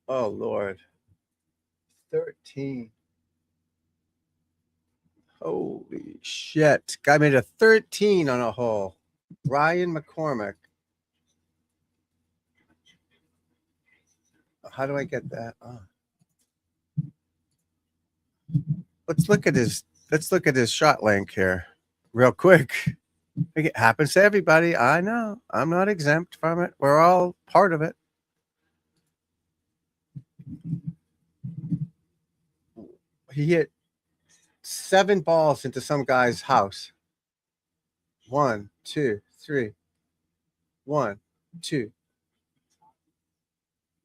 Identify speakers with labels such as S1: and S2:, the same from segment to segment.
S1: Oh, Lord. 13. Holy shit. Guy made a 13 on a hole. Ryan McCormick. How do I get that? Oh. Let's look at his shot link here real quick. It happens to everybody. I know. I'm not exempt from it. We're all part of it. He hit 7 balls into some guy's house. 1, 2, 3. 1, 2.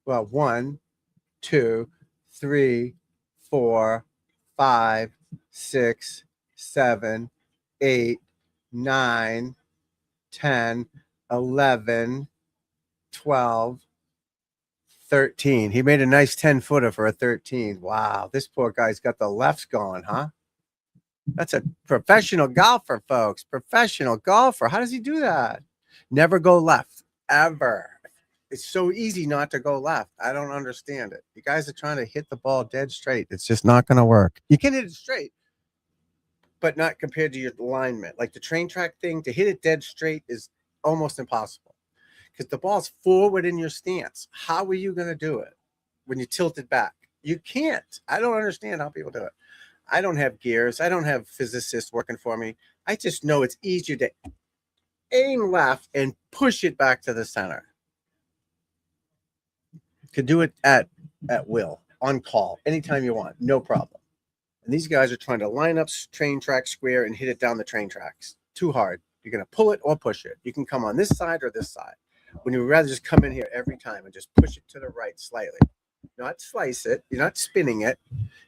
S1: Well, 1, 2, 3, 4, 5, 6, 7, 8, 9, 10, 11, 12, 13. He made a nice 10-footer for a 13. Wow, this poor guy's got the lefts going, huh? That's a professional golfer, folks. Professional golfer. How does he do that? Never go left, ever. It's so easy not to go left. I don't understand it. You guys are trying to hit the ball dead straight. It's just not going to work. You can hit it straight, but not compared to your alignment. Like the train track thing, to hit it dead straight is almost impossible because the ball's forward in your stance. How are you going to do it when you tilt it back? You can't. I don't understand how people do it. I don't have gears. I don't have physicists working for me. I just know it's easier to aim left and push it back to the center. Could do it at will, on call, anytime you want, no problem. And these guys are trying to line up train track square and hit it down the train tracks. Too hard. You're going to pull it or push it. You can come on this side or this side. When you would rather just come in here every time and just push it to the right slightly. Not slice it. You're not spinning it.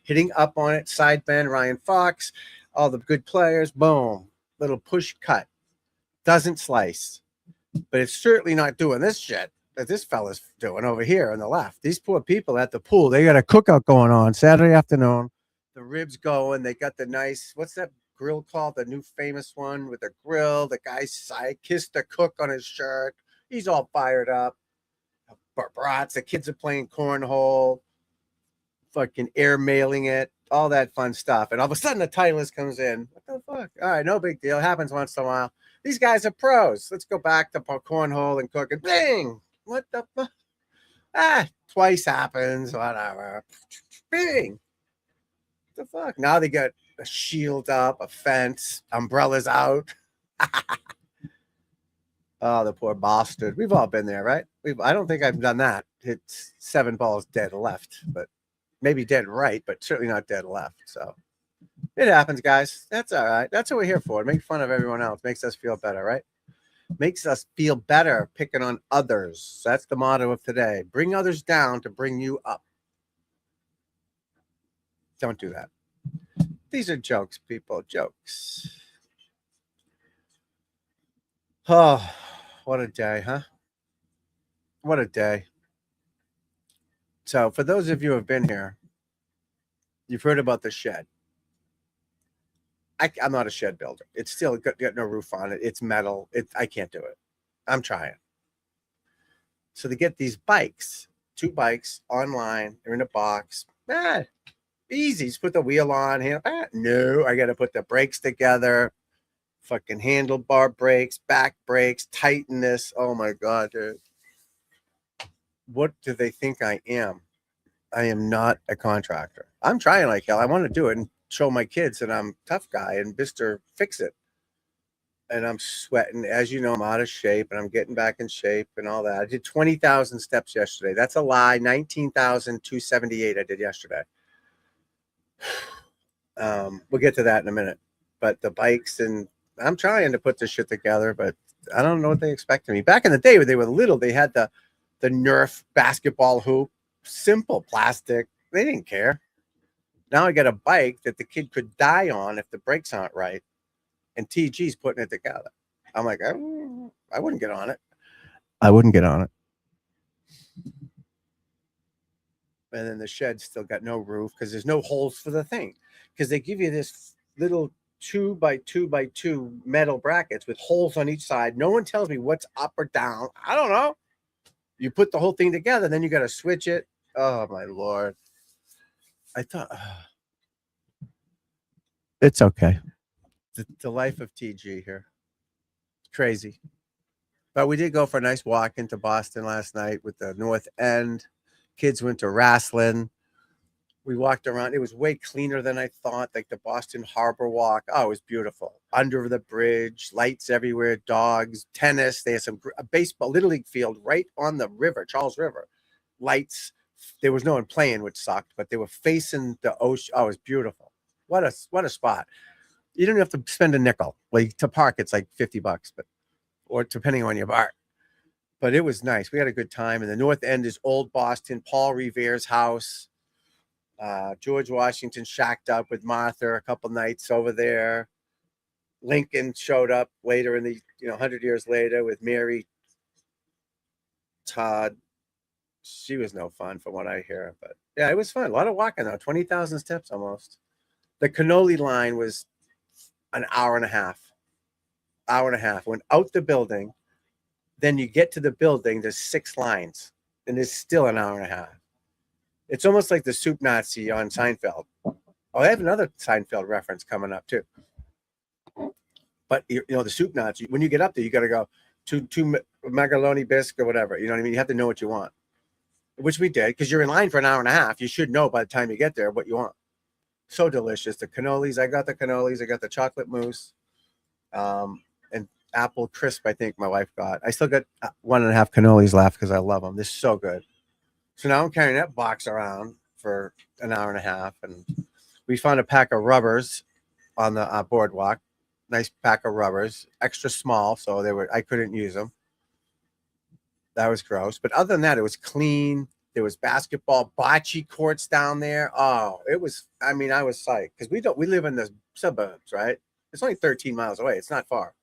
S1: Hitting up on it, side bend, Ryan Fox, all the good players, boom. Little push cut. Doesn't slice. But it's certainly not doing this shit that this fella's doing over here on the left. These poor people at the pool, they got a cookout going on Saturday afternoon. The ribs going. They got the nice, what's that grill called? The new famous one with the grill. The guy's side kissed the cook on his shirt. He's all fired up. Brats, the kids are playing cornhole, fucking air mailing it, all that fun stuff. And all of a sudden the Titleist comes in. What the fuck? All right, no big deal. It happens once in a while. These guys are pros. Let's go back to cornhole and cook and bing. What the fuck? Twice happens, whatever. Bing. What the fuck? Now they got a shield up, a fence, umbrellas out. Oh, the poor bastard. We've all been there, right? I don't think I've done that. Hit 7 balls dead left, but maybe dead right, but certainly not dead left. So it happens, guys. That's all right. That's what we're here for. Make fun of everyone else. Makes us feel better, right? Makes us feel better picking on others. That's the motto of today. Bring others down to bring you up. Don't do that. These are jokes, people. Jokes. Oh, what a day, huh? What a day. So for those of you who have been here, you've heard about the shed. I'm not a shed builder. It's still got no roof on it. It's metal. I can't do it. I'm trying. So they get these bikes, 2 bikes online. They're in a box. Easy. Just put the wheel on. No, I got to put the brakes together. Fucking handlebar brakes, back brakes, tighten this. Oh my God, dude. What do they think I am? I am not a contractor. I'm trying like hell. I want to do it and show my kids that I'm a tough guy and Mr. Fix It. And I'm sweating. As you know, I'm out of shape and I'm getting back in shape and all that. I did 20,000 steps yesterday. That's a lie. 19,278 I did yesterday. We'll get to that in a minute. But the bikes, and I'm trying to put this shit together, but I don't know what they expect of me. Back in the day when they were little, they had the Nerf basketball hoop, simple plastic. They didn't care. Now I got a bike that the kid could die on if the brakes aren't right, and TG's putting it together. I'm like, I wouldn't get on it. I wouldn't get on it. And then the shed's still got no roof because there's no holes for the thing. Because they give you this little 2x2x2 metal brackets with holes on each side. No one tells me what's up or down. I don't know. You put the whole thing together, then you got to switch it. Oh my Lord. I thought it's okay. The life of TG here. Crazy. But we did go for a nice walk into Boston last night with the North End. Kids went to wrestling. We walked around. It was way cleaner than I thought. Like the Boston Harbor Walk. Oh, it was beautiful. Under the bridge, lights everywhere, dogs, tennis. They had a baseball, Little League field right on the river, Charles River. Lights. There was no one playing, which sucked, but they were facing the ocean. Oh, it was beautiful. What a spot. You don't have to spend a nickel. Like to park, it's like $50, but or depending on your bar. But it was nice. We had a good time. And the North End is old Boston, Paul Revere's house. George Washington shacked up with Martha a couple nights over there. Lincoln showed up later in the 100 years later with Mary Todd. She was no fun from what I hear, but yeah, it was fun. A lot of walking though, 20,000 steps almost. The cannoli line was an hour and a half. Went out the building. Then you get to the building, there's 6 lines, and there's still an hour and a half. It's almost like the soup Nazi on Seinfeld. Oh, I have another Seinfeld reference coming up too. But the soup Nazi, when you get up there, you got to go two macaroni bisque or whatever. You know what I mean? You have to know what you want, which we did because you're in line for an hour and a half. You should know by the time you get there what you want. So delicious. The cannolis. I got the cannolis. I got the chocolate mousse, and apple crisp. I think my wife got. I still got 1.5 cannolis left because I love them. They're so good. So now I'm carrying that box around for an hour and a half, and we found a pack of rubbers on the boardwalk. Nice pack of rubbers, extra small, so I couldn't use them. That was gross, but other than that, it was clean. There was basketball, bocce courts down there. Oh, it was. I mean, I was psyched because we live in the suburbs, right? It's only 13 miles away. It's not far,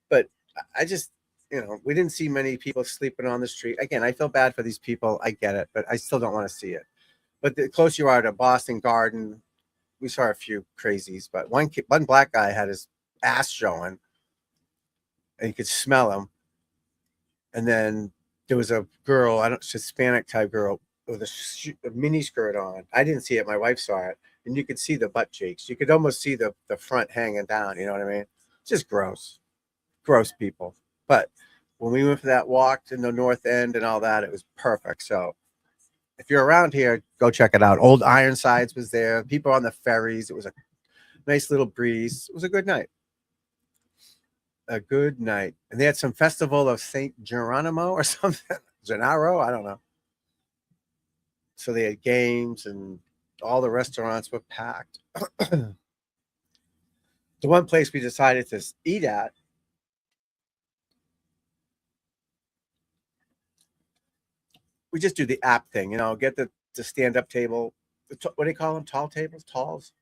S1: but I just we didn't see many people sleeping on the street. Again, I feel bad for these people. I get it, but I still don't want to see it. But the closer you are to Boston Garden, we saw a few crazies, but one black guy had his ass showing, and you could smell him. And then there was a girl, Hispanic type girl with a mini skirt on. I didn't see it. My wife saw it, and you could see the butt cheeks. You could almost see the front hanging down. You know what I mean? It's just gross people. But when we went for that walk to the North End and all that, it was perfect. So if you're around here, go check it out. Old Ironsides was there. People on the ferries. It was a nice little breeze. It was a good night. A good night. And they had some festival of St. Geronimo or something. Gennaro, I don't know. So they had games and all the restaurants were packed. The one place we decided to eat at, we just do the app thing, get the stand-up table. What do you call them? Tall tables? Talls?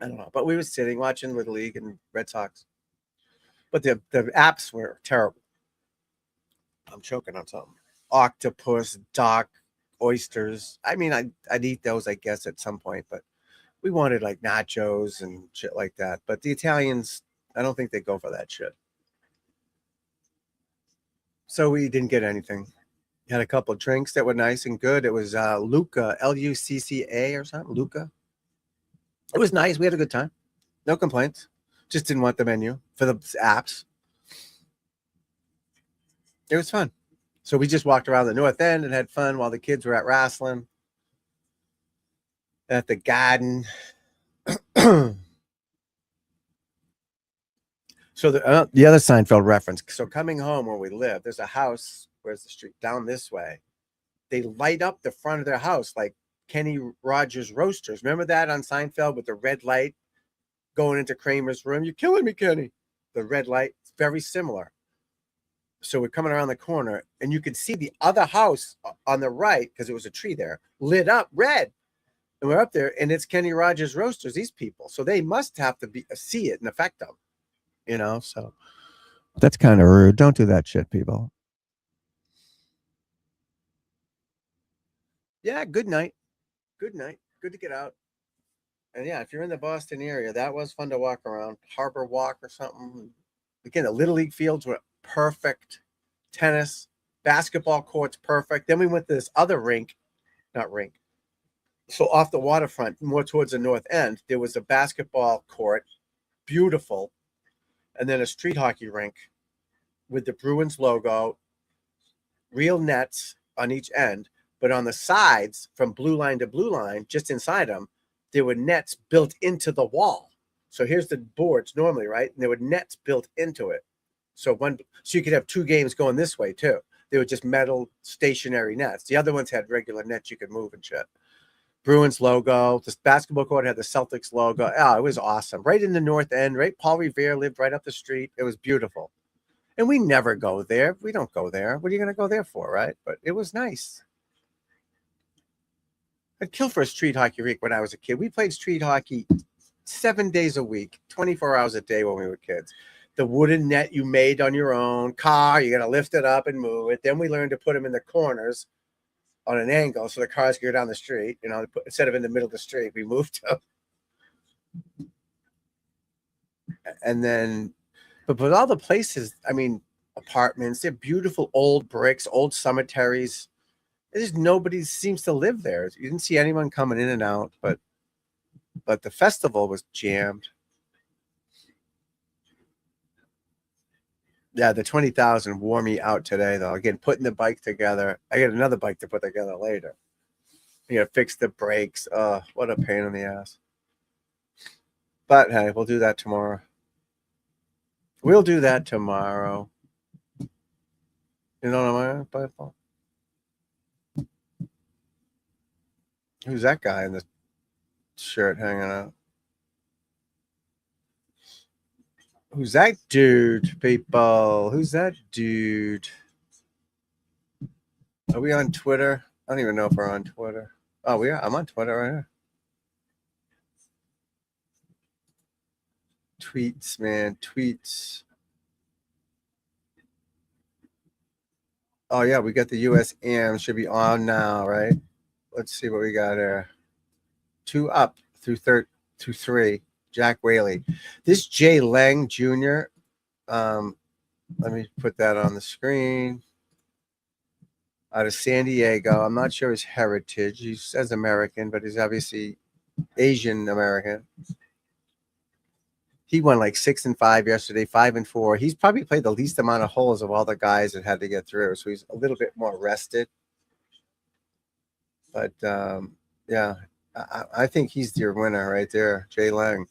S1: I don't know. But we were sitting watching Little League and Red Sox. But the apps were terrible. I'm choking on something. Octopus, dock, oysters. I mean, I'd eat those, I guess, at some point, but we wanted like nachos and shit like that. But the Italians, I don't think they go for that shit. So we didn't get anything. Had a couple of drinks that were nice and good. It was Luca, Lucca or something. Luca. It was nice. We had a good time. No complaints. Just didn't want the menu for the apps. It was fun. So we just walked around the North End and had fun while the kids were at wrestling at the garden. So the other Seinfeld reference. So coming home where we live, there's a house. Where's the street? Down this way. They light up the front of their house like Kenny Rogers Roasters. Remember that on Seinfeld with the red light going into Kramer's room? You're killing me, Kenny. The red light. It's very similar. So we're coming around the corner, and you could see the other house on the right, because it was a tree there, lit up red. And we're up there, and it's Kenny Rogers Roasters, these people. So they must have to see it and affect them, so that's kind of rude. Don't do that shit, people. Yeah, good night. Good night. Good to get out. And yeah, if you're in the Boston area, that was fun to walk around. Harbor Walk or something. Again, the Little League fields were perfect. Tennis, basketball courts, perfect. Then we went to this other rink not rink. So off the waterfront, more towards the north end, there was a basketball court, beautiful, and then a street hockey rink with the Bruins logo, real nets on each end, but on the sides from blue line to blue line, just inside them, there were nets built into the wall. So here's the boards normally, right? And there were nets built into it. So you could have 2 games going this way too. They were just metal stationary nets. The other ones had regular nets you could move and shit. Bruins logo. This basketball court had the Celtics logo. Oh, it was awesome. Right in the north end, right? Paul Revere lived right up the street. It was beautiful. And we never go there. We don't go there. What are you going to go there for, right? But it was nice. I'd kill for a street hockey rink when I was a kid. We played street hockey 7 days a week, 24 hours a day when we were kids. The wooden net you made on your own car, you got to lift it up and move it. Then we learned to put them in the corners on an angle so the cars could go down the street. You know, instead of in the middle of the street, we moved them. And then, but all the places, I mean, apartments, they're beautiful old bricks, old cemeteries. There's nobody seems to live there. You didn't see anyone coming in and out, but the festival was jammed. Yeah, the 20,000 wore me out today, though. Again, putting the bike together. I got another bike to put together later. You know, fix the brakes. Oh, what a pain in the ass. But hey, we'll do that tomorrow. We'll do that tomorrow. You know what I'm saying? Who's that guy in the shirt hanging out? Who's that dude, people? Who's that dude? Are we on Twitter? I don't even know if we're on Twitter. Oh, we are. I'm on Twitter right here. Tweets, man. Tweets. Oh, yeah. We got the U.S. AM. Should be on now, right? Let's see what we got here. 2 up through 3. Jack Whaley. This Jay Lang Jr., let me put that on the screen. Out of San Diego. I'm not sure his heritage. He says American, but he's obviously Asian American. He won like 6-5 yesterday, 5-4. He's probably played the least amount of holes of all the guys that had to get through. So he's a little bit more rested. But yeah, I think he's your winner right there, Jay Lang.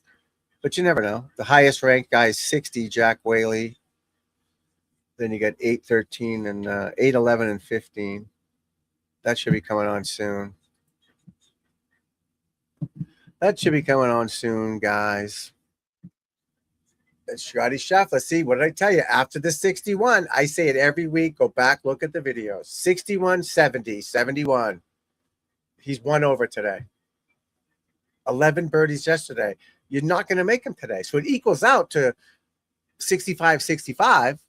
S1: But you never know. The highest ranked guy is 60, Jack Whaley. Then you got 8-13 and 8-11 and 15. That should be coming on soon. That should be coming on soon, guys. It's Scotty Scheffler. See, what did I tell you? After the 61, I say it every week. Go back, look at the videos. 61, 70, 71. He's 1 over today. 11 birdies yesterday. You're not going to make him today. So it equals out to 65, 65.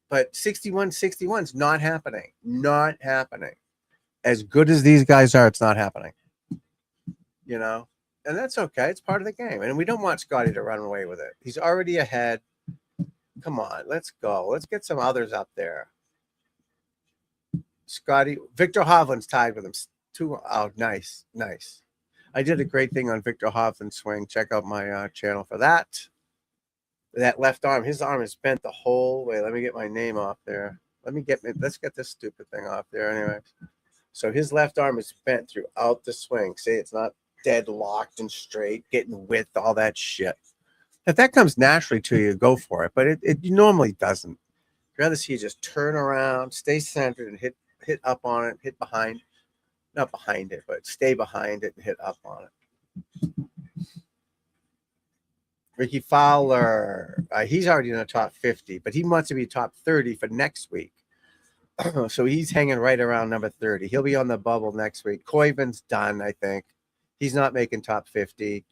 S1: But 61, 61 is not happening. Not happening. As good as these guys are, it's not happening. You know? And that's okay. It's part of the game. And we don't want Scotty to run away with it. He's already ahead. Come on. Let's go. Let's get some others up there. Scotty. Victor Hovland's tied with him. 2. Oh, nice. Nice. I did a great thing on Victor Hovland's swing. Check out my channel for that. That left arm, his arm is bent the whole way. Let me get my name off there. Let's get this stupid thing off there anyway. So his left arm is bent throughout the swing. See, it's not dead locked and straight, getting width, all that shit. If that comes naturally to you, go for it. But it normally doesn't. I'd rather see you just turn around, stay centered, and hit up on it, hit behind. Not behind it, but stay behind it and hit up on it. Ricky Fowler, he's already in the top 50, but he wants to be top 30 for next week. So he's hanging right around number 30. He'll be on the bubble next week. Koivin's done, I think. He's not making top 50.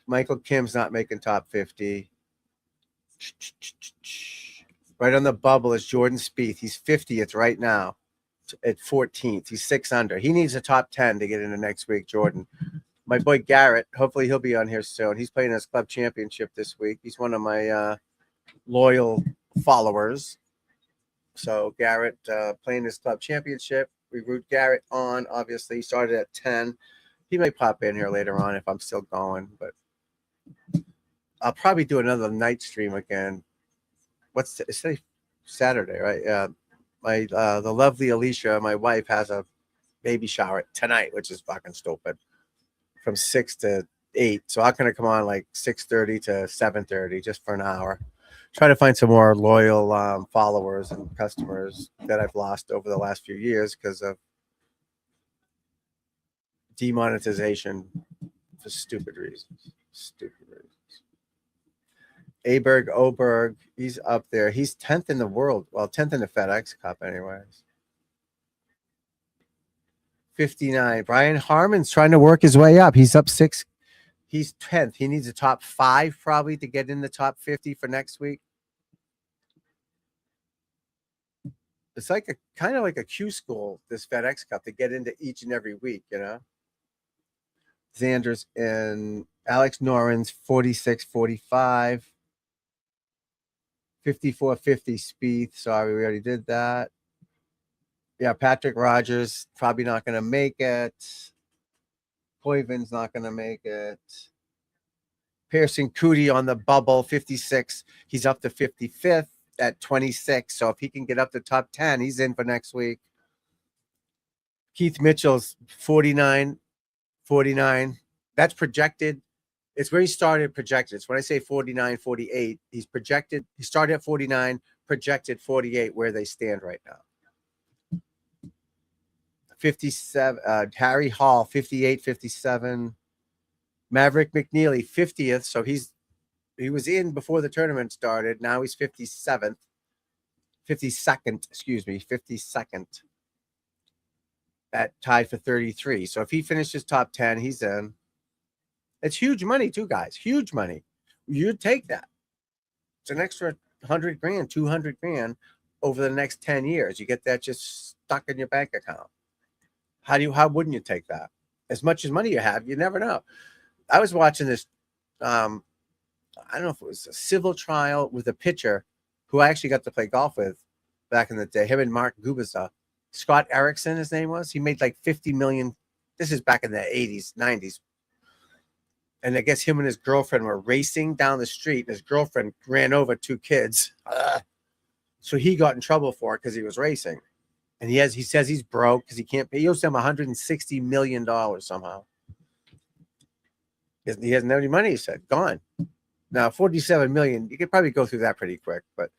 S1: Michael Kim's not making top 50. Right on the bubble is Jordan Spieth. He's 50th right now at 14th. He's 6 under. He needs a top 10 to get into next week, Jordan. My boy Garrett, hopefully he'll be on here soon. He's playing his club championship this week. He's one of my loyal followers. So Garrett playing his club championship. We root Garrett on. Obviously, he started at 10. He may pop in here later on if I'm still going, but I'll probably do another night stream again. It's Saturday, right? Yeah. My the lovely Alicia, my wife, has a baby shower tonight, which is fucking stupid. From 6 to 8. So I'm gonna come on like 6:30 to 7:30 just for an hour. Try to find some more loyal followers and customers that I've lost over the last few years because of demonetization for stupid reasons. Stupid reasons. Oberg, he's up there. He's 10th in the world. Well, 10th in the FedEx Cup, anyways. 59. Brian Harmon's trying to work his way up. He's up 6. He's 10th. He needs a top 5 probably to get in the top 50 for next week. It's like a kind of like a Q school, this FedEx Cup, to get into each and every week, you know. Xander's and Alex Noren's 46-45. 54-50 Spieth. Sorry, we already did that. Yeah, Patrick Rogers probably not going to make it. Koivin's not going to make it. Pearson Cootie on the bubble, 56. He's up to 55th at 26. So if he can get up to top 10, he's in for next week. Keith Mitchell's 49. That's projected. It's where he started projected. It's when I say 49, 48, he's projected. He started at 49, projected 48, where they stand right now. 57, Harry Hall, 58, 57. Maverick McNeely, 50th. So he was in before the tournament started. Now he's 52nd, 52nd at tied for 33. So if he finishes top 10, he's in. It's huge money too, guys. Huge money. You'd take that. It's an extra 100 grand, 200 grand over the next 10 years. You get that just stuck in your bank account. How wouldn't you take that? As much as money you have, you never know. I was watching this, I don't know if it was a civil trial with a pitcher who I actually got to play golf with back in the day, him and Mark Gubiza. Scott Erickson, his name was. He made like 50 million. This is back in the 80s, 90s. And I guess him and his girlfriend were racing down the street, and his girlfriend ran over 2 kids. So he got in trouble for it because he was racing. And he says he's broke because he can't pay. He owes them $160 million somehow. He hasn't any money, he said. Gone. Now, 47 million, you could probably go through that pretty quick. But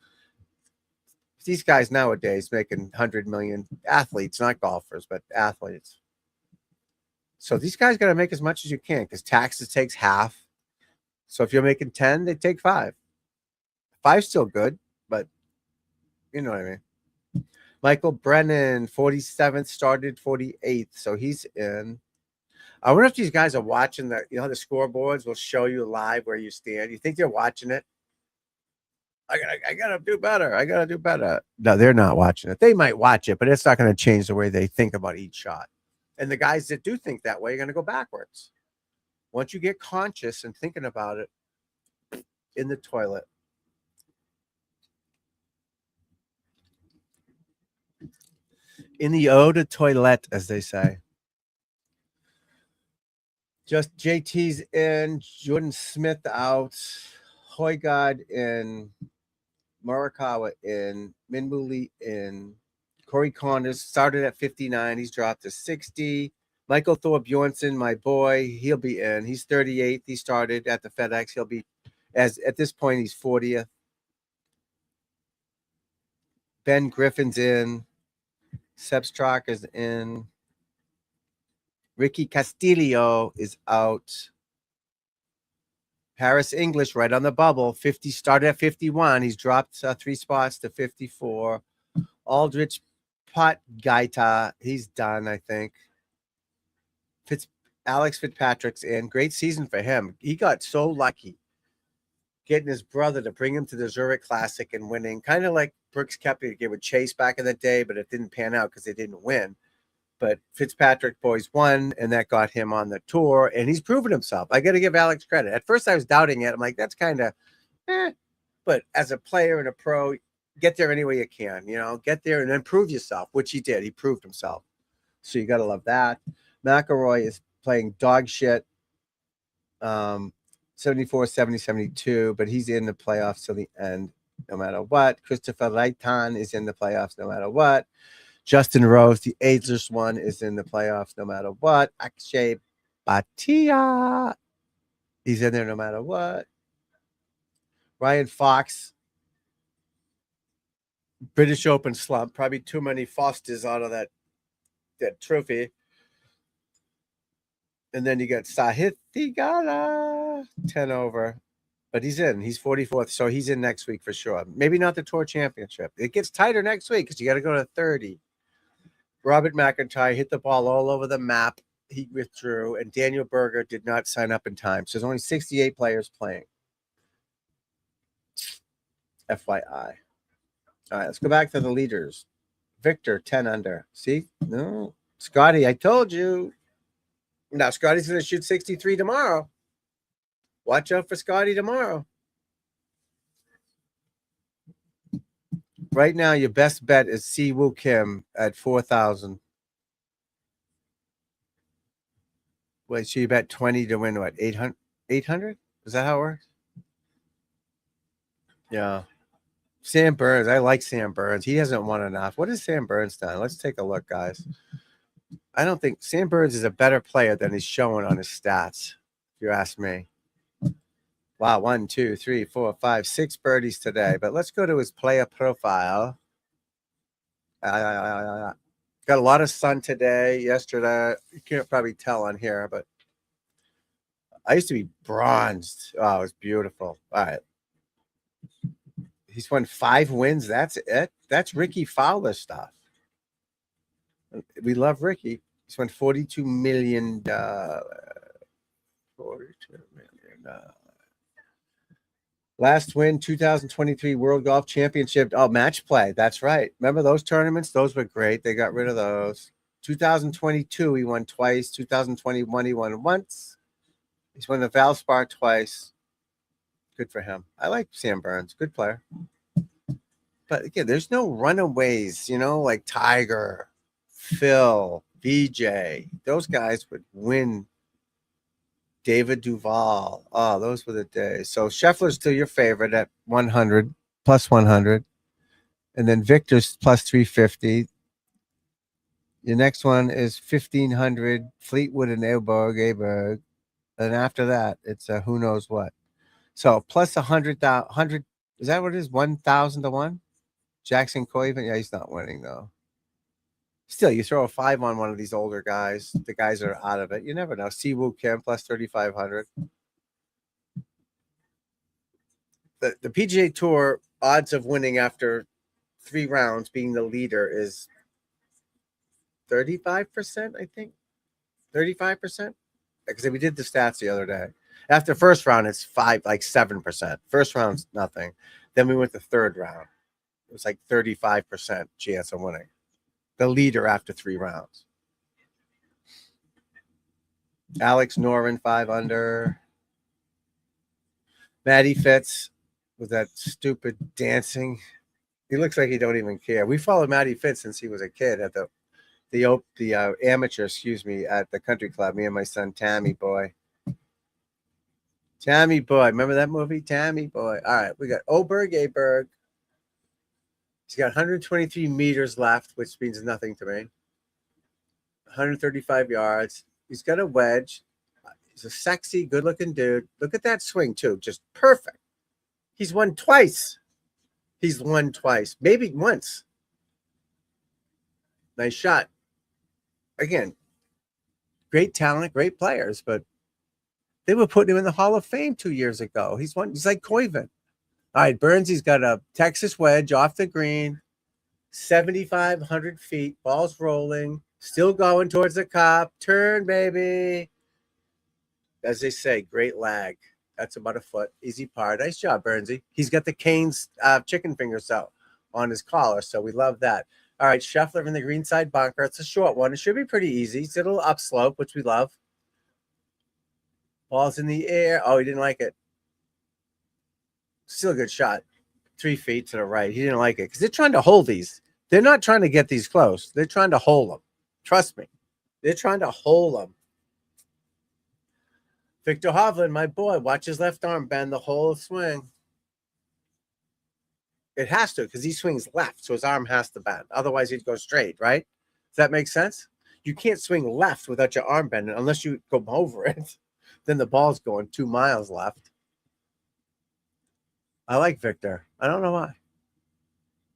S1: these guys nowadays making 100 million, athletes, not golfers, but athletes. So these guys got to make as much as you can because taxes takes half. So if you're making 10, they take 5. 5's still good, but you know what I mean. Michael Brennan, 47th, started 48th. So he's in. I wonder if these guys are watching the scoreboards will show you live where you stand. You think they're watching it? I gotta do better. I gotta do better. No, they're not watching it. They might watch it, but it's not going to change the way they think about each shot. And the guys that do think that way are going to go backwards. Once you get conscious and thinking about it, in the toilet. In the eau de toilette, as they say. Just JT's in, Jordan Smith out, Højgaard in, Morikawa in, Minwoo in, Corey Connors started at 59. He's dropped to 60. Michael Thor Bjornsson, my boy, he'll be in. He's 38th. He started at the FedEx. He'll be, at this point, he's 40th. Ben Griffin's in. Seb Strock is in. Ricky Castillo is out. Harris English right on the bubble. 50 started at 51. He's dropped 3 spots to 54. Aldrich Gaita, he's done, I think. Alex Fitzpatrick's in. Great season for him. He got so lucky getting his brother to bring him to the Zurich Classic and winning. Kind of like Brooks Koepka with Chase back in the day, but it didn't pan out because they didn't win. But Fitzpatrick boys won, and that got him on the tour, and he's proven himself. I got to give Alex credit. At first, I was doubting it. I'm like, that's kind of, But as a player and a pro, get there any way you can. Get there and then prove yourself, which he did. He proved himself. So you got to love that. McIlroy is playing dog shit. 74, 70, 72, but he's in the playoffs till the end, no matter what. Christopher Reitan is in the playoffs, no matter what. Justin Rose, the ageless one, is in the playoffs, no matter what. Akshay Bhatia, he's in there no matter what. Ryan Fox, British Open slump. Probably too many Fosters out of that trophy. And then you got Sahith Theegala, 10 over. But he's in. He's 44th, so he's in next week for sure. Maybe not the Tour Championship. It gets tighter next week because you got to go to 30. Robert McIntyre hit the ball all over the map. He withdrew, and Daniel Berger did not sign up in time. So there's only 68 players playing. FYI. All right, let's go back to the leaders. Victor, 10 under. See? No. Scotty, I told you. Now, Scotty's going to shoot 63 tomorrow. Watch out for Scotty tomorrow. Right now, your best bet is Si Woo Kim at 4,000. Wait, so you bet 20 to win what? 800? 800? Is that how it works? Yeah. Sam Burns. I like Sam Burns. He hasn't won enough. What has Sam Burns done? Let's take a look, guys. I don't think Sam Burns is a better player than he's showing on his stats, if you ask me. Wow, 1, 2, 3, 4, 5, 6 birdies today. But let's go to his player profile. Got a lot of sun today, yesterday. You can't probably tell on here, but I used to be bronzed. Oh, it was beautiful. All right. He's won 5 wins. That's it. That's Ricky Fowler stuff. We love Ricky. He's won $42 million. $42 million. Last win, 2023 World Golf Championship. Oh, match play. That's right. Remember those tournaments? Those were great. They got rid of those. 2022, he won twice. 2021, he won once. He's won the Valspar twice. Good for him. I like Sam Burns. Good player. But again, there's no runaways, like Tiger, Phil, VJ. Those guys would win. David Duval. Oh, those were the days. So Scheffler's still your favorite at 100, plus 100. And then Victor's plus 350. Your next one is 1,500, Fleetwood and Aberg. And after that, it's who knows what. So plus 100, is that what it is? 1,000 to 1? Jackson Coiven? Yeah, he's not winning, though. Still, you throw a 5 on one of these older guys. The guys are out of it. You never know. Si Woo Kim plus 3,500. The PGA Tour odds of winning after 3 rounds, being the leader, is 35%, I think. 35%? Because we did the stats the other day. After first round, it's 7%. First round's nothing. Then we went to third round. It was like 35% chance of winning. The leader after 3 rounds. Alex Noren, 5 under. Matty Fitz with that stupid dancing. He looks like he don't even care. We followed Matty Fitz since he was a kid at the amateur, at the country club. Me and my son, Tammy Boy. Tammy Boy. Remember that movie? Tammy Boy. All right. We got Aberg. He's got 123 meters left, which means nothing to me. 135 yards. He's got a wedge. He's a sexy, good-looking dude. Look at that swing, too. Just perfect. He's won twice. Maybe once. Nice shot. Again, great talent, great players, but they were putting him in the Hall of Fame 2 years ago. He's like Coiven. All right, Burns, he's got a Texas wedge off the green, 7,500 feet, ball's rolling, still going towards the cup. Turn, baby. As they say, great lag. That's about a foot. Easy par. Nice job, Burnsy. He's got the Cane's chicken fingers out on his collar, so we love that. All right, Scheffler in the greenside bunker. It's a short one. It should be pretty easy. It's a little upslope, which we love. Ball's in the air. Oh, he didn't like it. Still a good shot. 3 feet to the right. He didn't like it because they're trying to hold these. They're not trying to get these close. They're trying to hold them. Trust me. They're trying to hole him. Victor Hovland, my boy, watch his left arm bend the whole swing. It has to because he swings left, so his arm has to bend. Otherwise, he'd go straight, right? Does that make sense? You can't swing left without your arm bending unless you go over it. Then the ball's going 2 miles left. I like Victor. I don't know why.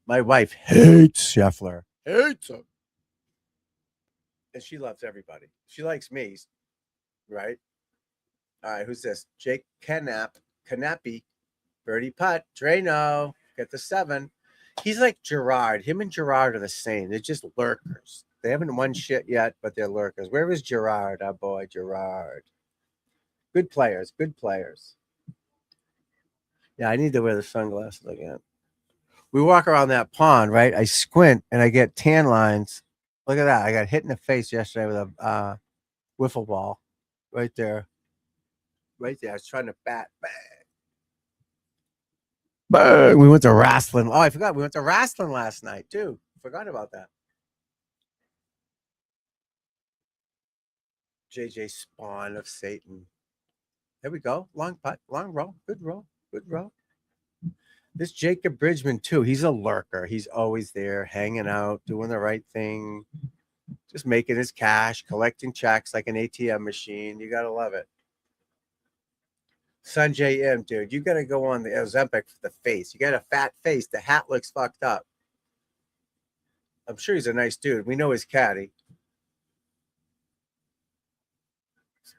S1: My wife hates Scheffler. Hates him. And she loves everybody. She likes me, right? All right, who's this? Jake Canapi, birdie putt. Drano, get the 7. He's like Gerard. Him and Gerard are the same. They're just lurkers. They haven't won shit yet, but they're lurkers. Where is Gerard? Our boy, Gerard. Good players. Good players. Yeah, I need to wear the sunglasses again. We walk around that pond, right? I squint and I get tan lines. Look at that. I got hit in the face yesterday with a wiffle ball right there. Right there. I was trying to bat. Bang. Bang. We went to wrestling. Oh, I forgot. We went to wrestling last night, too. Forgot about that. JJ Spawn of Satan. There we go. Long putt. Long roll. Good roll. Good roll. This Jacob Bridgman, too. He's a lurker. He's always there, hanging out, doing the right thing, just making his cash, collecting checks like an ATM machine. You got to love it. Sanjay M, dude, you got to go on the Ozempic for the face. You got a fat face. The hat looks fucked up. I'm sure he's a nice dude. We know his caddy.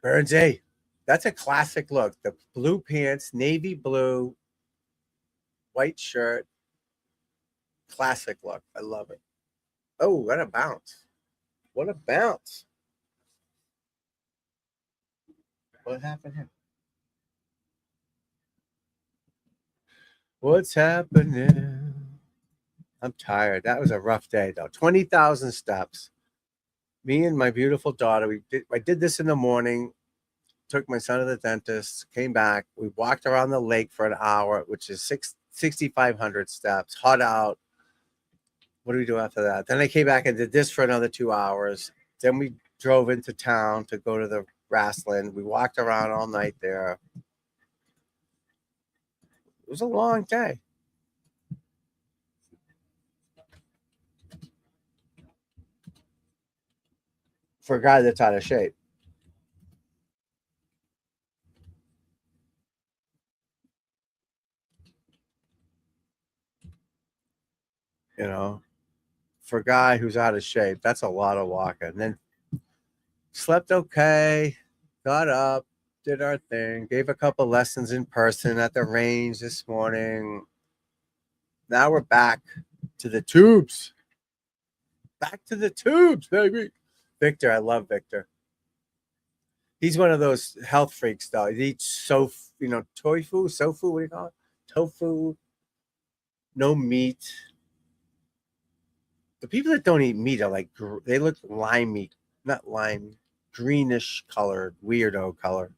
S1: Burns A. That's a classic look. The blue pants, navy blue, white shirt. Classic look. I love it. Oh, what a bounce. What a bounce. What happened here? What's happening? I'm tired. That was a rough day, though. 20,000 steps. Me and my beautiful daughter, I did this in the morning, took my son to the dentist, came back. We walked around the lake for an hour, which is 6,500 steps, hot out. What do we do after that? Then I came back and did this for another 2 hours. Then we drove into town to go to the wrestling. We walked around all night there. It was a long day. For a guy that's out of shape. You know, for a guy who's out of shape, that's a lot of walking. And then slept okay, got up, did our thing, gave a couple lessons in person at the range this morning. Now we're back to the tubes. Back to the tubes, baby. Victor, I love Victor. He's one of those health freaks, though. He eats tofu, what do you call it? Tofu, no meat. The people that don't eat meat are like, they look limey, not lime, greenish colored, weirdo color.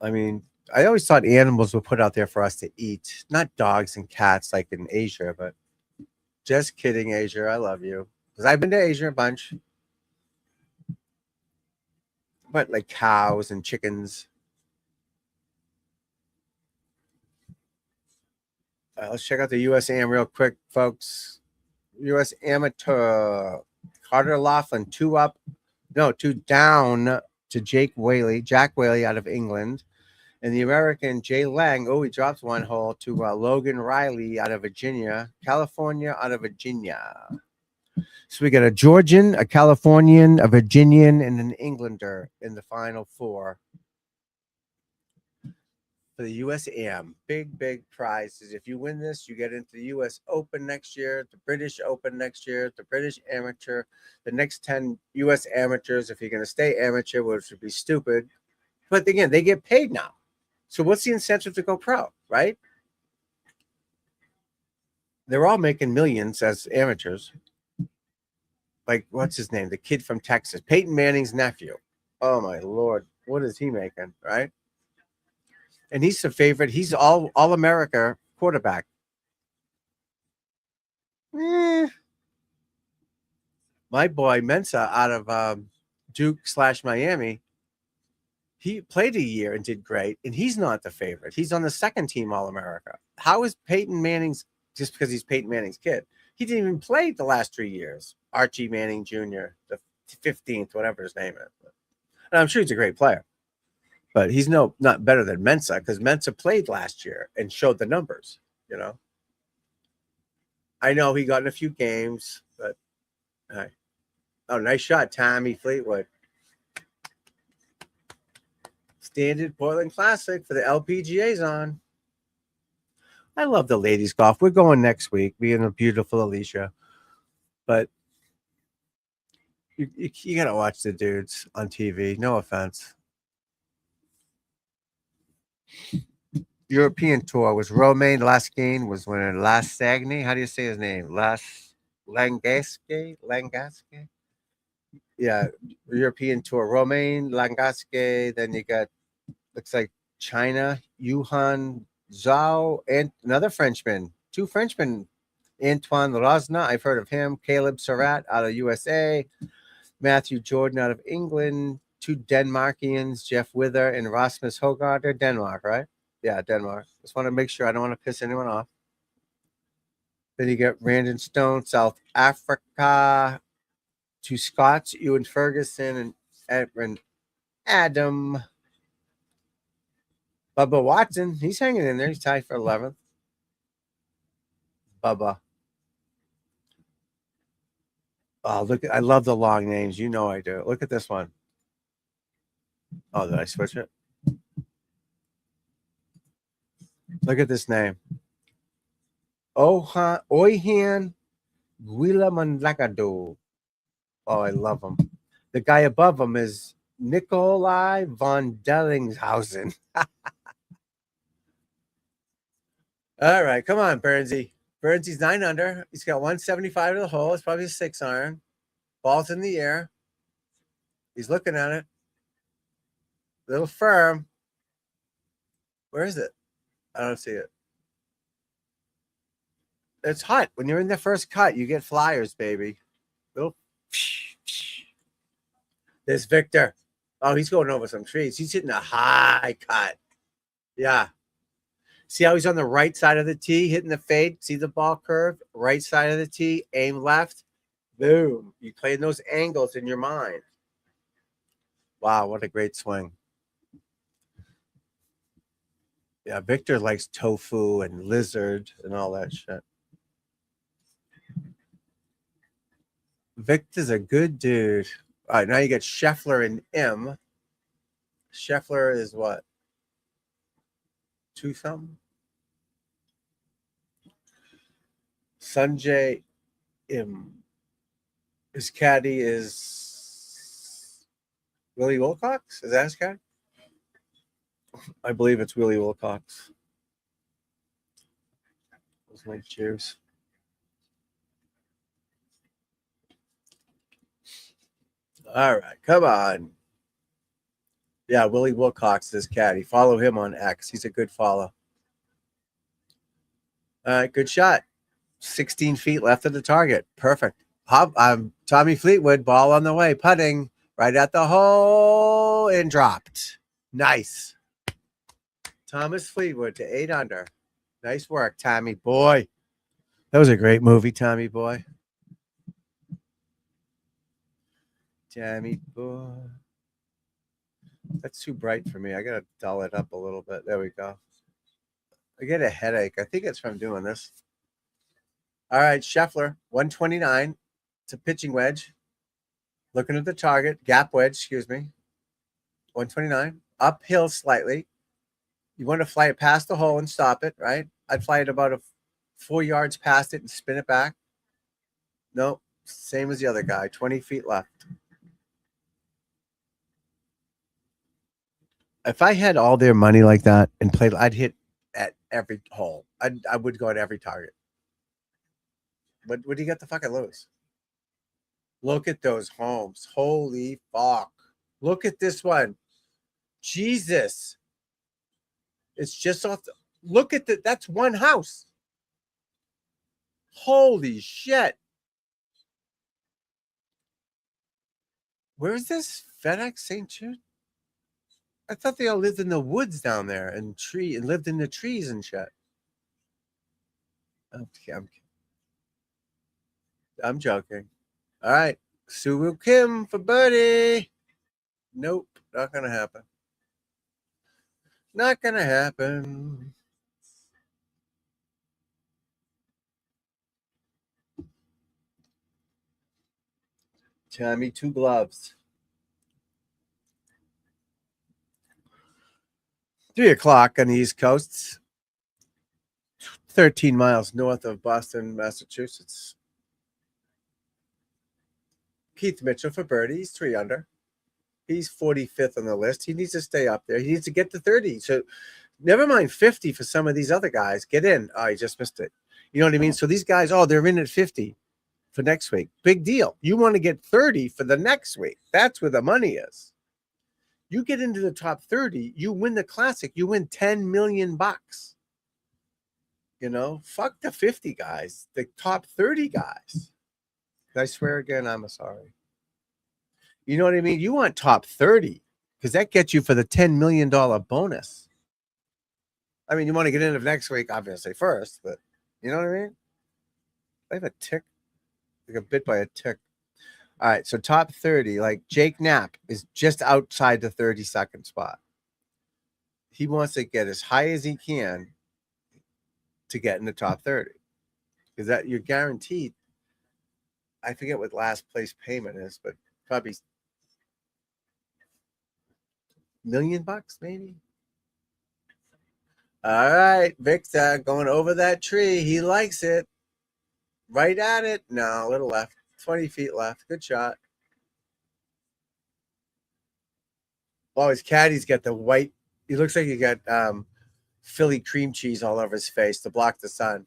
S1: I mean, I always thought animals were put out there for us to eat, not dogs and cats like in Asia, but just kidding, Asia. I love you. Because I've been to Asia a bunch. But like cows and chickens. Let's check out the US Am real quick, folks. US Amateur. Carter Laughlin, 2 down to Jack Whaley out of England. And the American Jay Lang, he drops 1 hole to Logan Riley out of California out of Virginia. So we got a Georgian, a Californian, a Virginian, and an Englander in the final 4 for the US Am. Big, big prizes. If you win this, you get into the US Open next year, the British Open next year, the British Amateur, the next 10 US Amateurs, if you're going to stay amateur, which would be stupid. But again, they get paid now. So what's the incentive to go pro, right? They're all making millions as amateurs. Like, what's his name? The kid from Texas, Peyton Manning's nephew. Oh, my Lord. What is he making, right? And he's the favorite. He's all-America quarterback. My boy Mensa out of Duke/Miami, he played a year and did great, and he's not the favorite. He's on the second team All-America. How is Peyton Manning's, just because he's Peyton Manning's kid? He didn't even play the last 3 years. Archie Manning Jr., the 15th, whatever his name is. And I'm sure he's a great player, but he's not better than Mensa, because Mensa played last year and showed the numbers, you know. I know he got in a few games, but oh, nice shot, Tommy Fleetwood. Standard Portland Classic for the LPGA's on. I love the ladies golf. We're going next week, me and the beautiful Alicia. But you got to watch the dudes on TV. No offense. European Tour was Romain Laskin was winning. Lasagny. How do you say his name? Langasque? Yeah, European Tour. Romain Langasque. Then you got, looks like China, Yuhan Zhao, and another Frenchman. 2 Frenchmen. Antoine Rosna, I've heard of him. Caleb Surratt out of USA. Matthew Jordan out of England. 2 Denmarkians, Jeff Wither and Rasmus Hogard. They're Denmark, right? Yeah, Denmark. Just want to make sure I don't want to piss anyone off. Then you get Brandon Stone, South Africa. 2 Scots, Ewan Ferguson and Edwin Adam. Bubba Watson, he's hanging in there. He's tied for 11th. Bubba. Oh, look! I love the long names. You know I do. Look at this one. Oh, did I switch it? Look at this name. Oyhan Guilamandlakado. Oh, I love him. The guy above him is Nikolai von Dellingshausen. All right, come on, Burnsy. Burnsy's 9 under. He's got 175 to the hole. It's probably a 6 iron. Ball's in the air. He's looking at it. Little firm. Where is it? I don't see it. It's hot. When you're in the first cut, you get flyers, baby. Little. There's Victor. Oh, he's going over some trees. He's hitting a high cut. Yeah. See how he's on the right side of the tee, hitting the fade? See the ball curve? Right side of the tee, aim left. Boom. You playing those angles in your mind. Wow, what a great swing. Yeah, Victor likes tofu and lizard and all that shit. Victor's a good dude. All right, now you got Scheffler and M. Scheffler is what? 2 something? Sanjay M. His caddy is Willie Wilcox? Is that his caddy? I believe it's Willie Wilcox. Those my cheers. All right, come on. Yeah, Willie Wilcox is caddy. Follow him on X. He's a good follow. All right, good shot. 16 feet left of the target. Perfect. Tommy Fleetwood, ball on the way, putting right at the hole and dropped. Nice. Thomas Fleetwood to 8 under. Nice work, Tommy boy. That was a great movie, Tommy boy. Tommy boy. That's too bright for me. I got to dull it up a little bit. There we go. I get a headache. I think it's from doing this. All right, Scheffler, 129. It's a pitching wedge. Looking at the target. Gap wedge, excuse me. 129. Uphill slightly. You want to fly it past the hole and stop it, right? I'd fly it about 4 yards past it and spin it back. No, same as the other guy. 20 feet left. If I had all their money like that and played, I'd hit at every hole. I would go at every target. But what do you got to fucking lose? Look at those homes. Holy fuck. Look at this one. Jesus. It's just off. Look at that. That's one house. Holy shit. Where is this? FedEx St. Jude? I thought they all lived in the woods down there and lived in the trees and shit. I'm joking. All right. Soo Kim for birdie. Nope. Not going to happen. Not going to happen. Tommy, 2 gloves. 3 o'clock on the East Coast. 13 miles north of Boston, Massachusetts. Keith Mitchell for birdie. He's 3 under. He's 45th on the list. He needs to stay up there. He needs to get to 30. So never mind 50 for some of these other guys. Get in. Oh, he just missed it. You know what I mean? So these guys, they're in at 50 for next week. Big deal. You want to get 30 for the next week. That's where the money is. You get into the top 30, you win the Classic. You win $10 million. You know, fuck the 50 guys. The top 30 guys. Did I swear again? I'm sorry. You know what I mean? You want top 30 because that gets you for the $10 million bonus. I mean, you want to get into next week, obviously, first, but you know what I mean? I have a tick. I got bit by a tick. All right, so top 30, like Jake Knapp is just outside the 32nd spot. He wants to get as high as he can to get in the top 30 because that you're guaranteed. I forget what last place payment is, but probably $1 million maybe. All right, Victor going over that tree. He likes it. Right at it. No, a little left. 20 feet left. Good shot. Oh, his caddy's got the white. He looks like he got Philly cream cheese all over his face to block the sun.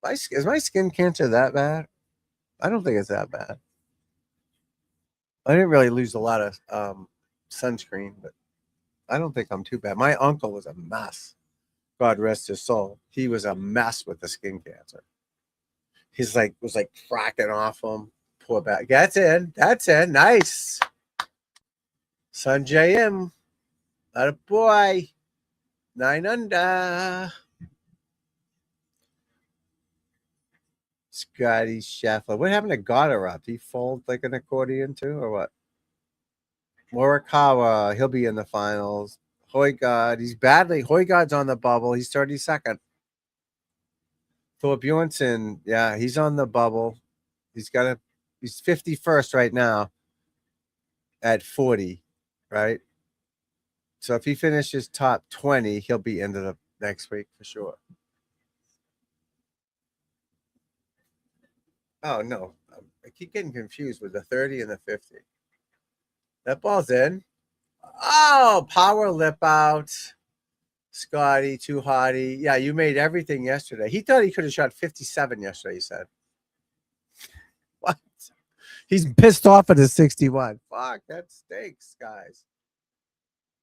S1: Is my skin cancer that bad? I don't think it's that bad. I didn't really lose a lot of sunscreen, but I don't think I'm too bad. My uncle was a mess. God rest his soul. He was a mess with the skin cancer. He's was cracking off him. Poor back. That's in. That's in. Nice. Sanjay M. Atta boy. 9 under. Scotty Scheffler. What happened to Goddard up? Did he fold like an accordion too, or what? Morikawa. He'll be in the finals. Højgaard. Højgaard's on the bubble. He's 32nd. Thor Bjornsson. Yeah, he's on the bubble. He's 51st right now at 40, right? So if he finishes top 20, he'll be into the next week for sure. Oh, no. I keep getting confused with the 30 and the 50. That ball's in. Oh, power lip out. Scotty, too hotty. Yeah, you made everything yesterday. He thought he could have shot 57 yesterday, he said. What? He's pissed off at his 61. Fuck, that stinks, guys.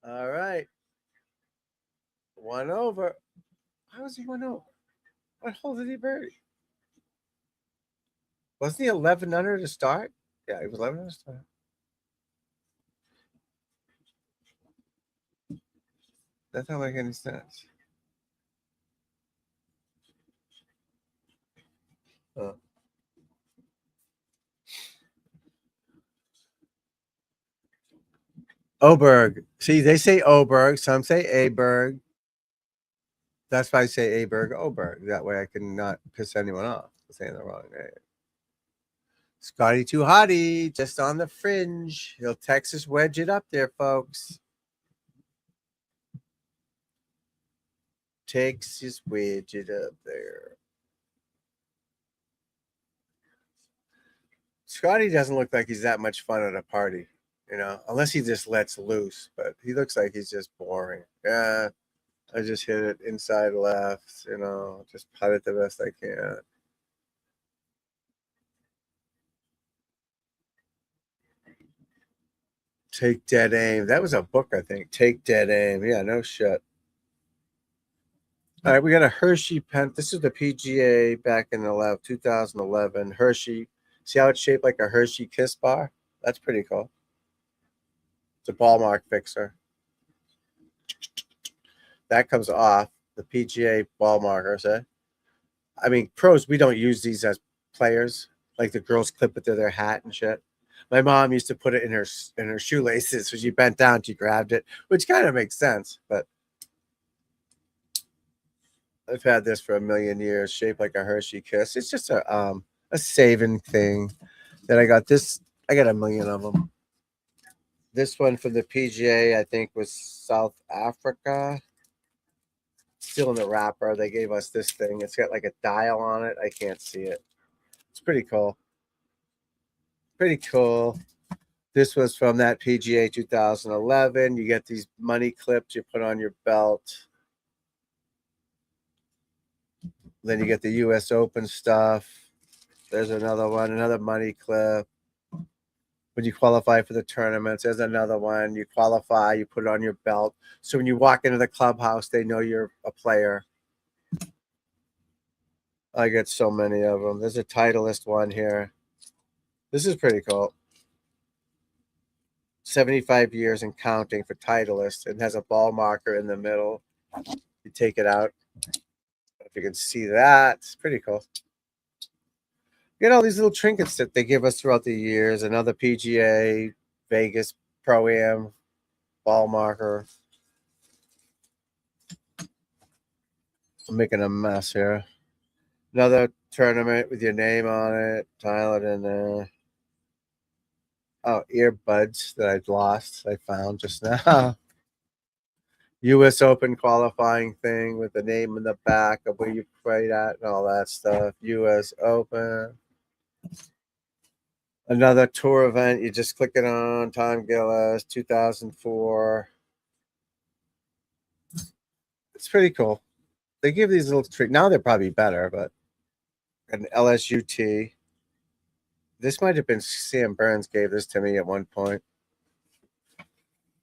S1: All right. 1 over. How was he 1 over? What hole did he birdie? Wasn't he 11 under to start? Yeah, he was 11 under to start. That doesn't make any sense. Oberg. See, they say Oberg. Some say Aberg. That's why I say Aberg, Oberg. That way I can not piss anyone off for saying the wrong name. Scotty too hotty, just on the fringe. He'll Texas wedge it up there, folks. Texas wedge it up there. Scotty doesn't look like he's that much fun at a party, you know, unless he just lets loose. But he looks like he's just boring. Yeah, I just hit it inside left, you know, just putt it the best I can. Take dead aim. That was a book, I think. Take dead aim. Yeah, no shit. All right, we got a Hershey pen. This is the PGA back in 2011. Hershey. See how it's shaped like a Hershey Kiss bar? That's pretty cool. It's a ball mark fixer. That comes off the PGA ball markers. I mean, pros, we don't use these as players. Like the girls clip it to their hat and shit. My mom used to put it in her shoelaces. So she bent down, she grabbed it, which kind of makes sense. But I've had this for a million years, shaped like a Hershey Kiss. It's just a saving thing that I got. I got a million of them. This one from the PGA, I think, was South Africa. Still in the wrapper. They gave us this thing. It's got like a dial on it. I can't see it. It's pretty cool. Pretty cool. This was from that PGA 2011. You get these money clips you put on your belt. Then you get the US Open stuff. There's another one, another money clip. When you qualify for the tournaments, there's another one. You qualify, you put it on your belt. So when you walk into the clubhouse, they know you're a player. I get so many of them. There's a Titleist one here. This is pretty cool. 75 years and counting for Titleist. It has a ball marker in the middle. You take it out. If you can see that, it's pretty cool. You get all these little trinkets that they give us throughout the years. Another PGA, Vegas Pro-Am ball marker. I'm making a mess here. Another tournament with your name on it. Tile it in there. Oh, earbuds that I've lost. I found just now. US Open qualifying thing with the name in the back of where you played at and all that stuff. US Open. Another tour event. You just click it on. Tom Gillis, 2004. It's pretty cool. They give these little tricks. Now they're probably better, but an LSUT. This might have been Sam Burns gave this to me at one point.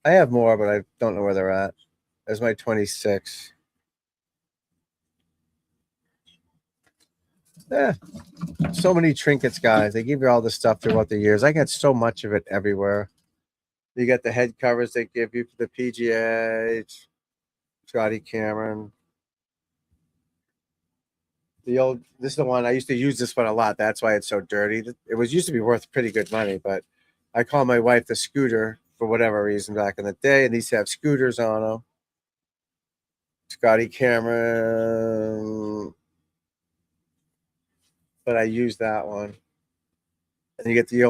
S1: I have more, but I don't know where they're at. There's my 26. Yeah. So many trinkets, guys. They give you all this stuff throughout the years. I get so much of it everywhere. You got the head covers they give you for the PGA. Scotty Cameron. This is the one I used to use this one a lot. That's why it's so dirty. It was used to be worth pretty good money, but I call my wife the scooter for whatever reason back in the day, and these have scooters on them. Scotty Cameron, but I use that one. And you get the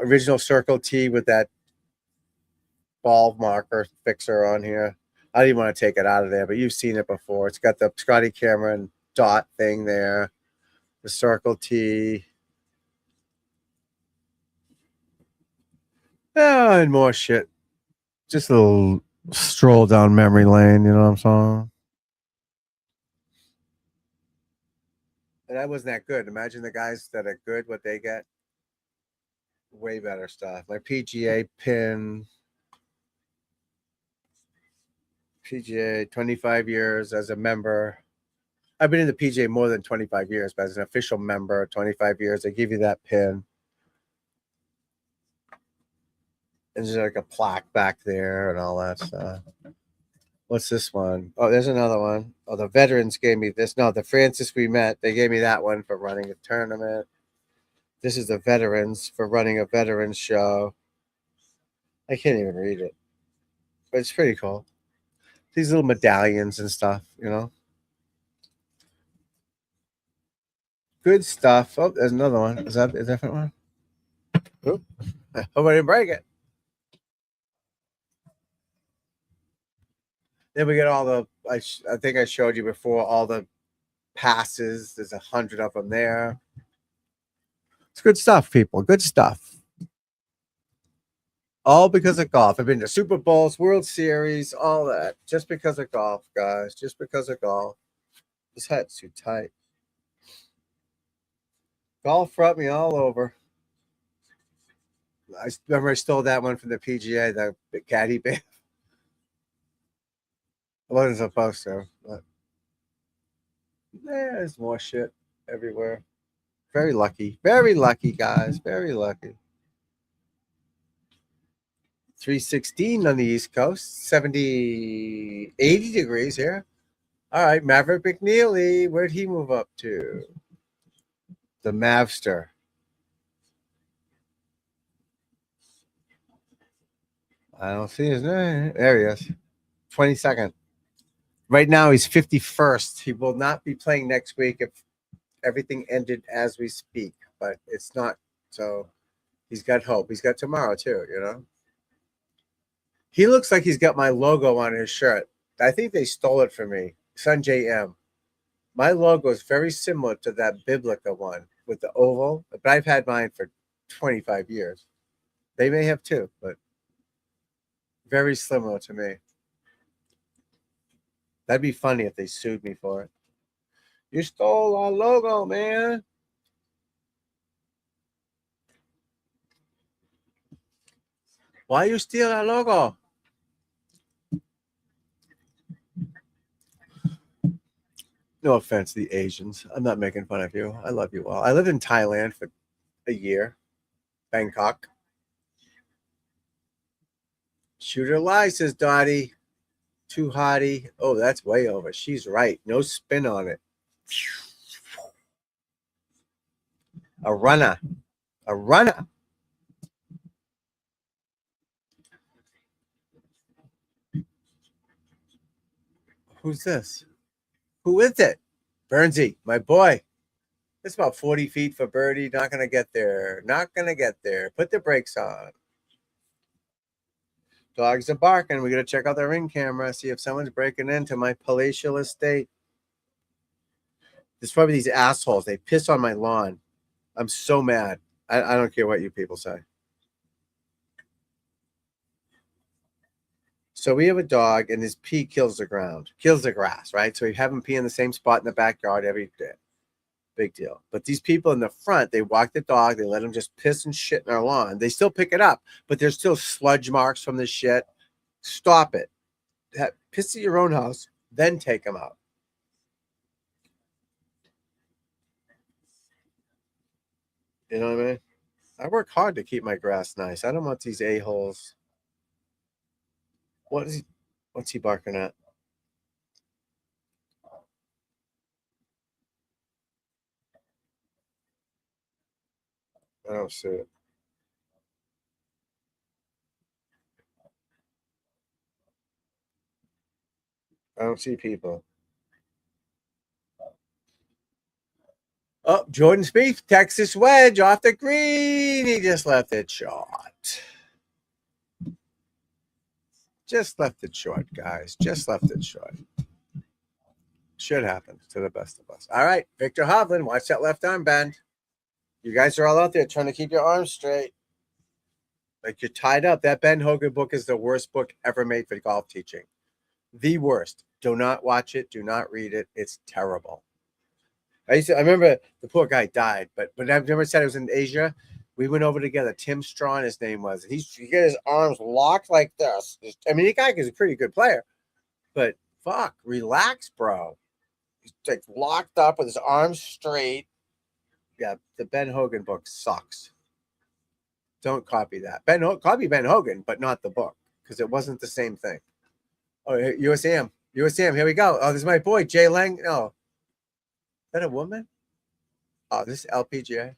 S1: original Circle T with that ball marker fixer on here. I didn't want to take it out of there, but you've seen it before. It's got the Scotty Cameron dot thing there, the Circle T. Oh, and more shit. Just a little stroll down memory lane, you know what I'm saying? And that wasn't that good. Imagine the guys that are good, what they get. Way better stuff. My PGA pin. PGA, 25 years as a member. I've been in the PGA more than 25 years, but as an official member, 25 years, they give you that pin. And there's like a plaque back there and all that stuff. What's this one? Oh, there's another one. Oh, the veterans gave me this. No, the Francis we met, they gave me that one for running a tournament. This is the veterans for running a veterans show. I can't even read it, but it's pretty cool. These little medallions and stuff, you know. Good stuff. Oh, there's another one. Is that a different one? Oop. I hope I didn't break it. Then we get all the, I think I showed you before, all the passes. There's 100 of them there. It's good stuff, people. Good stuff. All because of golf. I've been to Super Bowls, World Series, all that. Just because of golf, guys. Just because of golf. This hat's too tight. Golf brought me all over. I remember I stole that one from the PGA, the caddy band. I wasn't supposed to, but there's more shit everywhere. Very lucky. Very lucky, guys. Very lucky. 316 on the East Coast, 70, 80 degrees here. All right, Maverick McNeely, where'd he move up to? The Mavster. I don't see his name. There he is. 22nd. Right now, he's 51st. He will not be playing next week if everything ended as we speak, but it's not. So he's got hope. He's got tomorrow, too, you know? He looks like he's got my logo on his shirt. I think they stole it from me. Sanjay M. My logo is very similar to that Biblica one with the oval, but I've had mine for 25 years. They may have too, but very similar to me. That'd be funny if they sued me for it. You stole our logo, man. Why you steal our logo? No offense to the Asians. I'm not making fun of you. I love you all. I lived in Thailand for a year. Bangkok. Shooter lie, says Dottie. Too hottie. Oh, that's way over. She's right. No spin on it. A runner. A runner. Who's this? Who is it? Bernsey, my boy. It's about 40 feet for birdie. Not going to get there. Not going to get there. Put the brakes on. Dogs are barking. We got to check out the ring camera, see if someone's breaking into my palatial estate. There's probably these assholes. They piss on my lawn. I'm so mad. I don't care what you people say. So we have a dog, and his pee kills the ground, kills the grass, right? So we have him pee in the same spot in the backyard every day. Big deal. But these people in the front, they walk the dog, they let him just piss and shit in our lawn. They still pick it up, but there's still sludge marks from the shit. Stop it. Piss at your own house, then take him out. You know what I mean? I work hard to keep my grass nice. I don't want these a-holes. What's he barking at? I don't see it. I don't see people. Oh, Jordan Spieth, Texas wedge off the green. He just left it short. Just left it short, guys. Just left it short. Should happen to the best of us. All right, Victor Hovland, watch that left arm bend. You guys are all out there trying to keep your arms straight. Like you're tied up. That Ben Hogan book is the worst book ever made for golf teaching. The worst. Do not watch it. Do not read it. It's terrible. I remember the poor guy died, but I've never said it was in Asia. We went over together. Tim Strawn, his name was. He got his arms locked like this. I mean, the guy is a pretty good player, but fuck, relax, bro. He's like locked up with his arms straight. Yeah, the Ben Hogan book sucks. Don't copy that. Copy Ben Hogan, but not the book because it wasn't the same thing. Oh, USAM. Here we go. Oh, this is my boy Jay Lang. No, is that a woman? Oh, this is LPGA.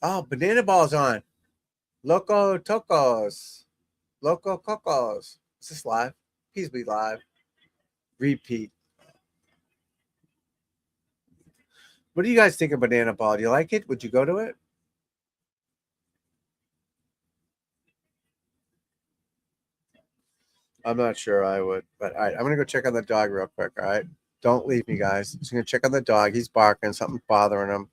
S1: Oh, Banana Ball's on. Loco Tocos. Loco Cocos. Is this live? Please be live. Repeat. What do you guys think of Banana Ball? Do you like it? Would you go to it? I'm not sure I would. But all right, I'm going to go check on the dog real quick. All right. Don't leave me, guys. Just going to check on the dog. He's barking. Something's bothering him.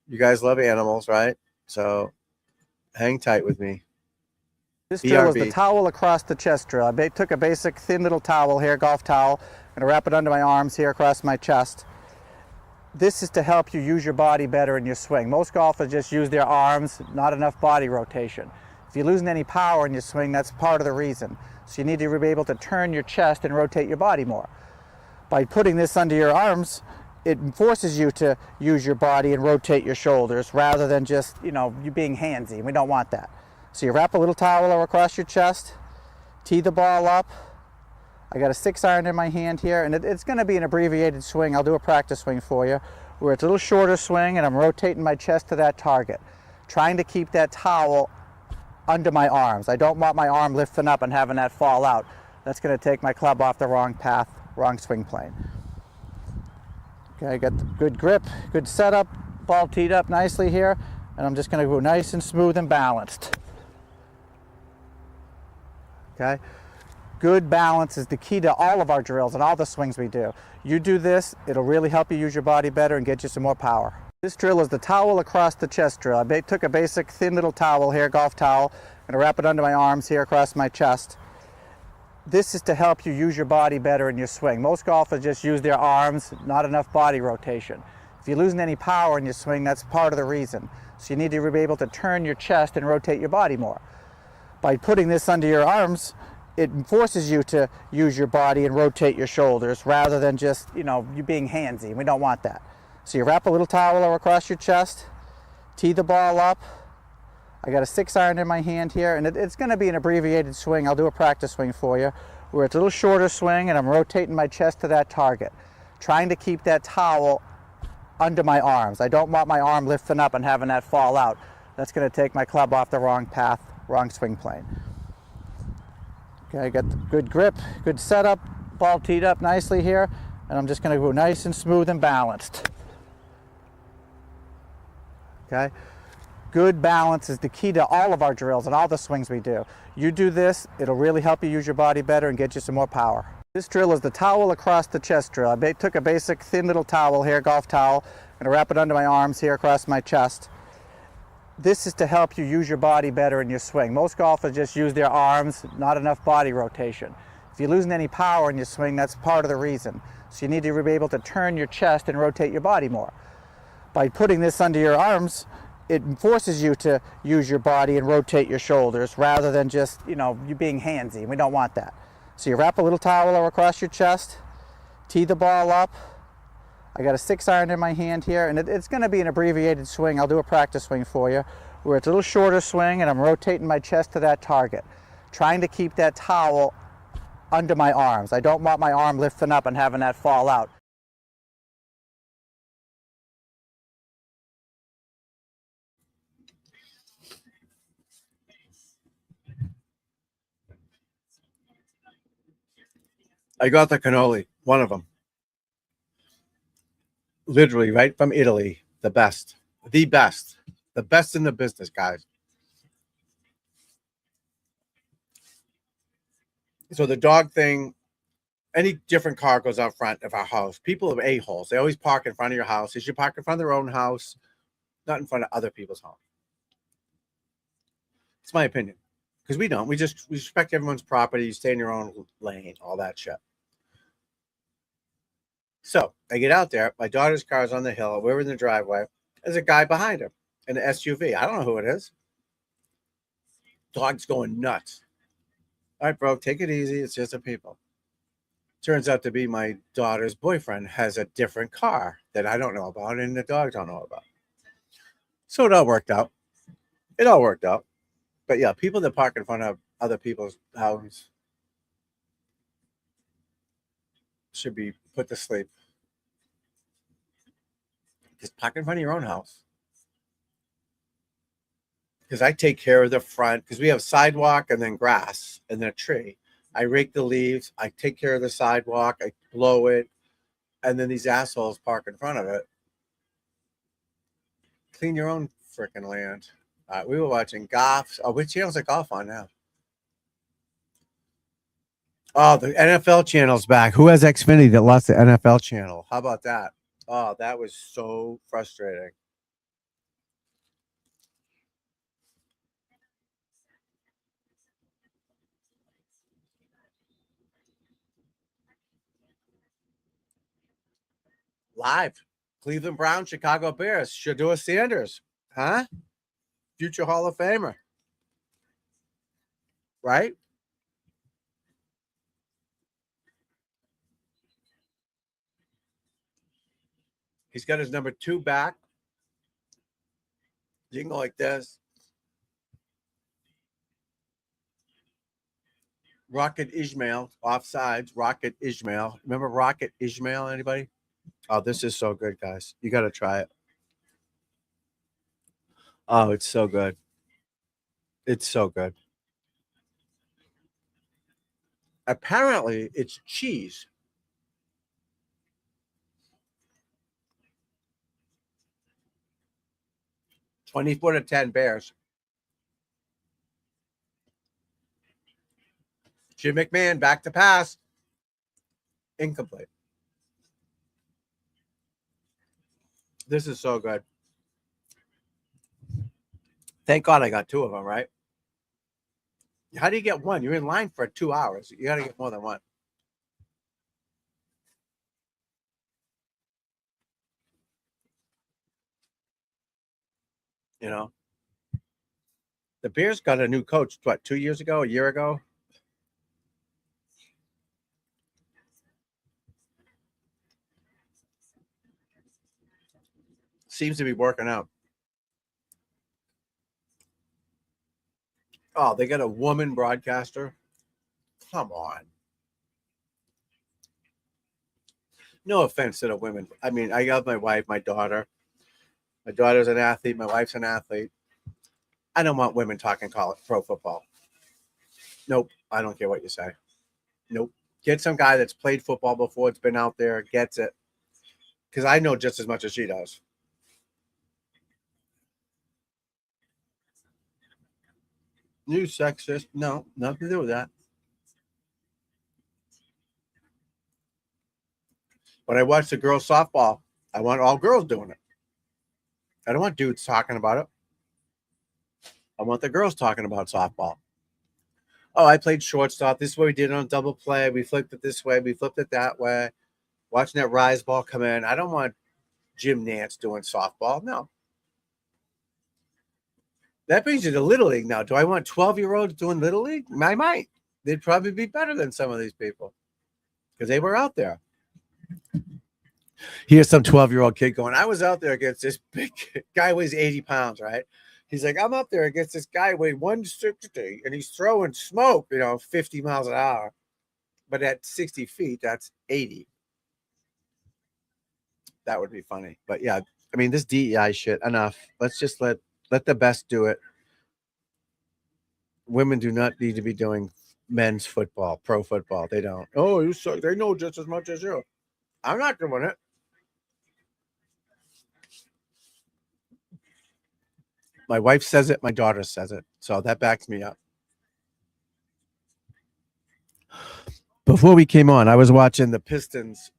S1: You guys love animals, right? So hang tight with me.
S2: This drill is the towel across the chest drill. I took a basic thin little towel here, golf towel. I'm going to wrap it under my arms here across my chest. This is to help you use your body better in your swing. Most golfers just use their arms, not enough body rotation. If you're losing any power in your swing, that's part of the reason. So you need to be able to turn your chest and rotate your body more. By putting this under your arms, it forces you to use your body and rotate your shoulders rather than just, you being handsy. We don't want that. So you wrap a little towel across your chest, tee the ball up. I got a 6-iron in my hand here, and it's going to be an abbreviated swing. I'll do a practice swing for you, where it's a little shorter swing and I'm rotating my chest to that target, trying to keep that towel under my arms. I don't want my arm lifting up and having that fall out. That's going to take my club off the wrong path, wrong swing plane. Okay, I got the good grip, good setup, ball teed up nicely here, and I'm just going to go nice and smooth and balanced. Okay. Good balance is the key to all of our drills and all the swings we do. You do this, it'll really help you use your body better and get you some more power. This drill is the towel across the chest drill. I took a basic thin little towel here, golf towel, and wrap it under my arms here across my chest. This is to help you use your body better in your swing. Most golfers just use their arms, not enough body rotation. If you're losing any power in your swing, that's part of the reason. So you need to be able to turn your chest and rotate your body more. By putting this under your arms, it forces you to use your body and rotate your shoulders rather than just, you being handsy. We don't want that. So you wrap a little towel across your chest, tee the ball up. I got a 6-iron in my hand here, and it's going to be an abbreviated swing. I'll do a practice swing for you, where it's a little shorter swing and I'm rotating my chest to that target, trying to keep that towel under my arms. I don't want my arm lifting up and having that fall out. That's going to take my club off the wrong path, wrong swing plane. Okay, I got the good grip, good setup, ball teed up nicely here, and I'm just going to go nice and smooth and balanced. Okay, good balance is the key to all of our drills and all the swings we do. You do this, it'll really help you use your body better and get you some more power. This drill is the towel across the chest drill. I took a basic thin little towel here, golf towel, and wrap it under my arms here across my chest. This is to help you use your body better in your swing. Most golfers just use their arms, not enough body rotation. If you're losing any power in your swing, that's part of the reason. So you need to be able to turn your chest and rotate your body more. By putting this under your arms, it forces you to use your body and rotate your shoulders rather than just, you being handsy. We don't want that. So you wrap a little towel across your chest, tee the ball up. I got a 6-iron in my hand here, and it's going to be an abbreviated swing. I'll do a practice swing for you, where it's a little shorter swing and I'm rotating my chest to that target, trying to keep that towel under my arms. I don't want my arm lifting up and having that fall out.
S1: I got the cannoli, one of them. Literally right from Italy, the best in the business, guys. So the dog thing, any different car goes out front of our house. People are a-holes. They always park in front of your house. They should park in front of their own house, not in front of other people's home. It's my opinion, because we don't. We respect everyone's property. You stay in your own lane, all that shit. So I get out there. My daughter's car is on the hill. We're in the driveway. There's a guy behind him in an SUV. I don't know who it is. Dog's going nuts. All right, bro, take it easy. It's just a people. Turns out to be my daughter's boyfriend has a different car that I don't know about and the dog don't know about. So it all worked out. But yeah, people that park in front of other people's houses should be put to sleep. Just park in front of your own house. Because I take care of the front, because we have sidewalk and then grass and then a tree. I rake the leaves. I take care of the sidewalk. I blow it. And then these assholes park in front of it. Clean your own freaking land. We were watching golf. Oh, which channel's it golf on now? Oh, the NFL channel's back. Who has Xfinity that lost the NFL channel? How about that? Oh, that was so frustrating. Live. Cleveland Browns, Chicago Bears. Shedeur Sanders. Huh? Future Hall of Famer. Right? He's got his number 2 back. You can go like this. Rocket Ismail, offsides. Rocket Ismail. Remember Rocket Ismail, anybody? Oh, this is so good, guys. You got to try it. Oh, it's so good. It's so good. Apparently, it's cheese. $24-10 Bears. Jim McMahon back to pass. Incomplete. This is so good. Thank God I got 2 of them, right? How do you get one? You're in line for 2 hours. You got to get more than one. You know, the Bears got a new coach, what, 2 years ago, a year ago? Seems to be working out. Oh, they got a woman broadcaster. Come on. No offense to the women. I mean, I got my wife, my daughter. My daughter's an athlete. My wife's an athlete. I don't want women talking college pro football. Nope. I don't care what you say. Nope. Get some guy that's played football before, it's been out there, gets it. Because I know just as much as she does. You sexist. No, nothing to do with that. When I watch the girls softball, I want all girls doing it. I don't want dudes talking about it. I want the girls talking about softball. Oh, I played shortstop. This is what we did on double play. We flipped it this way. We flipped it that way. Watching that rise ball come in. I don't want Jim Nance doing softball. No. That brings you to Little League now. Do I want 12-year-olds doing Little League? I might. They'd probably be better than some of these people because they were out there. Here's some 12-year-old kid going, I was out there against this big guy, weighs 80 pounds, right? He's like, I'm up there against this guy weighed 160, and he's throwing smoke, 50 miles an hour. But at 60 feet, that's 80. That would be funny. But yeah, I mean, this DEI shit, enough. Let's just let the best do it. Women do not need to be doing men's football, pro football. They don't. Oh, you suck. They know just as much as you. I'm not doing it. My wife says it. My daughter says it. So that backs me up. Before we came on, I was watching the Pistons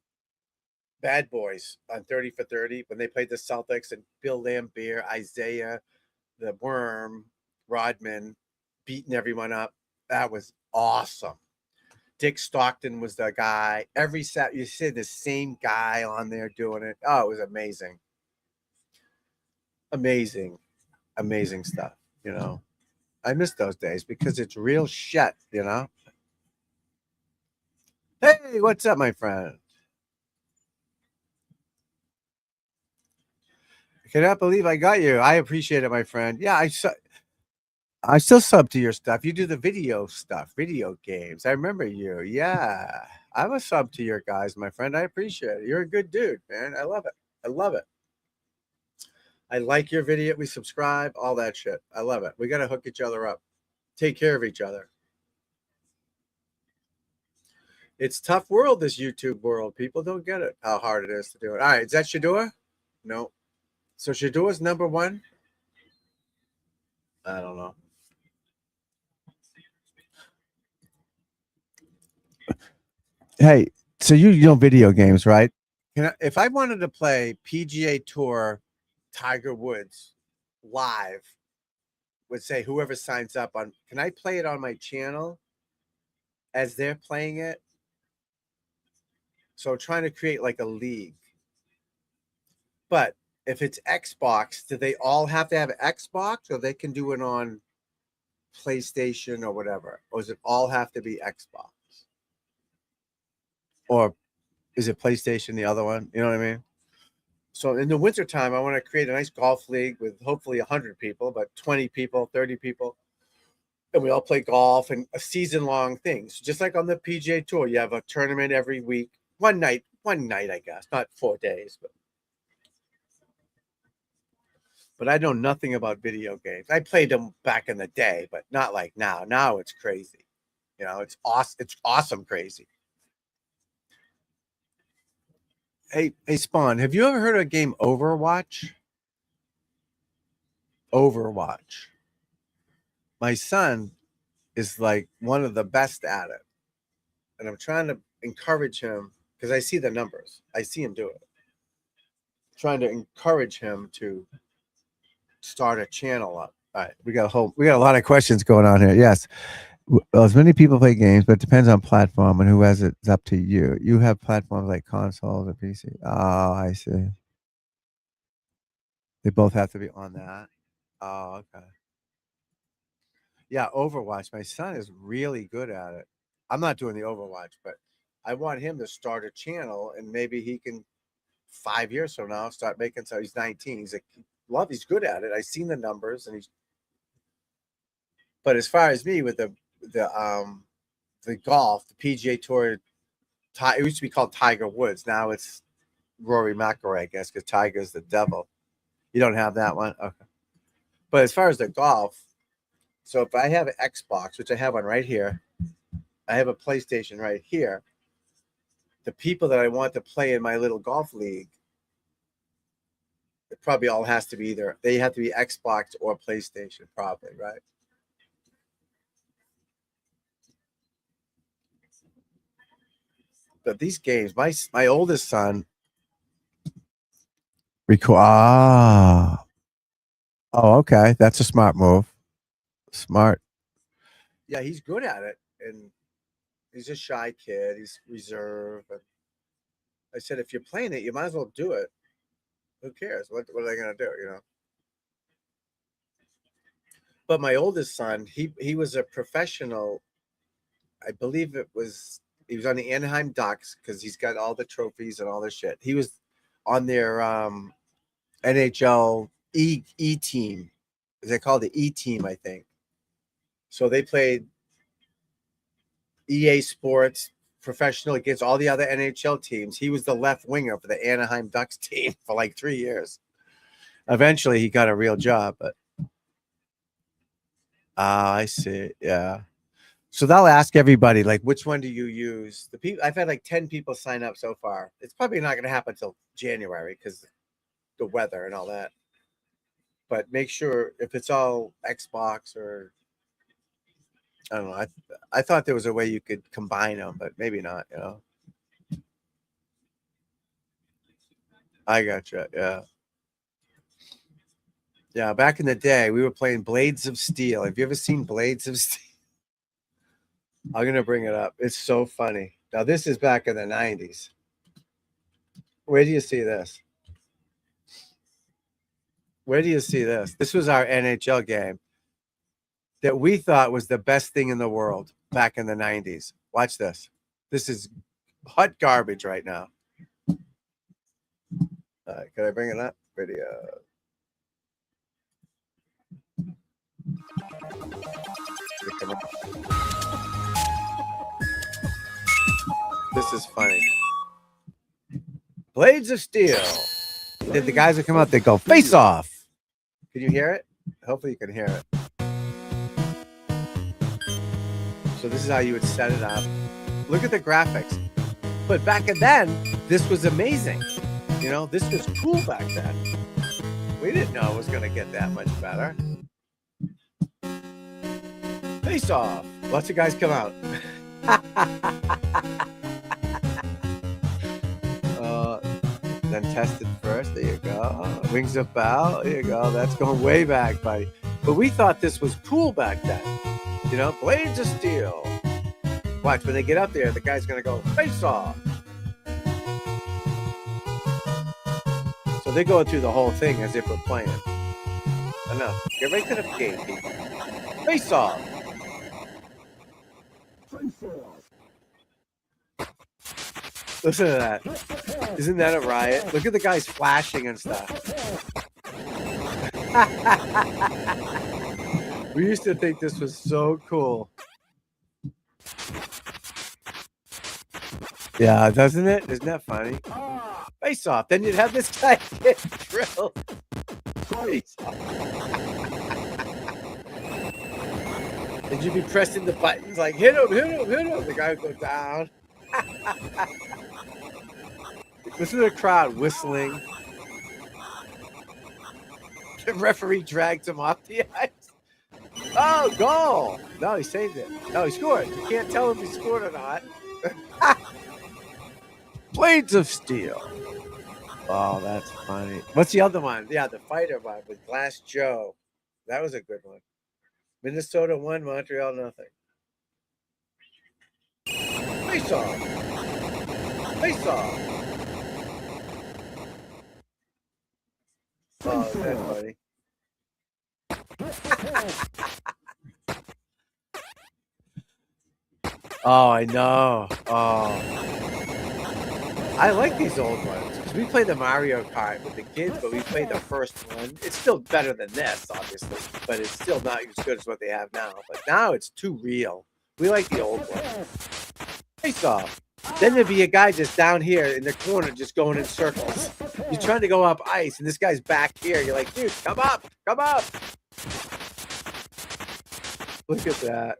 S1: Bad Boys on 30 for 30 when they played the Celtics, and Bill Laimbeer, Isaiah, the Worm, Rodman beating everyone up. That was awesome. Dick Stockton was the guy. Every set you see the same guy on there doing it. Oh, it was amazing. Amazing stuff, I miss those days because it's real shit, Hey, what's up, my friend? I cannot believe I got you. I appreciate it, my friend. Yeah, I still sub to your stuff. You do the video stuff, video games. I remember you. Yeah, I'm a sub to your guys, my friend. I appreciate it. You're a good dude, man. I love it. I love it. I like your video. We subscribe, all that shit. I love it. We got to hook each other up. Take care of each other. It's tough world, this YouTube world. People don't get it, how hard it is to do it. All right, is that Shadua? No. So Shadua's number 1? I don't know. Hey, so you know video games, right? If I wanted to play PGA Tour Tiger Woods live, would say whoever signs up on, can I play it on my channel as they're playing it? So I'm trying to create like a league. But if it's Xbox, do they all have to have Xbox, or they can do it on PlayStation or whatever? Or does it all have to be Xbox? Or is it PlayStation, the other one? You know what I mean? So in the wintertime, I want to create a nice golf league with hopefully 100 people, but 20 people, 30 people. And we all play golf and a season-long thing. So just like on the PGA Tour, you have a tournament every week. One night, I guess. Not 4 days. But I know nothing about video games. I played them back in the day, but not like now. Now it's crazy. It's awesome. It's awesome crazy. Hey, Spawn, have you ever heard of a game Overwatch? Overwatch. My son is like one of the best at it. And I'm trying to encourage him because I see the numbers. I see him do it. Trying to encourage him to start a channel up. All right, we got a lot of questions going on here. Yes. Well, as many people play games, but it depends on platform and who has it. It's up to you. You have platforms like consoles and PC. Oh, I see. They both have to be on that. Oh, okay. Yeah, Overwatch. My son is really good at it. I'm not doing the Overwatch, but I want him to start a channel and maybe he can 5 years from now start making. So he's 19. He's like, he's good at it. I've seen the numbers and but as far as me with the golf, the PGA Tour, it used to be called Tiger Woods. Now it's Rory McIlroy, I guess, because Tiger's the devil. You don't have that one? Okay. But as far as the golf, so if I have an Xbox, which I have one right here, I have a PlayStation right here, the people that I want to play in my little golf league, it probably all has to be they have to be Xbox or PlayStation, probably, right? But these games, my oldest son oh, okay. That's a smart move. Smart. Yeah, he's good at it. And he's a shy kid. He's reserved. And I said, if you're playing it, you might as well do it. Who cares? What are they going to do, But my oldest son, he was a professional. I believe he was on the Anaheim Ducks because he's got all the trophies and all this shit. He was on their NHL E team. They call the E team, I think. So they played EA Sports professional against all the other NHL teams. He was the left winger for the Anaheim Ducks team for like 3 years. Eventually, he got a real job, but I see. Yeah. So they'll ask everybody, like, which one do you use? I've had like 10 people sign up so far. It's probably not going to happen until January because the weather and all that. But make sure if it's all Xbox or I don't know. I thought there was a way you could combine them, but maybe not. I gotcha. Yeah. Yeah. Back in the day, we were playing Blades of Steel. Have you ever seen Blades of Steel? I'm gonna bring it up. It's so funny. Now this is back in the 90s. Where do you see this? Where do you see this? This was our NHL game that we thought was the best thing in the world back in the 90s. Watch this. This is hot garbage right now. Can I bring it up? Video. This is funny. Blades of Steel. Then the guys that come out, they go face off. Can you hear it? Hopefully you can hear it. So this is how you would set it up. Look at the graphics. But back then, this was amazing. This was cool back then. We didn't know it was going to get that much better. Face off. Lots of guys come out. Then tested first. There you go. Wings of Bow. There you go. That's going way back, buddy. But we thought this was cool back then. Blades of Steel. Watch, when they get up there, the guy's going to go face off. So they're going through the whole thing as if we're playing. Enough. Get right to the game, people. Face off. Face off. Listen to that. Isn't that a riot? Look at the guys flashing and stuff. We used to think this was so cool. Yeah, doesn't it? Isn't that funny? Face off. Then you'd have this guy get drilled. Face off. And you'd be pressing the buttons like, hit him, hit him, hit him. The guy would go down. Listen to the crowd whistling. The referee dragged him off the ice. Oh, goal. No, he saved it. No, he scored. You can't tell if he scored or not. Blades of Steel. Oh, that's funny. What's the other one? Yeah, the fighter one with Glass Joe. That was a good one. Minnesota won, Montreal nothing. Face off. Face off. Oh, that's funny. Oh, I know. Oh. I like these old ones because we play the Mario Kart with the kids, but we played the first one. It's still better than this, obviously, but it's still not as good as what they have now. But now it's too real. We like the old one. Face off. Then there'd be a guy just down here in the corner just going in circles. You're trying to go up ice, and this guy's back here. You're like, dude, come up, come up. Look at that.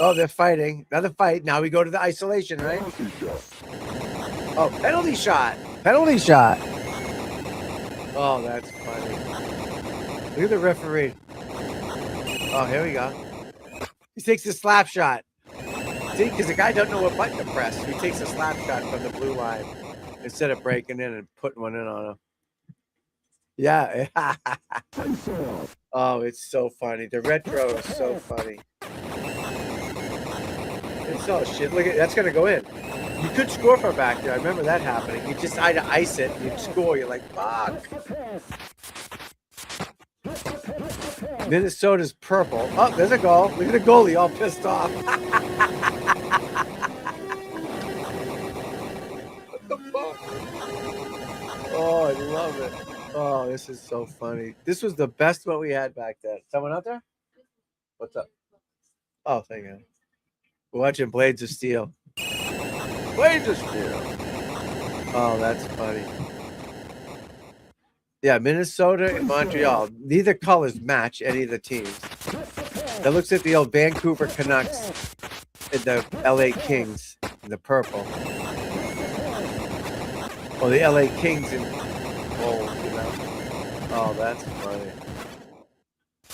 S1: Oh, they're fighting. Another fight. Now we go to the isolation, right? Oh, penalty shot. Penalty shot. Oh, that's funny. Look at the referee. Oh, here we go. He takes the slap shot. See, because the guy doesn't know what button to press. He takes a slap shot from the blue line instead of breaking in and putting one in on him. Yeah. Oh, it's so funny. The retro is so funny. It's all shit. Look at that's gonna go in. You could score from back there. I remember that happening. You just had to ice it and you'd score. You're like, fuck. Minnesota's purple. Oh, there's a goal. Look at the goalie all pissed off. What the fuck? Oh, I love it. Oh, this is so funny. This was the best one we had back then. Someone out there? What's up? Oh, thank you. We're watching Blades of Steel. Blades of Steel. Oh, that's funny. Yeah, Minnesota and Montreal. Neither colors match any of the teams. That looks at the old Vancouver Canucks and the LA Kings in the purple. Oh, the LA Kings in gold, you know. Oh, that's funny.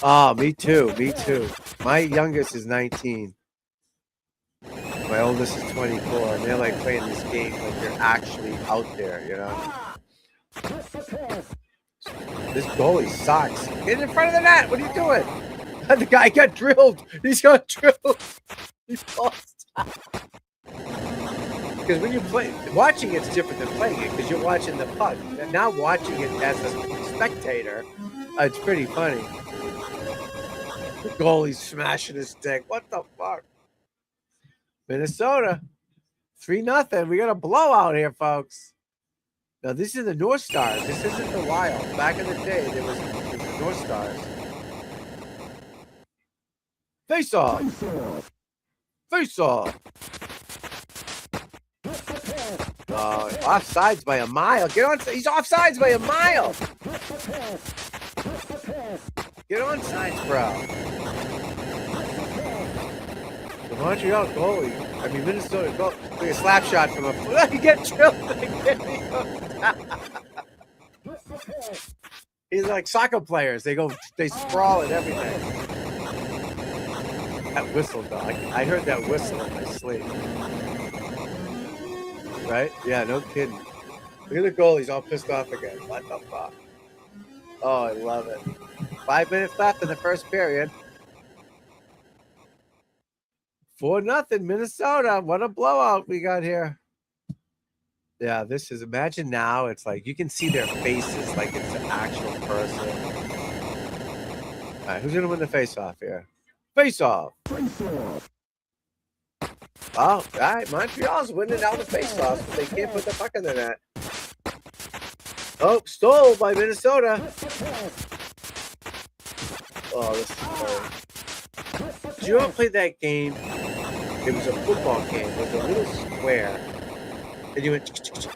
S1: Oh, me too. Me too. My youngest is 19. My oldest is 24, and they're like playing this game like they're actually out there, you know. This goalie sucks. Get in front of the net. What are you doing? The guy got drilled. He's got drilled. He's lost. Because when you play, watching it's different than playing it because you're watching the puck. Now watching it as a spectator, it's pretty funny. The goalie's smashing his stick. What the fuck? Minnesota, 3-0. We got a blowout here, folks. Now, this is the North Stars. This isn't the Wild. Back in the day, there was the North Stars. Face off. Face off. Offsides by a mile. Get on. He's offsides by a mile. Get on sides, bro. The Montreal goalie. I mean, Minnesota goalie. Look at a slap shot from a. You get drilled. He's like soccer players. They sprawl and everything. That whistle, dog. I heard that whistle in my sleep. Right? Yeah, no kidding. Look at the goal. He's all pissed off again. What the fuck? Oh, I love it. 5 minutes left in the first period. 4-0 Minnesota. What a blowout we got here. Yeah, this is, imagine now, it's like you can see their faces like it's an actual person. All right, who's going to win the face-off here? Face-off. Oh, all right. Montreal's winning out the face-offs, but they can't put the puck in the net. Oh, stole by Minnesota. Oh, this is funny. Did you ever play that game? It was a football game. It was a little square. And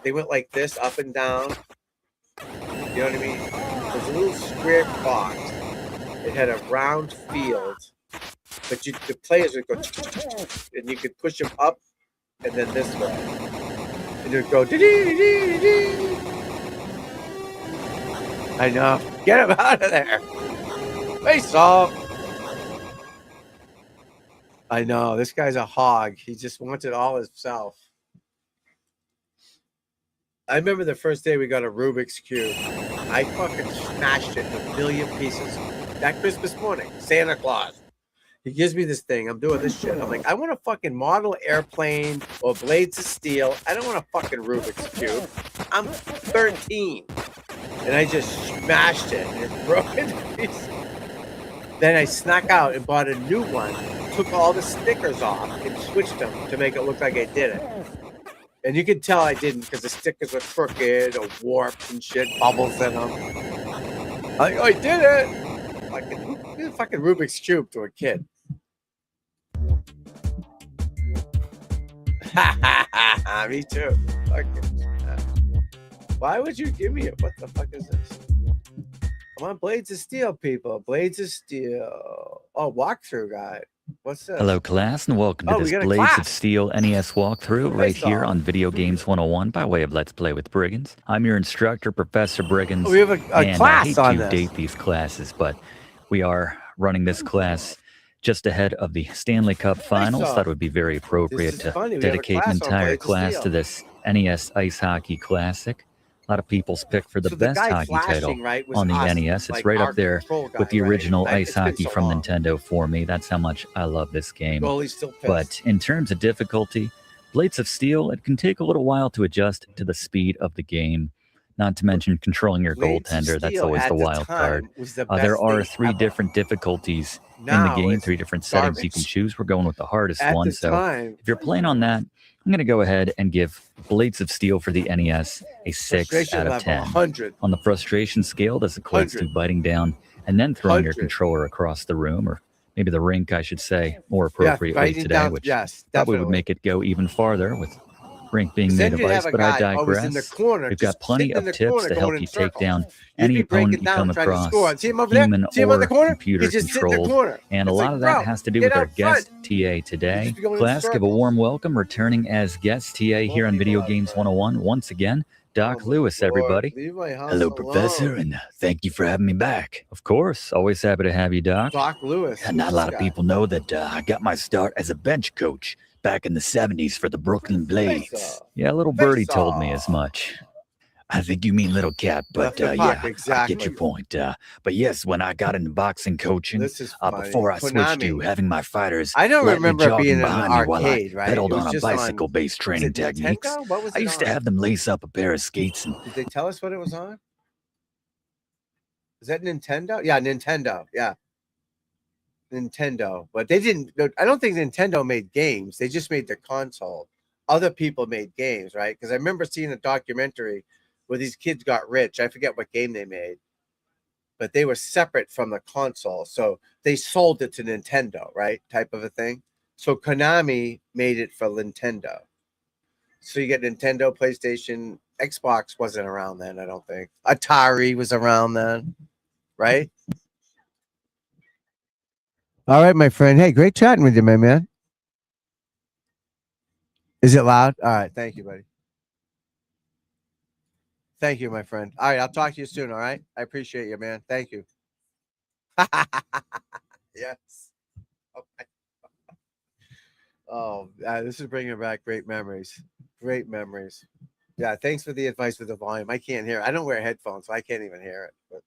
S1: they went like this, up and down. You know what I mean? It was a little square box. It had a round field. But the players would go, and you could push them up and then this way. And it would go, I know. Get him out of there. Face off. I know. This guy's a hog. He just wants it all himself. I remember the first day we got a Rubik's Cube. I fucking smashed it in a million pieces. That Christmas morning, Santa Claus. He gives me this thing. I'm doing this shit. I'm like, I want a fucking model airplane or blades of steel. I don't want a fucking Rubik's Cube. I'm 13. And I just smashed it and it broke into pieces. Then I snuck out and bought a new one, took all the stickers off and switched them to make it look like I did it. And you could tell I didn't because the stickers were crooked or warped and shit, bubbles in them. I did it. Fucking Rubik's Cube to a kid. Me too. Why would you give me it? What the fuck is this? I'm on Blades of Steel, people. Blades of Steel. Oh, walkthrough guide. What's this?
S3: Hello, class, and welcome to this Blades of Steel NES walkthrough right here on Video Games 101 by way of Let's Play with Brigands. I'm your instructor, Professor Brigands.
S1: We have a class on this.
S3: I hate to date these classes, but we are running this class just ahead of the Stanley Cup Finals. Thought it would be very appropriate to dedicate an entire class to this NES Ice Hockey Classic. A lot of people's pick for the best hockey title on the NES. It's right up there with the original Ice Hockey from Nintendo for me. That's how much I love this game. But in terms of difficulty, Blades of Steel, it can take a little while to adjust to the speed of the game. Not to mention controlling your goaltender. That's always the wild card. There are 3 different difficulties in the game, 3 different settings you can choose. We're going with the hardest one. So if you're playing on that, I'm going to go ahead and give Blades of Steel for the NES a 6 out of 10. On the frustration scale, this equates to biting down and then throwing your controller across the room, or maybe the rink, I should say, more appropriately today, which probably would make it go even farther with rink being made of ice, but I digress. We've got plenty of tips to help you take down any opponent you come across, human or computer controlled, and a lot of that has to do with our guest TA today. Class, give a warm welcome, returning as guest TA here on Video Games 101, once again, Doc Lewis, everybody.
S4: Hello, Professor, and thank you for having me back.
S3: Of course, always happy to have you, Doc.
S1: Doc Lewis.
S4: Not a lot of people know that I got my start as a bench coach back in the 70s for the Brooklyn Blades.
S3: Yeah, little birdie told me as much.
S4: I think you mean Little Cat, but yeah, I get your point. But yes, when I got into boxing coaching, before I switched to having my fighters,
S1: I don't remember being in an
S4: arcade, right? Pedaled on a bicycle-based training techniques. I used to have them lace up a pair of skates. And
S1: did they tell us what it was on? Is that Nintendo? Yeah, Nintendo. Yeah. Nintendo, but they didn't. I don't think Nintendo made games. They just made the console. Other people made games, right? Because I remember seeing a documentary where these kids got rich. I forget what game they made, but they were separate from the console, so they sold it to Nintendo, right? Type of a thing. So Konami made it for Nintendo. So you get Nintendo, PlayStation, Xbox wasn't around then. I don't think Atari was around then, right? All right, my friend. Hey, great chatting with you, my man. Is it loud? All right. Thank you, buddy. Thank you, my friend. All right. I'll talk to you soon. All right. I appreciate you, man. Thank you. Yes. Okay. Oh, this is bringing back great memories. Great memories. Yeah. Thanks for the advice with the volume. I can't hear. I don't wear headphones, so I can't even hear it.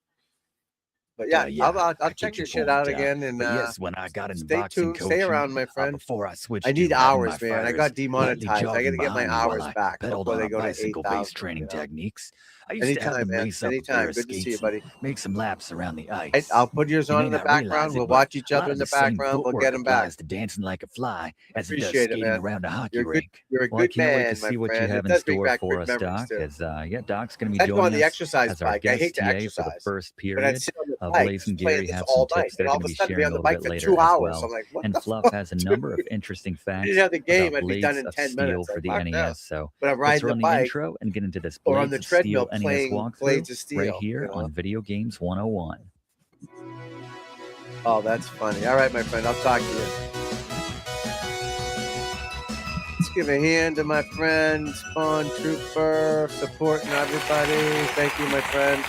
S1: But yeah, I'll check your shit out again. And
S4: yes, when I got into boxing coaching,
S1: stay around, my friend.
S4: Before I switched,
S1: I need hours, man. I got demonetized. I got to get my hours back before they go to 8,000.
S4: Training techniques. I used to have
S1: Anytime,
S4: them
S1: man.
S4: lace up a
S1: Anytime.
S4: pair of
S1: Good to see you,
S4: skates and
S1: buddy.
S4: make some laps around the
S1: Right,
S4: ice.
S1: I'll put yours
S4: You
S1: on
S4: may
S1: in the
S4: not realize
S1: background.
S4: it,
S1: We'll
S4: but
S1: watch each
S4: a lot
S1: other
S4: of
S1: in
S4: the
S1: the
S4: same
S1: background. We'll
S4: footwork
S1: get them back.
S4: applies to dancing like a fly as it does
S1: Appreciate it,
S4: skating
S1: man.
S4: around a hockey
S1: You're good.
S4: rink.
S1: You're a
S3: Well, I
S1: good
S3: can't wait to
S1: man, my
S3: see what you
S1: friend.
S3: have
S1: It
S3: in
S1: does bring
S3: store
S1: back
S3: for
S1: good
S3: us,
S1: memories
S3: Doc.
S1: too.
S3: As Doc's going to be
S1: I'd go on
S3: joining
S1: the
S3: us
S1: exercise
S3: as our
S1: bike. I hate
S3: guest
S1: to
S3: TA for the
S1: exercise,
S3: first
S1: but I'd
S3: period
S1: sit on the
S3: of
S1: bike
S3: Blaze
S1: just
S3: and
S1: playing
S3: Gary
S1: this
S3: have some
S1: all night,
S3: tips
S1: and
S3: they're
S1: all
S3: going
S1: of
S3: to
S1: a
S3: be
S1: sudden be
S3: sharing
S1: on
S3: a
S1: the
S3: little
S1: bike
S3: bit
S1: for
S3: later
S1: 2
S3: as
S1: hours.
S3: well.
S1: I'm like, what
S3: And
S1: the
S3: Fluff
S1: fuck,
S3: has a
S1: dude?
S3: number of interesting
S1: I
S3: facts
S1: didn't have the game.
S3: about
S1: I'd be done
S3: Blades
S1: in
S3: of
S1: 10
S3: Steel
S1: minutes.
S3: for
S1: Like,
S3: the
S1: fuck no.
S3: NES. So
S1: But I'm
S3: let's
S1: riding the
S3: run the
S1: bike
S3: intro and get into this
S1: or on
S3: Blades
S1: the
S3: of Steel
S1: treadmill
S3: NES
S1: playing
S3: walkthrough
S1: Blades of
S3: right
S1: Steel.
S3: here
S1: You know?
S3: on Video Games 101.
S1: Oh, that's funny. All right, my friend. I'll talk to you. Let's give a hand to my friend Spawn Trooper, supporting everybody. Thank you, my friend.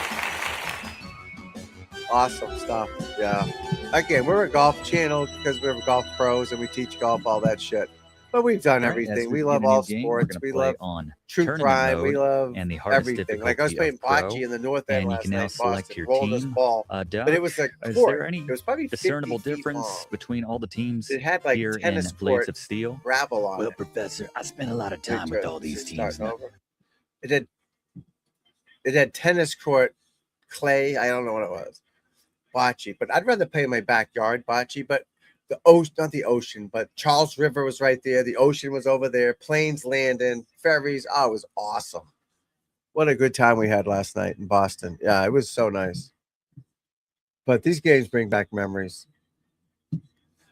S1: Awesome stuff. Yeah. Again, we're a golf channel because we're golf pros and we teach golf, all that shit. But we've done everything. We love all sports. We love
S3: on
S1: true crime. We love
S3: and the hardest
S1: everything. Like I was playing bocce in the North End
S3: and you
S1: last
S3: can now
S1: night,
S3: select
S1: Boston,
S3: your
S1: rolling this
S3: team.
S1: ball.
S3: Doc,
S1: But it was a
S3: is
S1: court.
S3: there any
S1: It was probably 50
S3: discernible
S1: feet
S3: difference
S1: long.
S3: between all the teams
S1: It had like
S3: here in
S1: tennis
S3: Blades
S1: court
S3: of Steel?
S1: gravel on
S4: Well,
S1: it.
S4: Professor, I spent a lot of time with all these teams now.
S1: It had tennis court clay. I don't know what it was. Bocce, but I'd rather play in my backyard bocce. But the ocean, not the ocean, but Charles River was right there. The ocean was over there. Planes landing, ferries. Oh, it was awesome. What a good time we had last night in Boston. Yeah, it was so nice. But these games bring back memories.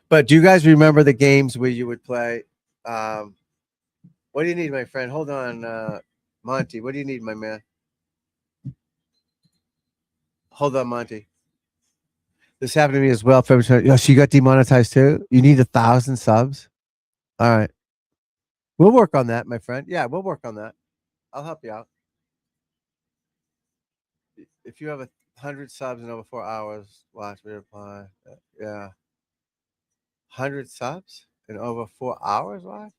S1: But do you guys remember the games where you would play? What do you need, my friend? Hold on, Monty. What do you need, my man? Hold on, Monty. This happened to me as well. Oh, so you got demonetized too? You need 1,000 subs? All right. We'll work on that, my friend. Yeah, we'll work on that. I'll help you out. If you have 100 subs in over 4 hours, watch me reply. Yeah. 100 subs in over 4 hours? What?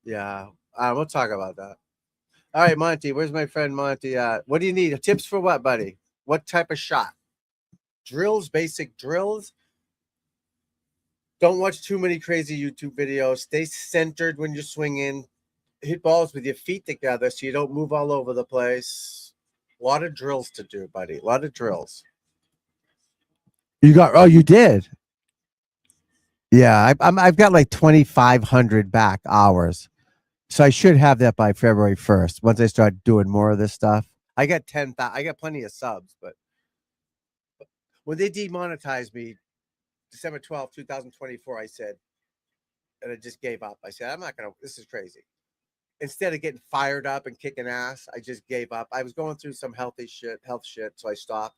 S1: Yeah. We'll talk about that. All right, Monty. Where's my friend Monty at? What do you need? Tips for what, buddy? What type of shot? Drills, basic drills. Don't watch too many crazy YouTube videos. Stay centered when you're swinging. Hit balls with your feet together so you don't move all over the place. A lot of drills to do, buddy. A lot of drills. You did? Yeah, I've got like 2,500 back hours. So I should have that by February 1st. Once I start doing more of this stuff. I got 10,000. I got plenty of subs, but when they demonetized me, December 12th, 2024, I said, and I just gave up. I said, I'm not going to, this is crazy. Instead of getting fired up and kicking ass, I just gave up. I was going through some health shit, so I stopped.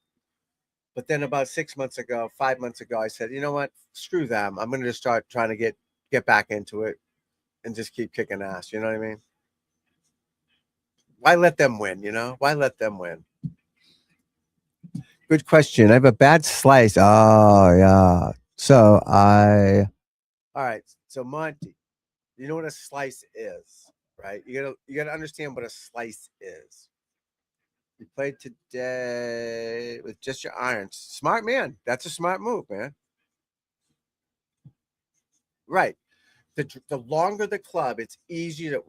S1: But then about 5 months ago, I said, you know what? Screw them. I'm going to just start trying to get back into it and just keep kicking ass. You know what I mean? Why let them win, you know? Why let them win? Good question. I have a bad slice. Oh, yeah. All right. So Monty, you know what a slice is, right? You gotta understand what a slice is. You played today with just your irons. Smart man. That's a smart move, man. Right. The longer the club, it's easier to,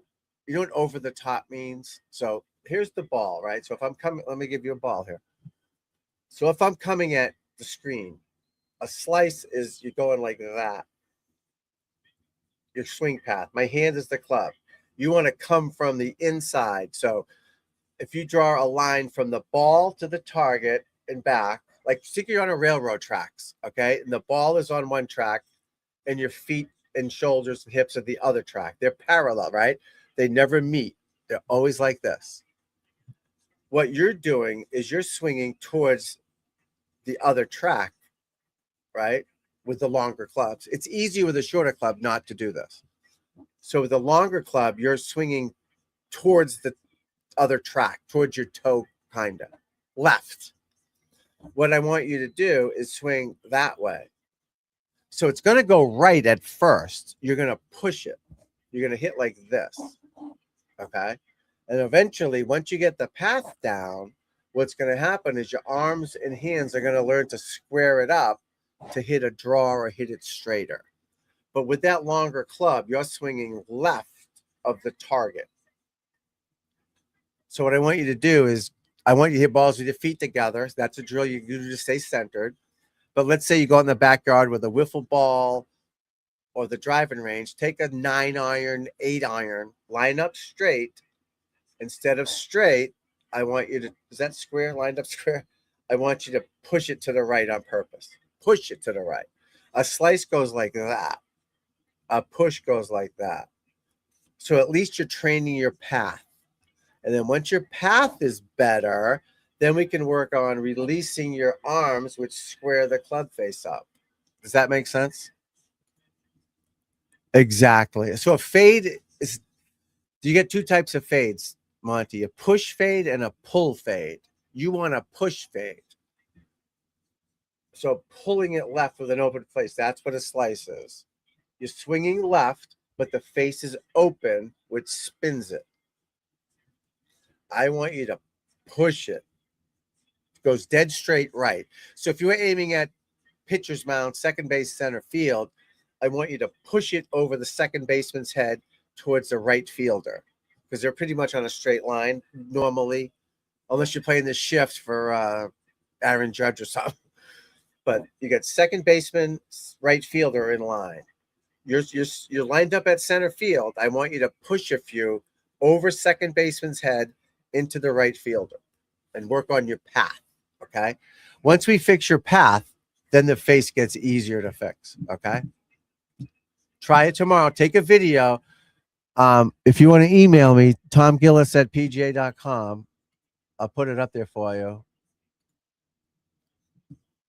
S1: you know what over the top means? So here's the ball, right? So if I'm coming, let me give you a ball here. So if I'm coming at the screen, a slice is you're going like that. Your swing path. My hand is the club. You want to come from the inside. So if you draw a line from the ball to the target and back, like think you're on a railroad tracks, okay? And the ball is on one track and your feet and shoulders and hips are the other track. They're parallel, right? They never meet. They're always like this. What you're doing is you're swinging towards the other track, right? With the longer clubs. It's easy with a shorter club not to do this. So with a longer club, you're swinging towards the other track, towards your toe, kind of left. What I want you to do is swing that way. So it's going to go right at first. You're going to push it. You're going to hit like this. Okay. And eventually, once you get the path down, what's going to happen is your arms and hands are going to learn to square it up to hit a draw or hit it straighter. But with that longer club, you're swinging left of the target. So what I want you to do is I want you to hit balls with your feet together. That's a drill you do to stay centered. But let's say you go in the backyard with a wiffle ball or the driving range. Take a 9-iron, 8-iron, line up straight. Instead of straight, I want you to, is that square, lined up square? I want you to push it to the right on purpose. Push it to the right. A slice goes like that. A push goes like that. So at least you're training your path. And then once your path is better, then we can work on releasing your arms, which square the club face up. Does that make sense? Exactly. So a fade is, you get two types of fades, Monty, a push fade and a pull fade. You want a push fade. So pulling it left with an open face, that's what a slice is. You're swinging left, but the face is open, which spins it. I want you to push it. It goes dead straight right. So if you were aiming at pitcher's mound, second base, center field, I want you to push it over the second baseman's head towards the right fielder, because they're pretty much on a straight line normally, unless you're playing the shift for Aaron Judge or something. But you got second baseman, right fielder in line. You're lined up at center field. I want you to push a few over second baseman's head into the right fielder and work on your path. Okay. Once we fix your path, then the face gets easier to fix. Okay. Try it tomorrow. Take a video. If you want to email me, tomgillis@pga.com. I'll put it up there for you.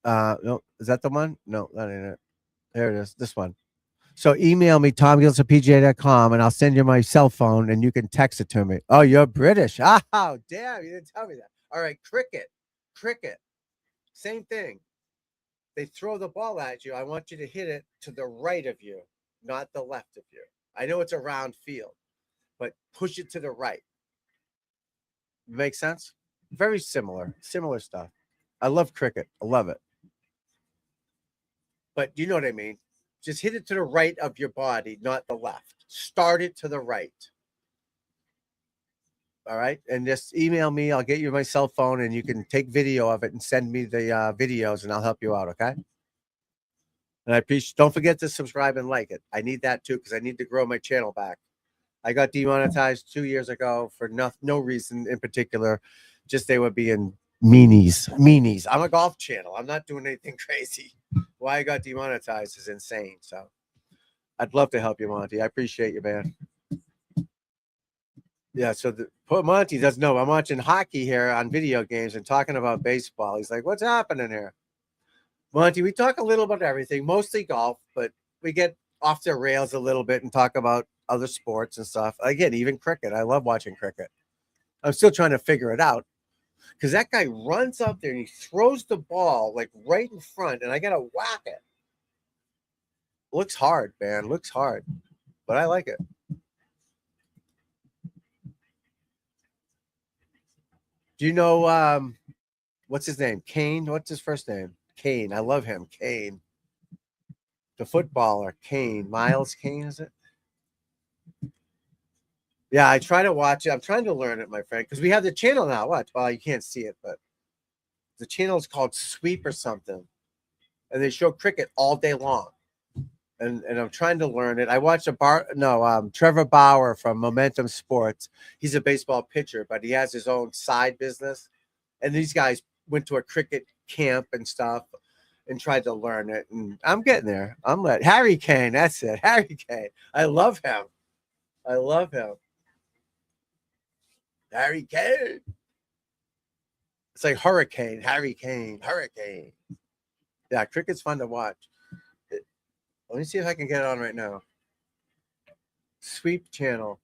S1: No, is that the one? No, that ain't it. There it is. This one. So email me, tomgillis@pga.com, and I'll send you my cell phone and you can text it to me. Oh, you're British. Oh, damn. You didn't tell me that. All right. Cricket. Same thing. They throw the ball at you. I want you to hit it to the right of you, not the left of you. I know it's a round field, but push it to the right. Make sense? Very similar stuff. I love cricket. I love it. But you know what I mean? Just hit it to the right of your body, not the left. Start it to the right. All right. And just email me. I'll get you my cell phone and you can take video of it and send me the videos and I'll help you out. Okay. And I appreciate, don't forget to subscribe and like it. I need that too, because I need to grow my channel back. I got demonetized 2 years ago for no reason in particular. Just they were being meanies. I'm a golf channel. I'm not doing anything crazy. Why I got demonetized is insane. So I'd love to help you, Monty. I appreciate you, man. Yeah, so Monty doesn't know. I'm watching hockey here on video games and talking about baseball. He's like, what's happening here? Monty, we talk a little about everything, mostly golf, but we get off the rails a little bit and talk about other sports and stuff. Again, even cricket. I love watching cricket. I'm still trying to figure it out, because that guy runs up there and he throws the ball like right in front, and I got to whack it. Looks hard, man. Looks hard, but I like it. Do you know what's his name? Kane? What's his first name? Kane. I love him. Kane. The footballer, Kane. Miles Kane, is it? Yeah, I try to watch it. I'm trying to learn it, my friend, because we have the channel now. What? Well, you can't see it, but the channel is called Sweep or something. And they show cricket all day long. And I'm trying to learn it. I watched Trevor Bauer from Momentum Sports. He's a baseball pitcher, but he has his own side business. And these guys went to a cricket camp and stuff and tried to learn it. And I'm getting there. Harry Kane, that's it. Harry Kane. I love him. Harry Kane. It's like Hurricane, Harry Kane, Hurricane. Yeah, cricket's fun to watch. Let me see if I can get it on right now. Sweep channel.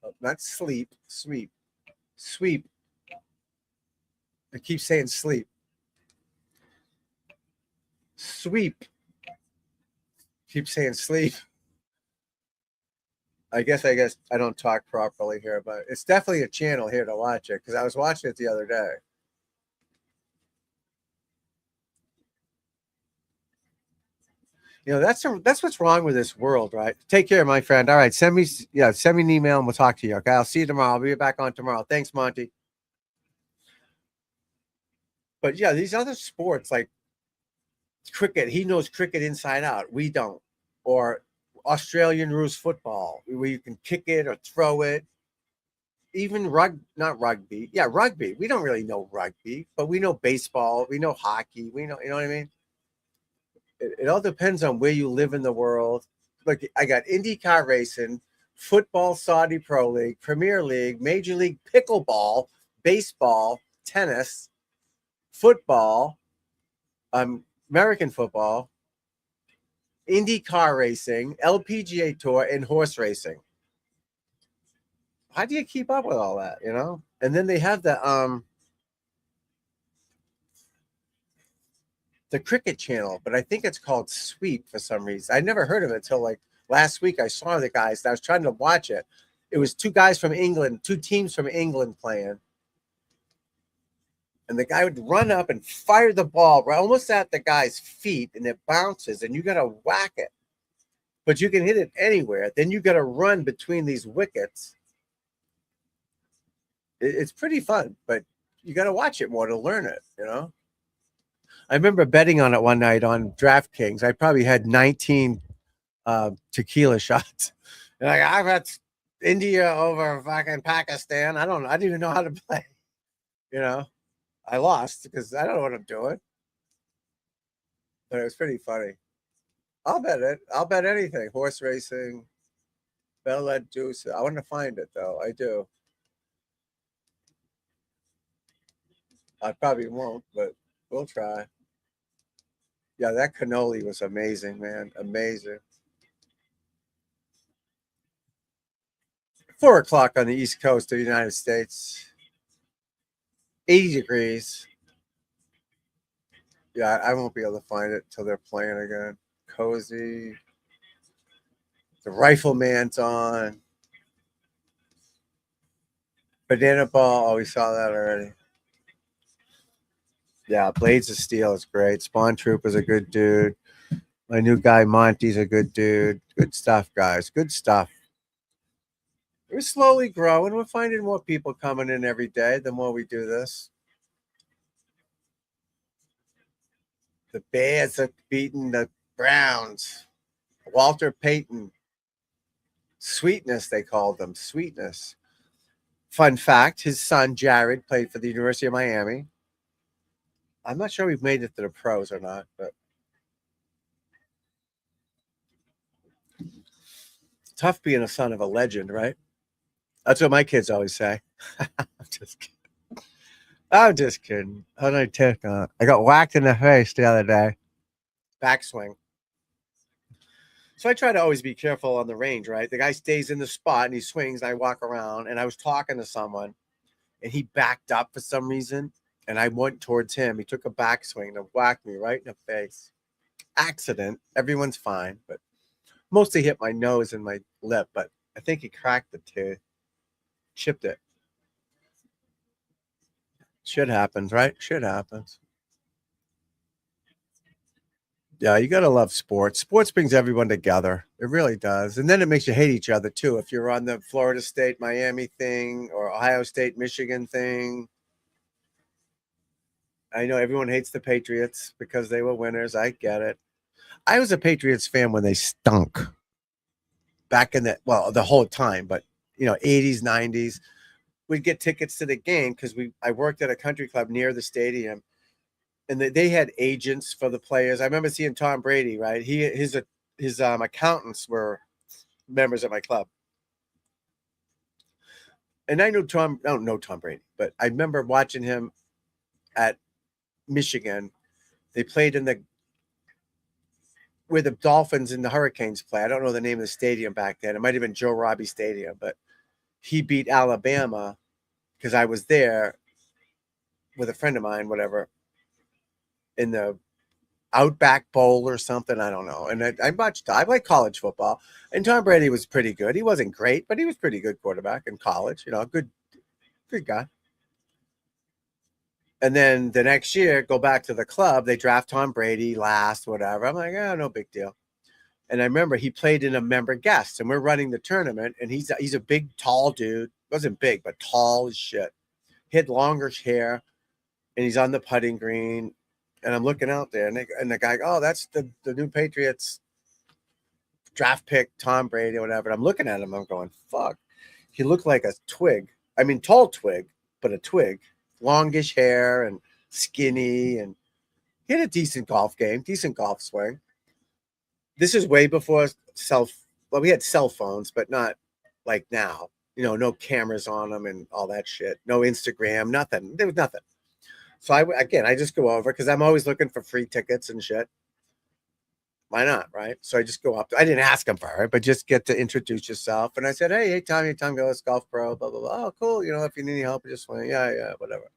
S1: Oh, not sleep, sweep. Sweep. I keep saying sleep. Sweep. Keep saying sleep. I guess I don't talk properly here, but it's definitely a channel here to watch it, because I was watching it the other day. That's what's wrong with this world, right? Take care, my friend. All right, send me an email and we'll talk to you. Okay, I'll see you tomorrow. I'll be back on tomorrow. Thanks, Monty. But yeah, these other sports like cricket, he knows cricket inside out. We don't. Or Australian rules football, where you can kick it or throw it. Even not rugby. Yeah, rugby. We don't really know rugby, but we know baseball. We know hockey. We know, you know what I mean? It all depends on where you live in the world. Look, I got IndyCar racing, football, Saudi Pro League, Premier League, Major League Pickleball, baseball, tennis, football, American football, IndyCar racing, LPGA Tour, and horse racing. How do you keep up with all that, And then they have the cricket channel, but I think it's called Sweep for some reason. I never heard of it until like last week. I saw the guys. I was trying to watch it. It was two guys from England, two teams from England playing. And the guy would run up and fire the ball right almost at the guy's feet, and it bounces, and you got to whack it. But you can hit it anywhere. Then you got to run between these wickets. It's pretty fun, but you got to watch it more to learn it, I remember betting on it one night on DraftKings. I probably had 19 tequila shots. And I've had India over fucking Pakistan. I didn't even know how to play. I lost because I don't know what I'm doing. But it was pretty funny. I'll bet it. I'll bet anything. Horse racing, Bella Deuce. I want to find it, though. I do. I probably won't, but we'll try. Yeah, that cannoli was amazing, man. Amazing. 4 o'clock on the East Coast of the United States. 80 degrees. Yeah, I won't be able to find it till they're playing again. Cozy. The Rifleman's on. Banana Ball. Oh, we saw that already. Yeah, Blades of Steel is great. Spawn Troop is a good dude. My new guy, Monty's a good dude. Good stuff, guys. Good stuff. We're slowly growing. We're finding more people coming in every day the more we do this. The Bears are beating the Browns. Walter Payton. Sweetness, they called them. Sweetness. Fun fact, his son, Jared, played for the University of Miami. I'm not sure we've made it to the pros or not, but tough being a son of a legend, right? That's what my kids always say. I'm just kidding. How did I take on it? I got whacked in the face the other day. Backswing. So I try to always be careful on the range, right? The guy stays in the spot and he swings, and I walk around, and I was talking to someone and he backed up for some reason. And I went towards him. He took a backswing and whacked me right in the face. Accident. Everyone's fine, but mostly hit my nose and my lip. But I think he cracked the tooth, chipped it. Shit happens, right? Shit happens. Yeah, you got to love sports. Sports brings everyone together. It really does. And then it makes you hate each other, too. If you're on the Florida State, Miami thing or Ohio State, Michigan thing. I know everyone hates the Patriots because they were winners. I get it. I was a Patriots fan when they stunk back in the whole time, but 80s, 90s. We'd get tickets to the game because I worked at a country club near the stadium, and they had agents for the players. I remember seeing Tom Brady, right? His accountants were members of my club. And I don't know Tom Brady, but I remember watching him at Michigan. They played where the Dolphins and the Hurricanes play. I don't know the name of the stadium back then. It might have been Joe Robbie Stadium, but he beat Alabama because I was there with a friend of mine, whatever, in the Outback Bowl or something. I don't know. And I like college football. And Tom Brady was pretty good. He wasn't great, but he was pretty good quarterback in college. Good guy. And then the next year, go back to the club. They draft Tom Brady last, whatever. I'm like, no big deal. And I remember he played in a member guest, and we're running the tournament, and he's a big, tall dude. Wasn't big, but tall as shit. He had longer hair, and he's on the putting green. And I'm looking out there, and the guy, oh, that's the new Patriots draft pick, Tom Brady or whatever. And I'm looking at him, I'm going, fuck. He looked like a twig. I mean, tall twig, but a twig. Longish hair and skinny, and he had a decent golf game, decent golf swing. This is way before we had cell phones, but not like now. You know, no cameras on them and all that shit. No Instagram, nothing. There was nothing. So I just go over because I'm always looking for free tickets and shit. Why not, right? So I just go up. I didn't ask him for it, but just get to introduce yourself. And I said, hey, Tom Gillis, golf pro, blah, blah, blah. Oh, cool. You know, if you need any help, just want yeah, whatever.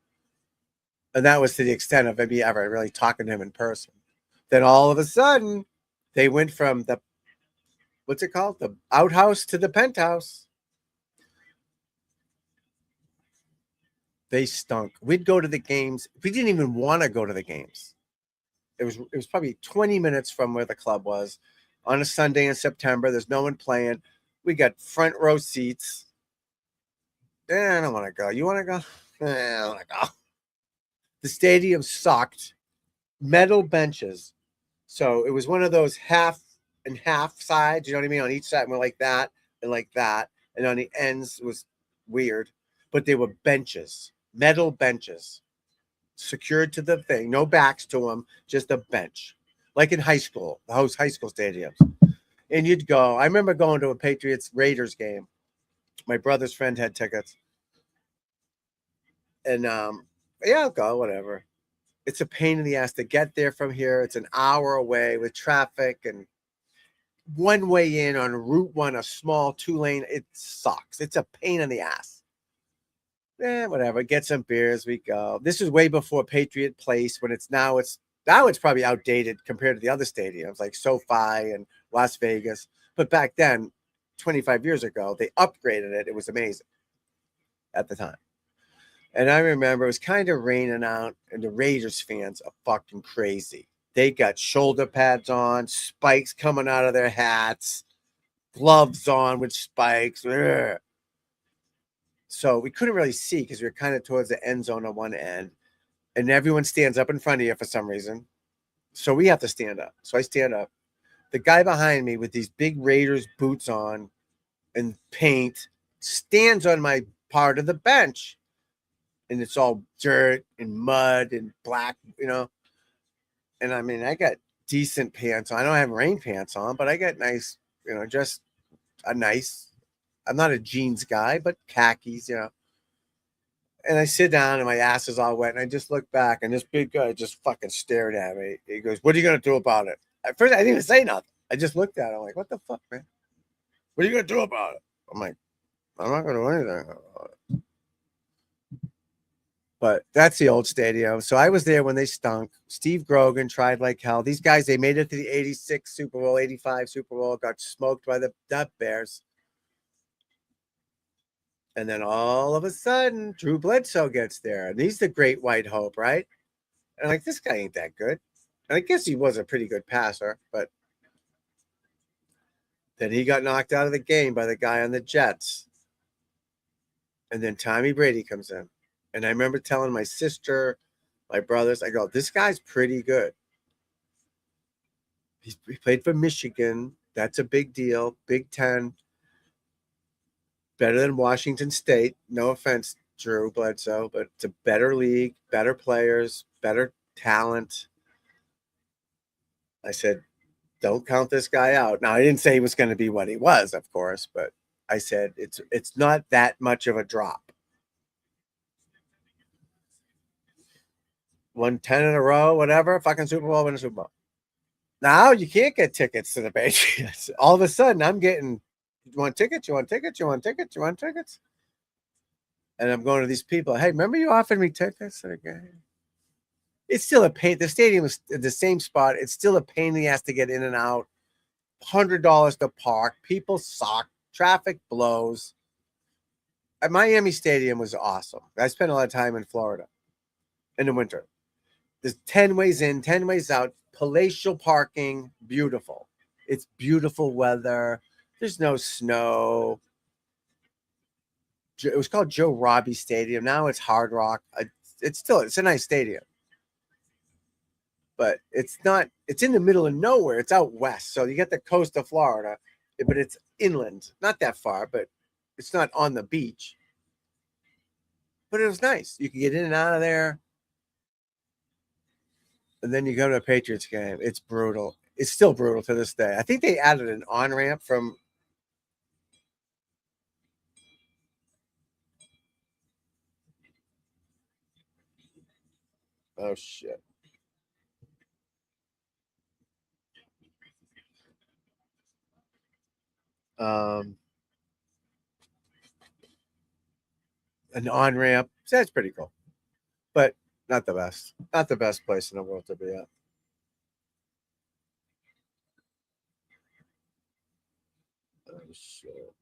S1: And that was to the extent of maybe ever really talking to him in person. Then all of a sudden, they went from the, what's it called? The outhouse to the penthouse. They stunk. We'd go to the games. We didn't even want to go to the games. It was probably 20 minutes from where the club was on a Sunday in September. There's no one playing. We got front row seats. I don't want to go. You want to go? I don't want to go. The stadium sucked. Metal benches. So it was one of those half and half sides, you know what I mean? On each side, we're like that and like that. And on the ends was weird. But they were benches, metal benches, secured to the thing. No backs to them, just a bench. Like in high school, the high school stadiums. And you'd go. I remember going to a Patriots-Raiders game. My brother's friend had tickets. And, yeah, I'll go, whatever. It's a pain in the ass to get there from here. It's an hour away with traffic and one way in on Route 1, a small 2-lane. It sucks. It's a pain in the ass. Whatever. Get some beers. We go. This is way before Patriot Place. When it's probably outdated compared to the other stadiums like SoFi and Las Vegas. But back then, 25 years ago, they upgraded it. It was amazing at the time. And I remember it was kind of raining out, and the Raiders fans are fucking crazy. They got shoulder pads on, spikes coming out of their hats, gloves on with spikes. Ugh. So we couldn't really see because we were kind of towards the end zone on one end. And everyone stands up in front of you for some reason. So we have to stand up. So I stand up. The guy behind me with these big Raiders boots on and paint stands on my part of the bench. And it's all dirt and mud and black, you know. And I mean, I got decent pants on. I don't have rain pants on, but I got nice, you know, just a nice, I'm not a jeans guy, but khakis, you know. And I sit down and my ass is all wet. And I just look back and this big guy just fucking stared at me. He goes, what are you going to do about it? At first, I didn't even say nothing. I just looked at him like, what the fuck, man? What are you going to do about it? I'm like, I'm not going to do anything about it. But that's the old stadium. So I was there when they stunk. Steve Grogan tried like hell. These guys, they made it to the 86 Super Bowl, 85 Super Bowl, got smoked by the Bears. And then all of a sudden, Drew Bledsoe gets there. And he's the great white hope, right? And I'm like, this guy ain't that good. And I guess he was a pretty good passer. But then he got knocked out of the game by the guy on the Jets. And then Tommy Brady comes in. And I remember telling my sister, my brothers, I go, this guy's pretty good. He played for Michigan. That's a big deal. Big Ten. Better than Washington State. No offense, Drew Bledsoe, but it's a better league, better players, better talent. I said, don't count this guy out. Now, I didn't say he was going to be what he was, of course, but I said it's not that much of a drop. Won 10 in a row, whatever, fucking Super Bowl, win a Super Bowl. Now you can't get tickets to the Patriots. All of a sudden, I'm getting, you want tickets? You want tickets? You want tickets? You want tickets? And I'm going to these people. Hey, remember you offered me tickets? Okay. It's still a pain. The stadium is the same spot. It's still a pain in the ass to get in and out. $100 to park. People suck. Traffic blows. At Miami Stadium was awesome. I spent a lot of time in Florida in the winter. There's 10 ways in, 10 ways out. Palatial parking. Beautiful. It's beautiful weather. There's no snow. It was called Joe Robbie Stadium. Now it's Hard Rock. It's a nice stadium. But it's in the middle of nowhere. It's out west. So you get the coast of Florida, but it's inland. Not that far, but it's not on the beach. But it was nice. You can get in and out of there. And then you go to a Patriots game. It's brutal. It's still brutal to this day. I think they added an on-ramp from... Oh, shit. An on-ramp. So that's pretty cool. But not the best. Not the best place in the world to be at. Oh, shit.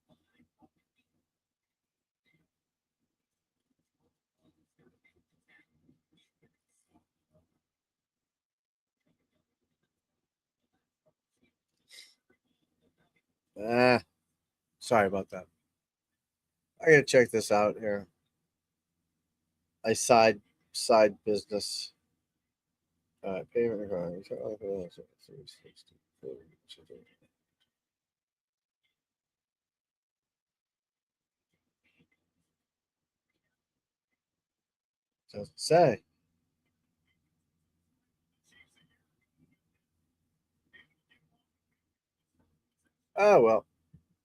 S1: Sorry about that. I gotta check this out here. I side business. Payment requirements. Doesn't say. Oh well,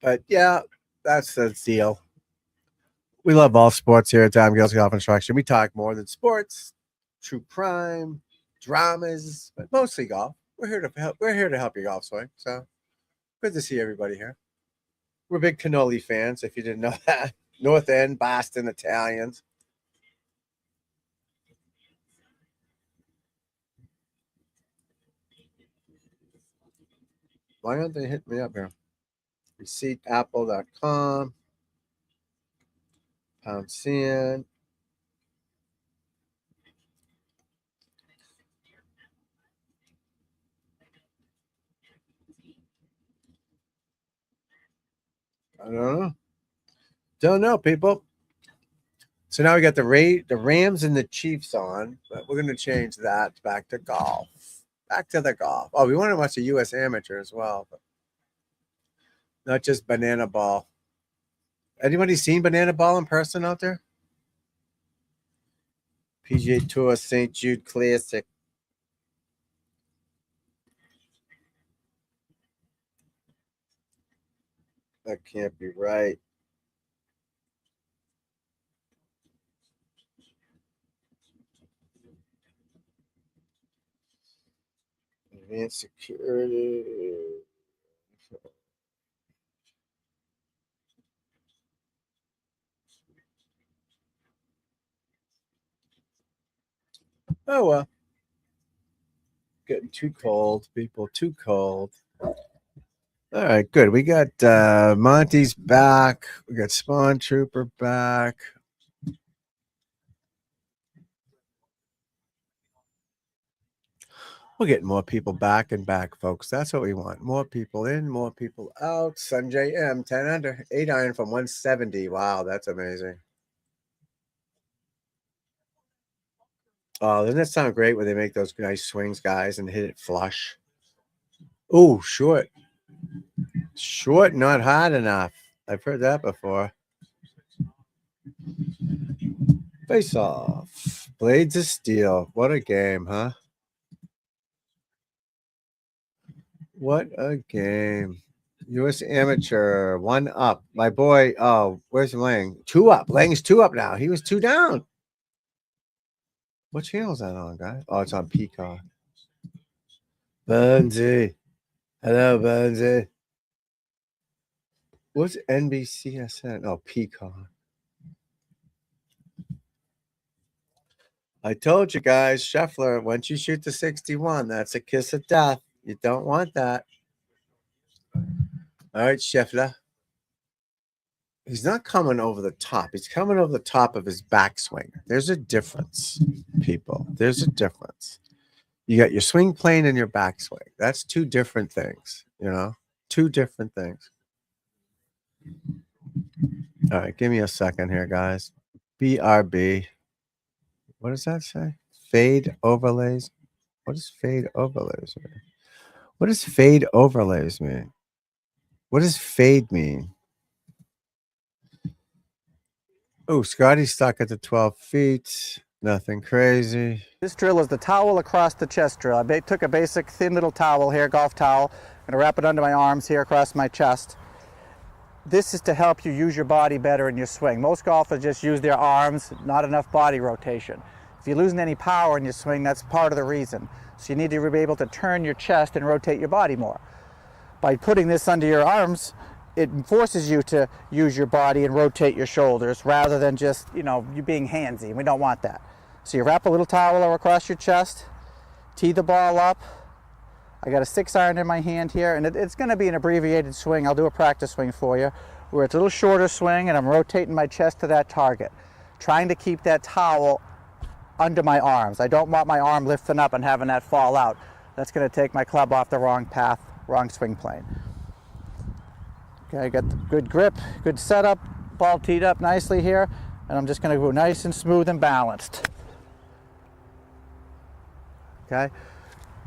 S1: but yeah, that's the deal. We love all sports here at Tom Gillis Golf Instruction. We talk more than sports, true crime, dramas, but mostly golf. We're here to help. We're here to help your golf swing. So good to see everybody here. We're big cannoli fans. If you didn't know that, North End, Boston, Italians. Why aren't they hitting me up here? Receiptapple.com. Pound Sand. I don't know. Don't know, people. So now we got the Rams and the Chiefs on, but we're going to change that back to golf. Back to the golf. Oh, we want to watch the U.S. Amateur as well, but not just Banana Ball. Anybody seen Banana Ball in person out there? PGA Tour St. Jude Classic. That can't be right. Advanced security. Oh, well. Getting too cold, people. Too cold. All right, good. We got Monty's back. We got Spawn Trooper back. We're getting more people back and back, folks. That's what we want. More people in, more people out. Sanjay M, 10 under, 8 iron from 170. Wow, that's amazing. Oh, doesn't that sound great when they make those nice swings, guys, and hit it flush? Oh, short. Short, not hard enough. I've heard that before. Face off. Blades of Steel. What a game, huh? What a game. U.S. Amateur, 1 up. My boy, oh, where's Lang? 2 up. Lang's 2 up now. He was 2 down. What channel is that on, guys? Oh, it's on Peacock. Bunzy. Hello, Bunzy. What's NBCSN? Oh, Peacock. I told you guys, Scheffler, once you shoot the 61, that's a kiss of death. You don't want that. All right, Scheffler. He's not coming over the top. He's coming over the top of his backswing. There's a difference, people. There's a difference. You got your swing plane and your backswing. That's 2 different things. You know, two different things. All right, give me a second here, guys. BRB. What does that say? Fade overlays. What does fade overlays mean? What does fade overlays mean? What does fade mean? Oh, Scotty's stuck at the 12 feet. Nothing crazy.
S2: This drill is the towel across the chest drill. I took a basic thin little towel here, golf towel. I'm gonna wrap it under my arms here across my chest. This is to help you use your body better in your swing. Most golfers just use their arms, not enough body rotation. If you're losing any power in your swing, that's part of the reason. So you need to be able to turn your chest and rotate your body more. By putting this under your arms, it forces you to use your body and rotate your shoulders rather than just, you being handsy. We don't want that. So you wrap a little towel across your chest, tee the ball up. I got a 6-iron in my hand here, and it's going to be an abbreviated swing. I'll do a practice swing for you, where it's a little shorter swing, and I'm rotating my chest to that target, trying to keep that towel under my arms. I don't want my arm lifting up and having that fall out. That's going to take my club off the wrong path, wrong swing plane. Okay, I got the good grip, good setup, ball teed up nicely here, and I'm just going to go nice and smooth and balanced. Okay,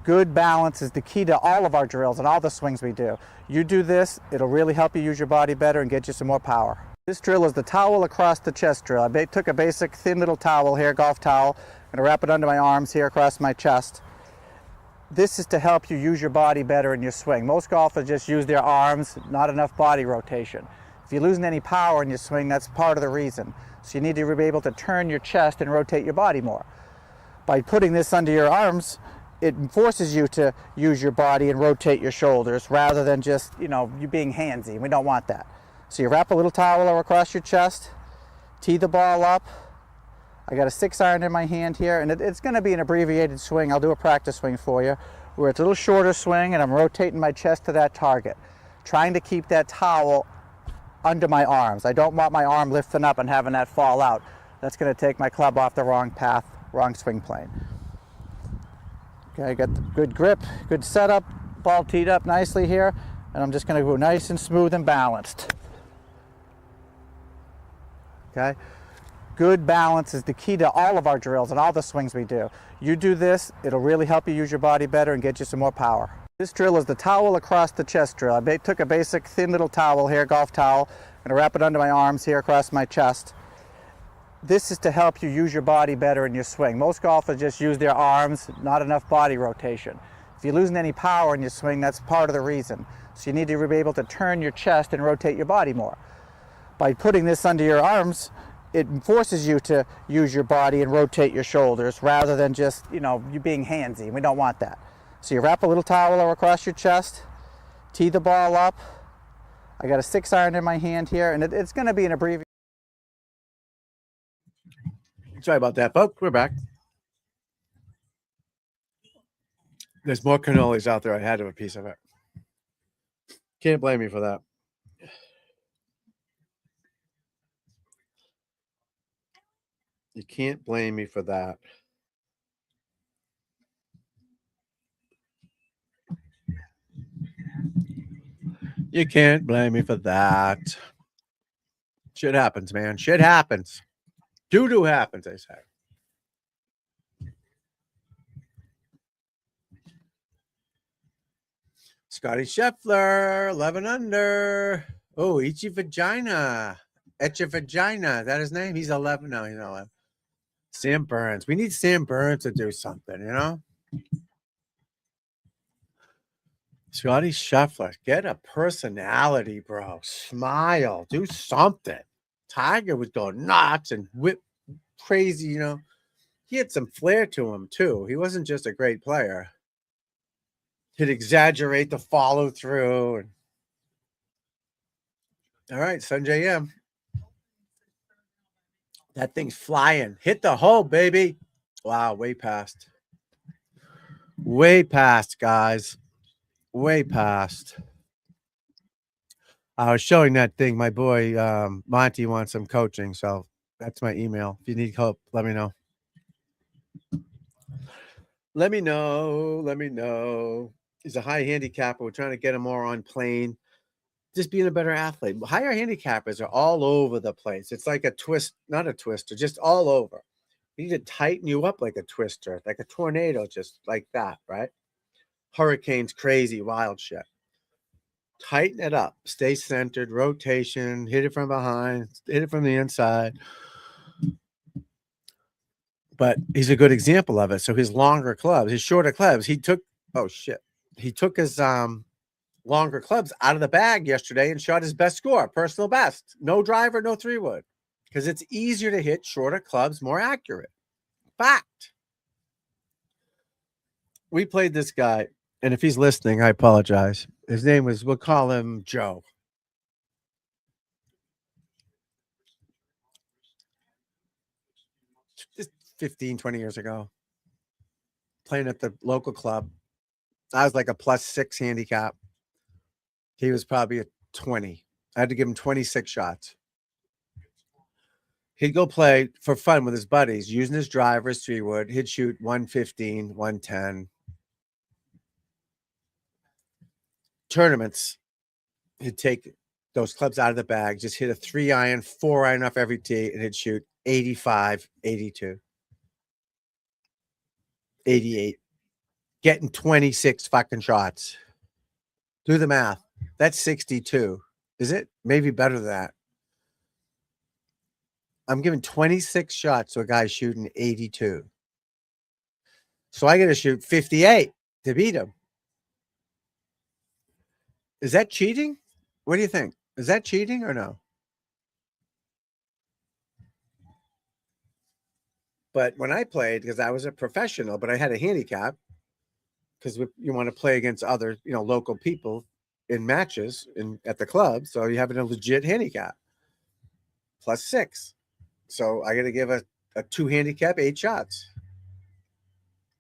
S2: good balance is the key to all of our drills and all the swings we do. You do this, it'll really help you use your body better and get you some more power. This drill is the towel across the chest drill. I took a basic thin little towel here, golf towel. I'm gonna wrap it under my arms here across my chest. This is to help you use your body better in your swing. Most golfers just use their arms, not enough body rotation. If you're losing any power in your swing, that's part of the reason. So you need to be able to turn your chest and rotate your body more. By putting this under your arms, it forces you to use your body and rotate your shoulders rather than just, you being handsy. We don't want that. So you wrap a little towel across your chest, tee the ball up. I got a 6-iron in my hand here, and it's going to be an abbreviated swing. I'll do a practice swing for you, where it's a little shorter swing, and I'm rotating my chest to that target, trying to keep that towel under my arms. I don't want my arm lifting up and having that fall out. That's going to take my club off the wrong path, wrong swing plane. Okay, I got the good grip, good setup, ball teed up nicely here, and I'm just going to go nice and smooth and balanced. Okay, good balance is the key to all of our drills and all the swings we do. You do this, it'll really help you use your body better and get you some more power. This drill is the towel across the chest drill. I took a basic thin little towel here, golf towel. I'm gonna wrap it under my arms here across my chest. This is to help you use your body better in your swing. Most golfers just use their arms, not enough body rotation. If you're losing any power in your swing, that's part of the reason. So you need to be able to turn your chest and rotate your body more. By putting this under your arms, it forces you to use your body and rotate your shoulders rather than just, you being handsy. We don't want that. So you wrap a little towel across your chest, tee the ball up. I got a 6-iron in my hand here, and it's going to be an abbreviated.
S1: Sorry about that, folks. We're back. There's more cannolis out there. I had to have a piece of it. Can't blame me for that. You can't blame me for that. You can't blame me for that. Shit happens, man. Shit happens. Doo-doo happens, I say. Scotty Scheffler, 11 under. Oh, Itchy Vagina. Etcha Vagina. Is that his name? He's 11. No, he's not 11. Sam Burns. We need Sam Burns to do something, Scotty Scheffler. Get a personality, bro. Smile. Do something. Tiger was going nuts and whip crazy, He had some flair to him, too. He wasn't just a great player. He'd exaggerate the follow through. All right, Sanjay M. That thing's flying. Hit the hole, baby. Wow, way past. Way past, guys. Way past. I was showing that thing. My boy Monty wants some coaching, so that's my email. If you need help, let me know. Let me know. He's a high handicapper. We're trying to get him more on plane. Just being a better athlete. Higher handicappers are all over the place. It's like a twist, not a twister, just all over. You need to tighten you up like a twister, like a tornado, just like that, right? Hurricanes, crazy, wild shit. Tighten it up. Stay centered, rotation, hit it from behind, hit it from the inside. But he's a good example of it. So his longer clubs, his shorter clubs, he took his longer clubs out of the bag yesterday and shot his best score, personal best. No driver, no 3-wood. Because it's easier to hit shorter clubs, more accurate. Fact. We played this guy, and if he's listening, I apologize. His name was, we'll call him Joe. Just 15, 20 years ago. Playing at the local club. I was like a +6 handicap. He was probably a 20. I had to give him 26 shots. He'd go play for fun with his buddies, using his driver, his 3-wood. He'd shoot 115, 110. Tournaments, he'd take those clubs out of the bag, just hit a 3-iron, 4-iron off every tee, and he'd shoot 85, 82, 88. Getting 26 fucking shots. Do the math. That's 62. Is it? Maybe better than that. I'm giving 26 shots to a guy shooting 82. So I got to shoot 58 to beat him. Is that cheating? What do you think? Is that cheating or no? But when I played, because I was a professional, but I had a handicap, because you want to play against other, local people in matches at the club. So you have a legit handicap. +6. So I got to give a 2 handicap 8 shots.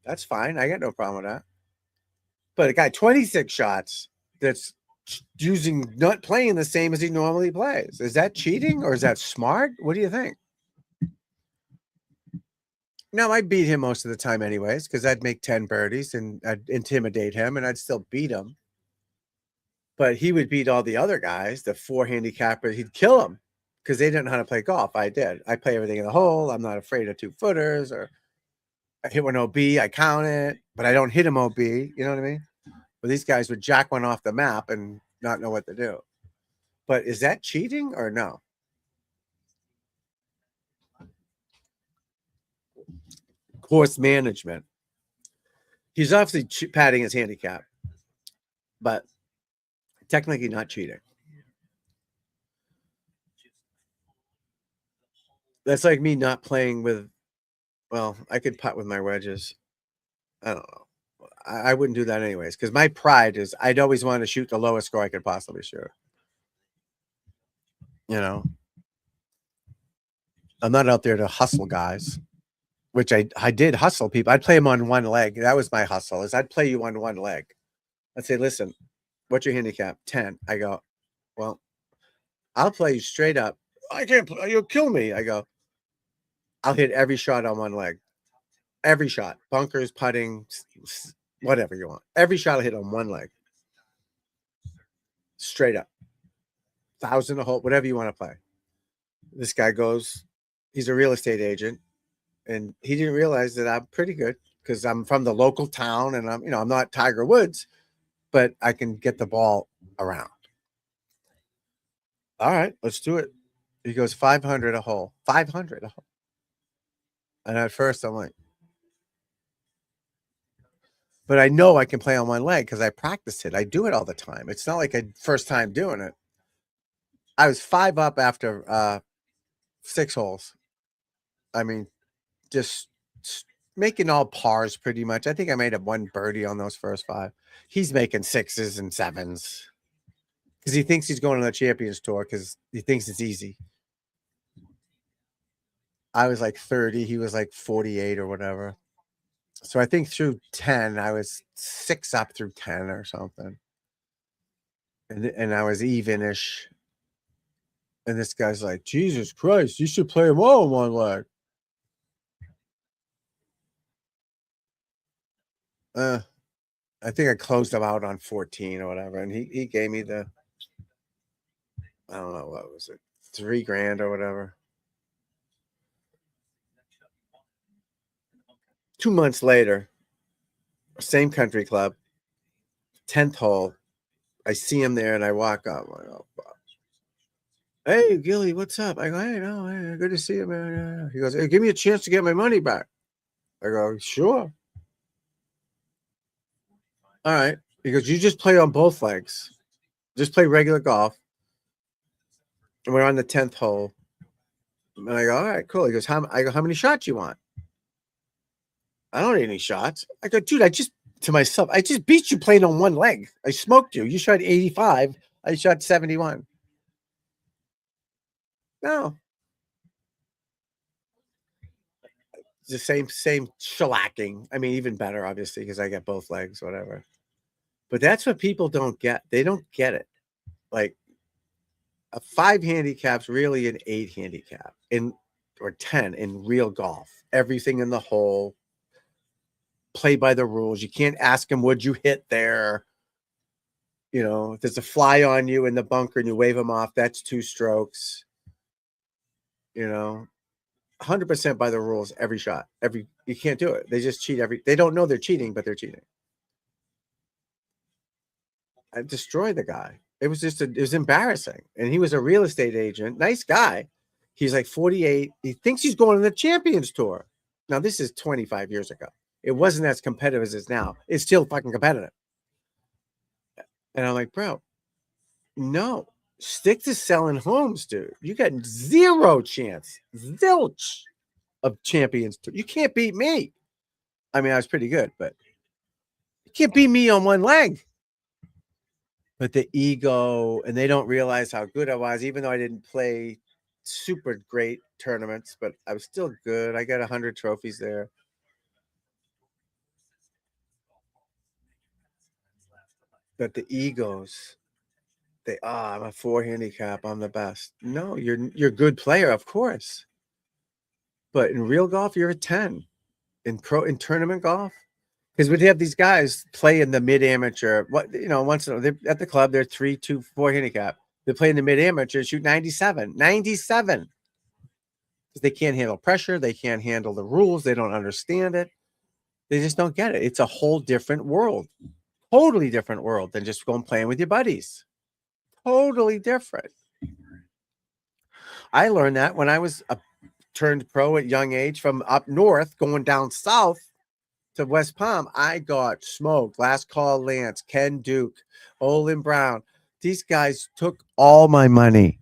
S1: That's fine. I got no problem with that. But a guy 26 shots that's not playing the same as he normally plays. Is that cheating or is that smart? What do you think? No, I beat him most of the time anyways, because I'd make 10 birdies and I'd intimidate him and I'd still beat him. But he would beat all the other guys, the 4 handicappers. He'd kill them because they didn't know how to play golf. I did. I play everything in the hole. I'm not afraid of 2-footers, or I hit one OB, I count it, but I don't hit him OB. You know what I mean? But these guys would jack one off the map and not know what to do. But is that cheating or no? Course management. He's obviously padding his handicap, but technically not cheating. That's like me not playing with, well, I could putt with my wedges. I don't know. I wouldn't do that anyways, because my pride is I'd always want to shoot the lowest score I could possibly shoot. I'm not out there to hustle guys, which I did hustle people. I'd play them on one leg. That was my hustle, is I'd play you on one leg. I'd say, listen, what's your handicap? 10. I go, well, I'll play you straight up. I can't play. You'll kill me. I go, I'll hit every shot on one leg. Every shot. Bunkers, putting, whatever you want. Every shot I'll hit on one leg. Straight up. 1,000 a hole, whatever you want to play. This guy goes, he's a real estate agent, and he didn't realize that I'm pretty good because I'm from the local town and I'm not Tiger Woods, but I can get the ball around. All right, let's do it. He goes 500 a hole. 500 a hole. And at first I'm like, but I know I can play on one leg because I practiced it. I do it all the time. It's not like a first time doing it. I was 5 up after 6 holes. I mean, just making all pars pretty much. I think I made up 1 birdie on those first 5. He's making 6s and 7s because he thinks he's going on the Champions Tour because he thinks it's easy. I was like 30. He was like 48 or whatever. So I think through 10, I was 6 up through 10 or something. And I was even-ish. And this guy's like, Jesus Christ, you should play them all on one leg. I think I closed him out on 14 or whatever, and he gave me the, I don't know, what was it, $3,000 or whatever. 2 months later, same country club, 10th hole. I see him there, and I walk up. I'm like, oh, fuck. Hey, Gilly, what's up? I go, hey, no, hey, good to see you, man. He goes, hey, give me a chance to get my money back. I go, sure. All right. He goes, you just play on both legs. Just play regular golf. And we're on the 10th hole. And I go, all right, cool. He goes, how many shots you want? I don't need any shots. I go, dude, I just beat you playing on one leg. I smoked you. You shot 85. I shot 71. No. The same shellacking. I mean, even better, obviously, because I get both legs, whatever. But that's what people don't get. They don't get it. Like a 5 handicap's really an 8 handicap or 10 in real golf. Everything in the hole. Play by the rules. You can't ask him, would you hit there? You know, if there's a fly on you in the bunker and you wave him off, that's 2 strokes. You know, 100% by the rules, every shot. You can't do it. They just cheat they don't know they're cheating, but they're cheating. I destroyed the guy. It was embarrassing. And he was a real estate agent. Nice guy. He's like 48. He thinks he's going on the Champions Tour. Now, this is 25 years ago. It wasn't as competitive as it is now. It's still fucking competitive. And I'm like, bro, no. Stick to selling homes, dude. You got 0 chance. Zilch of Champions Tour. You can't beat me. I mean, I was pretty good, but you can't beat me on one leg. But the ego, and they don't realize how good I was, even though I didn't play super great tournaments, but I was still good. I got 100 trophies there. But the egos, I'm a 4 handicap. I'm the best. No, you're a good player, of course. But in real golf, you're a 10. In tournament golf, because we'd have these guys play in the mid amateur. Once they're at the club, they're 3, 2, 4 handicap. They play in the mid amateur, shoot 97, 97. Because they can't handle pressure, they can't handle the rules, they don't understand it. They just don't get it. It's a whole different world, totally different world than just going playing with your buddies. Totally different. I learned that when I was turned pro at young age from up north, going down south to West Palm. I got smoked. Last Call Lance, Ken Duke, Olin Brown. These guys took all my money,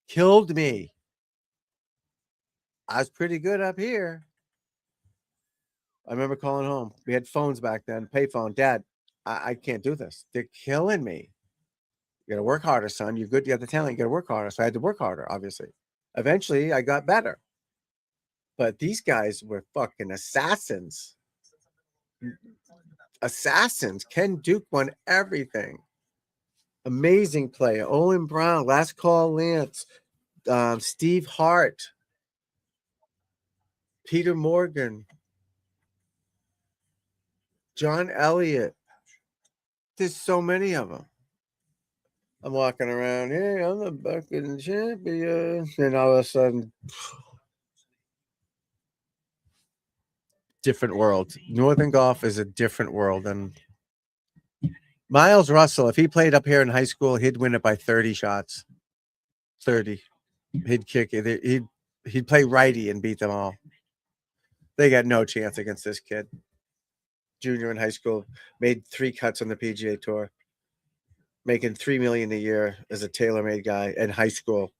S1: killed me. I was pretty good up here. I remember calling home. We had phones back then, payphone. Dad, I can't do this. They're killing me. You got to work harder, son. You're good. You got the talent. You got to work harder. So I had to work harder, obviously. Eventually, I got better. But these guys were fucking assassins. Ken Duke won everything. Amazing player. Olin Brown, Last Call Lance, Steve Hart, Peter Morgan, John Elliott. There's so many of them. I'm walking around, hey, I'm the fucking champion. And all of a sudden, different world. Northern golf is a different world. And Miles Russell, if he played up here in high school, he'd win it by 30 shots. 30. He'd kick it. He'd play righty and beat them all. They got no chance against this kid. Junior in high school, made 3 cuts on the PGA Tour, making $3 million a year as a tailor-made guy in high school.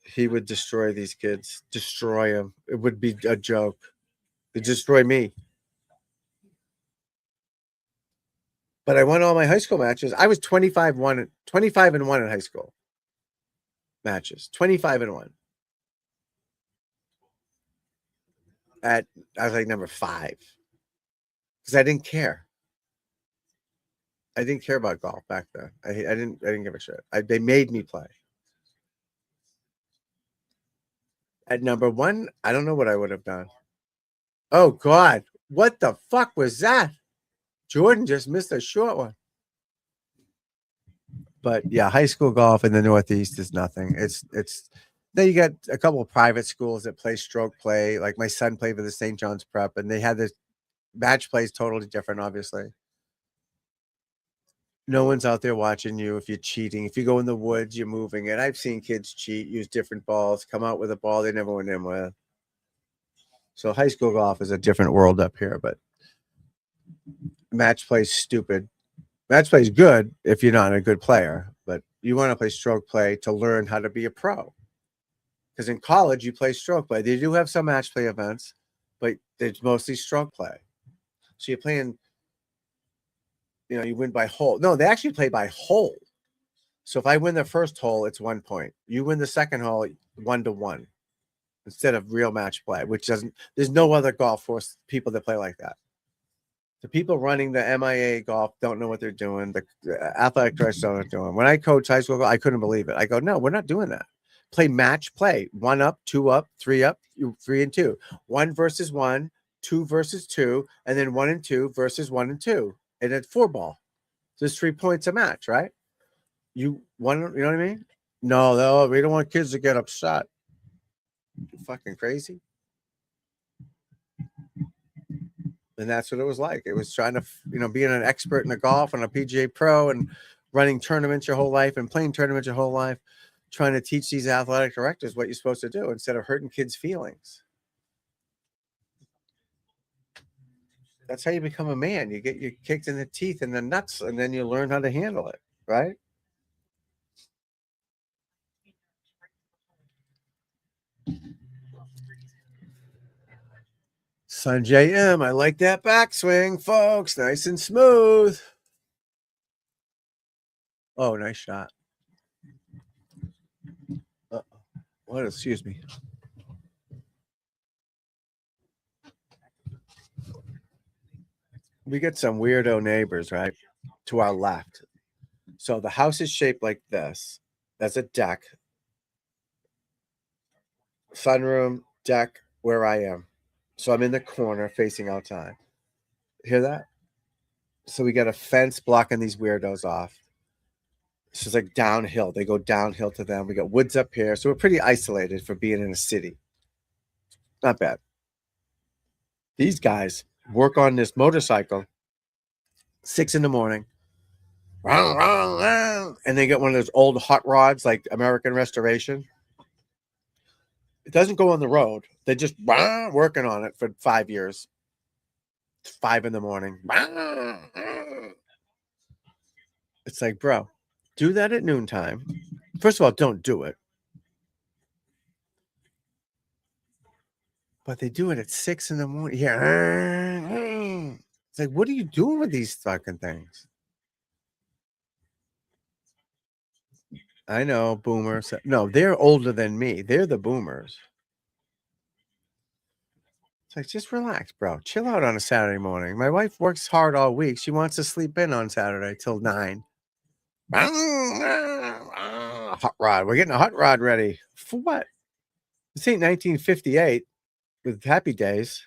S1: He would destroy these kids, destroy them. It would be a joke. It'd destroy me. But I won all my high school matches. I was 25-1 in high school matches. 25-1. I was like number 5 because I didn't care. I didn't care about golf back then. I didn't give a shit. They made me play. At number 1, I don't know what I would have done. Oh God, What the fuck was that? Jordan just missed a short one. But yeah, high school golf in the Northeast is nothing. It's then you got a couple of private schools that play stroke play. Like my son played for the St. John's Prep, and they had this match play is totally different, obviously. No one's out there watching you if you're cheating. If you go in the woods, you're moving it. I've seen kids cheat, use different balls, come out with a ball they never went in with. So high school golf is a different world up here, but match play is stupid. Match play is good if you're not a good player, but you want to play stroke play to learn how to be a pro. Because in college, you play stroke play. They do have some match play events, but it's mostly stroke play. So you're playing, you win by hole. No, they actually play by hole. So if I win the first hole, it's 1 point. You win the second hole, 1-1 instead of real match play, which there's no other golf course people that play like that. The people running the MIA golf don't know what they're doing. The athletic directors don't know what they're doing. When I coach high school golf, I couldn't believe it. I go, no, we're not doing that. Play match play. 1 up, 2 up, 3 up, 3 and 2. 1 versus 1, 2 versus 2, and then 1 and 2 versus 1 and 2. And it's 4 ball. So it's 3 points a match, right? You know what I mean? No, we don't want kids to get upset. You fucking crazy. And that's what it was like. It was trying to, being an expert in the golf and a PGA Pro and running tournaments your whole life and playing tournaments your whole life, trying to teach these athletic directors what you're supposed to do instead of hurting kids' feelings. That's how you become a man. You get kicked in the teeth and the nuts, and then you learn how to handle it, right? Sanjay M, I like that backswing, folks. Nice and smooth. Oh, nice shot. What? Excuse me. We get some weirdo neighbors, right, to our left. So the house is shaped like this. That's a deck. Sunroom, deck, where I am. So I'm in the corner facing outside. Hear that? So we got a fence blocking these weirdos off. So it's like downhill. They go downhill to them. We got woods up here. So we're pretty isolated for being in a city. Not bad. These guys work on this motorcycle 6 a.m. And they get one of those old hot rods like American Restoration. It doesn't go on the road. They just working on it for 5 years. It's 5 a.m. It's like, bro, do that at noontime. First of all, don't do it. But they do it at 6 a.m. Yeah. It's like, what are you doing with these fucking things? I know, boomers. No, they're older than me. They're the boomers. It's like, just relax, bro. Chill out on a Saturday morning. My wife works hard all week. She wants to sleep in on Saturday till 9. Hot rod. We're getting a hot rod ready. For what? This ain't 1958 with Happy Days.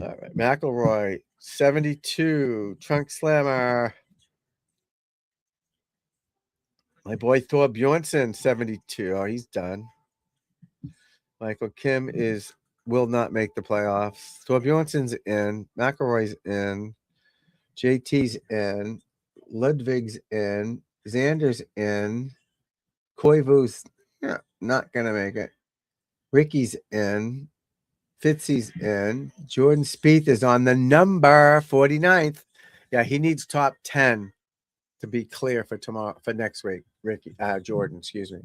S1: All right. McElroy, 72. Trunk Slammer. My boy Thor Bjornsson, 72. Oh, he's done. Michael Kim will not make the playoffs. Thor Bjornsson's in. McElroy's in. JT's in. Ludwig's in. Xander's in. Koivu's not going to make it. Ricky's in. Fitzy's in. Jordan Spieth is on the number 49th. Yeah, he needs top 10 to be clear for next week. Jordan, excuse me.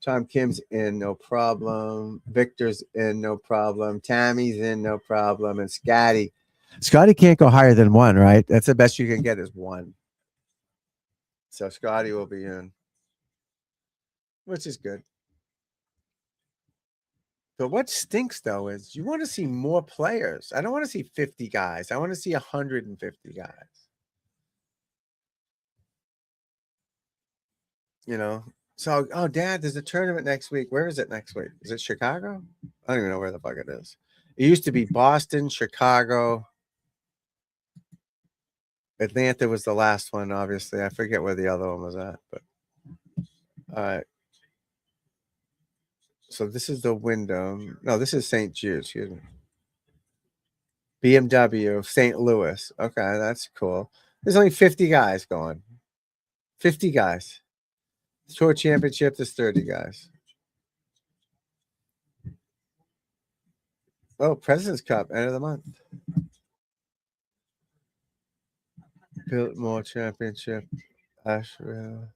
S1: Tom Kim's in, no problem. Victor's in, no problem. Tammy's in, no problem. And Scotty can't go higher than 1, right? That's the best you can get is 1. So Scotty will be in, which is good. But what stinks, though, is you want to see more players. I don't want to see 50 guys. I want to see 150 guys. So, oh, Dad, there's a tournament next week. Where is it next week? Is it Chicago? I don't even know where the fuck it is. It used to be Boston, Chicago. Atlanta was the last one, obviously. I forget where the other one was at, but all right. So this is the Wyndham. No, this is St. Jude, excuse me. BMW, St. Louis. Okay, that's cool. There's only 50 guys going. 50 guys. Tour championship, there's 30 guys. Oh, President's Cup, end of the month. Biltmore Championship, Asheville.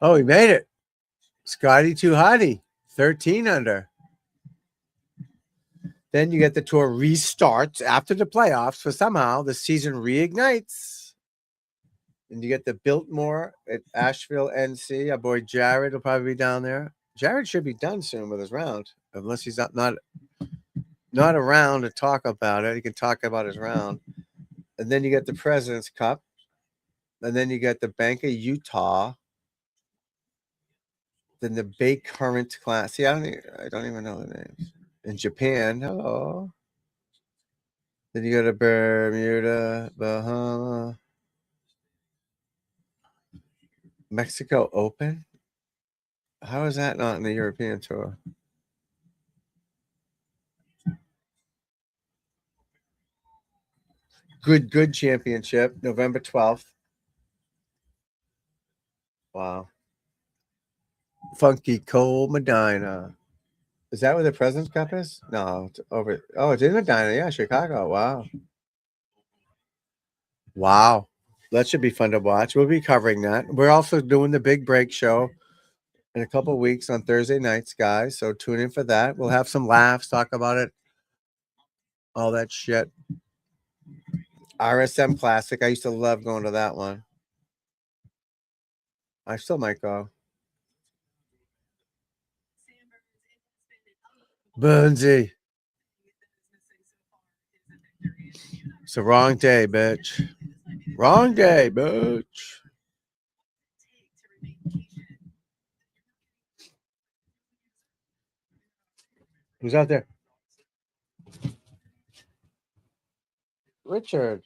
S1: Oh, he made it. Scotty Too Hottie, 13 under. Then you get the tour restarts after the playoffs, so somehow the season reignites. And you get the Biltmore at Asheville, NC. Our boy Jared will probably be down there. Jared should be done soon with his round, unless he's not around to talk about it. He can talk about his round. And then you get the President's Cup. And then you get the Bank of Utah. Then the Bay Current Class. See, I don't even know the names. In Japan, hello. Then you go to Bermuda, Bahama. Mexico Open? How is that not in the European Tour? Good championship, November 12th. Wow. Funky Coal Medina. Is that where the President's Cup is? No, it's over. Oh, it's in Medina. Yeah, Chicago. Wow. Wow. That should be fun to watch. We'll be covering that. We're also doing the Big Break show in a couple of weeks on Thursday nights, guys. So tune in for that. We'll have some laughs, talk about it, all that shit. RSM Classic. I used to love going to that one. I still might go. Burnsy. It's the wrong day, bitch. Wrong day, bitch. Who's out there? Richard.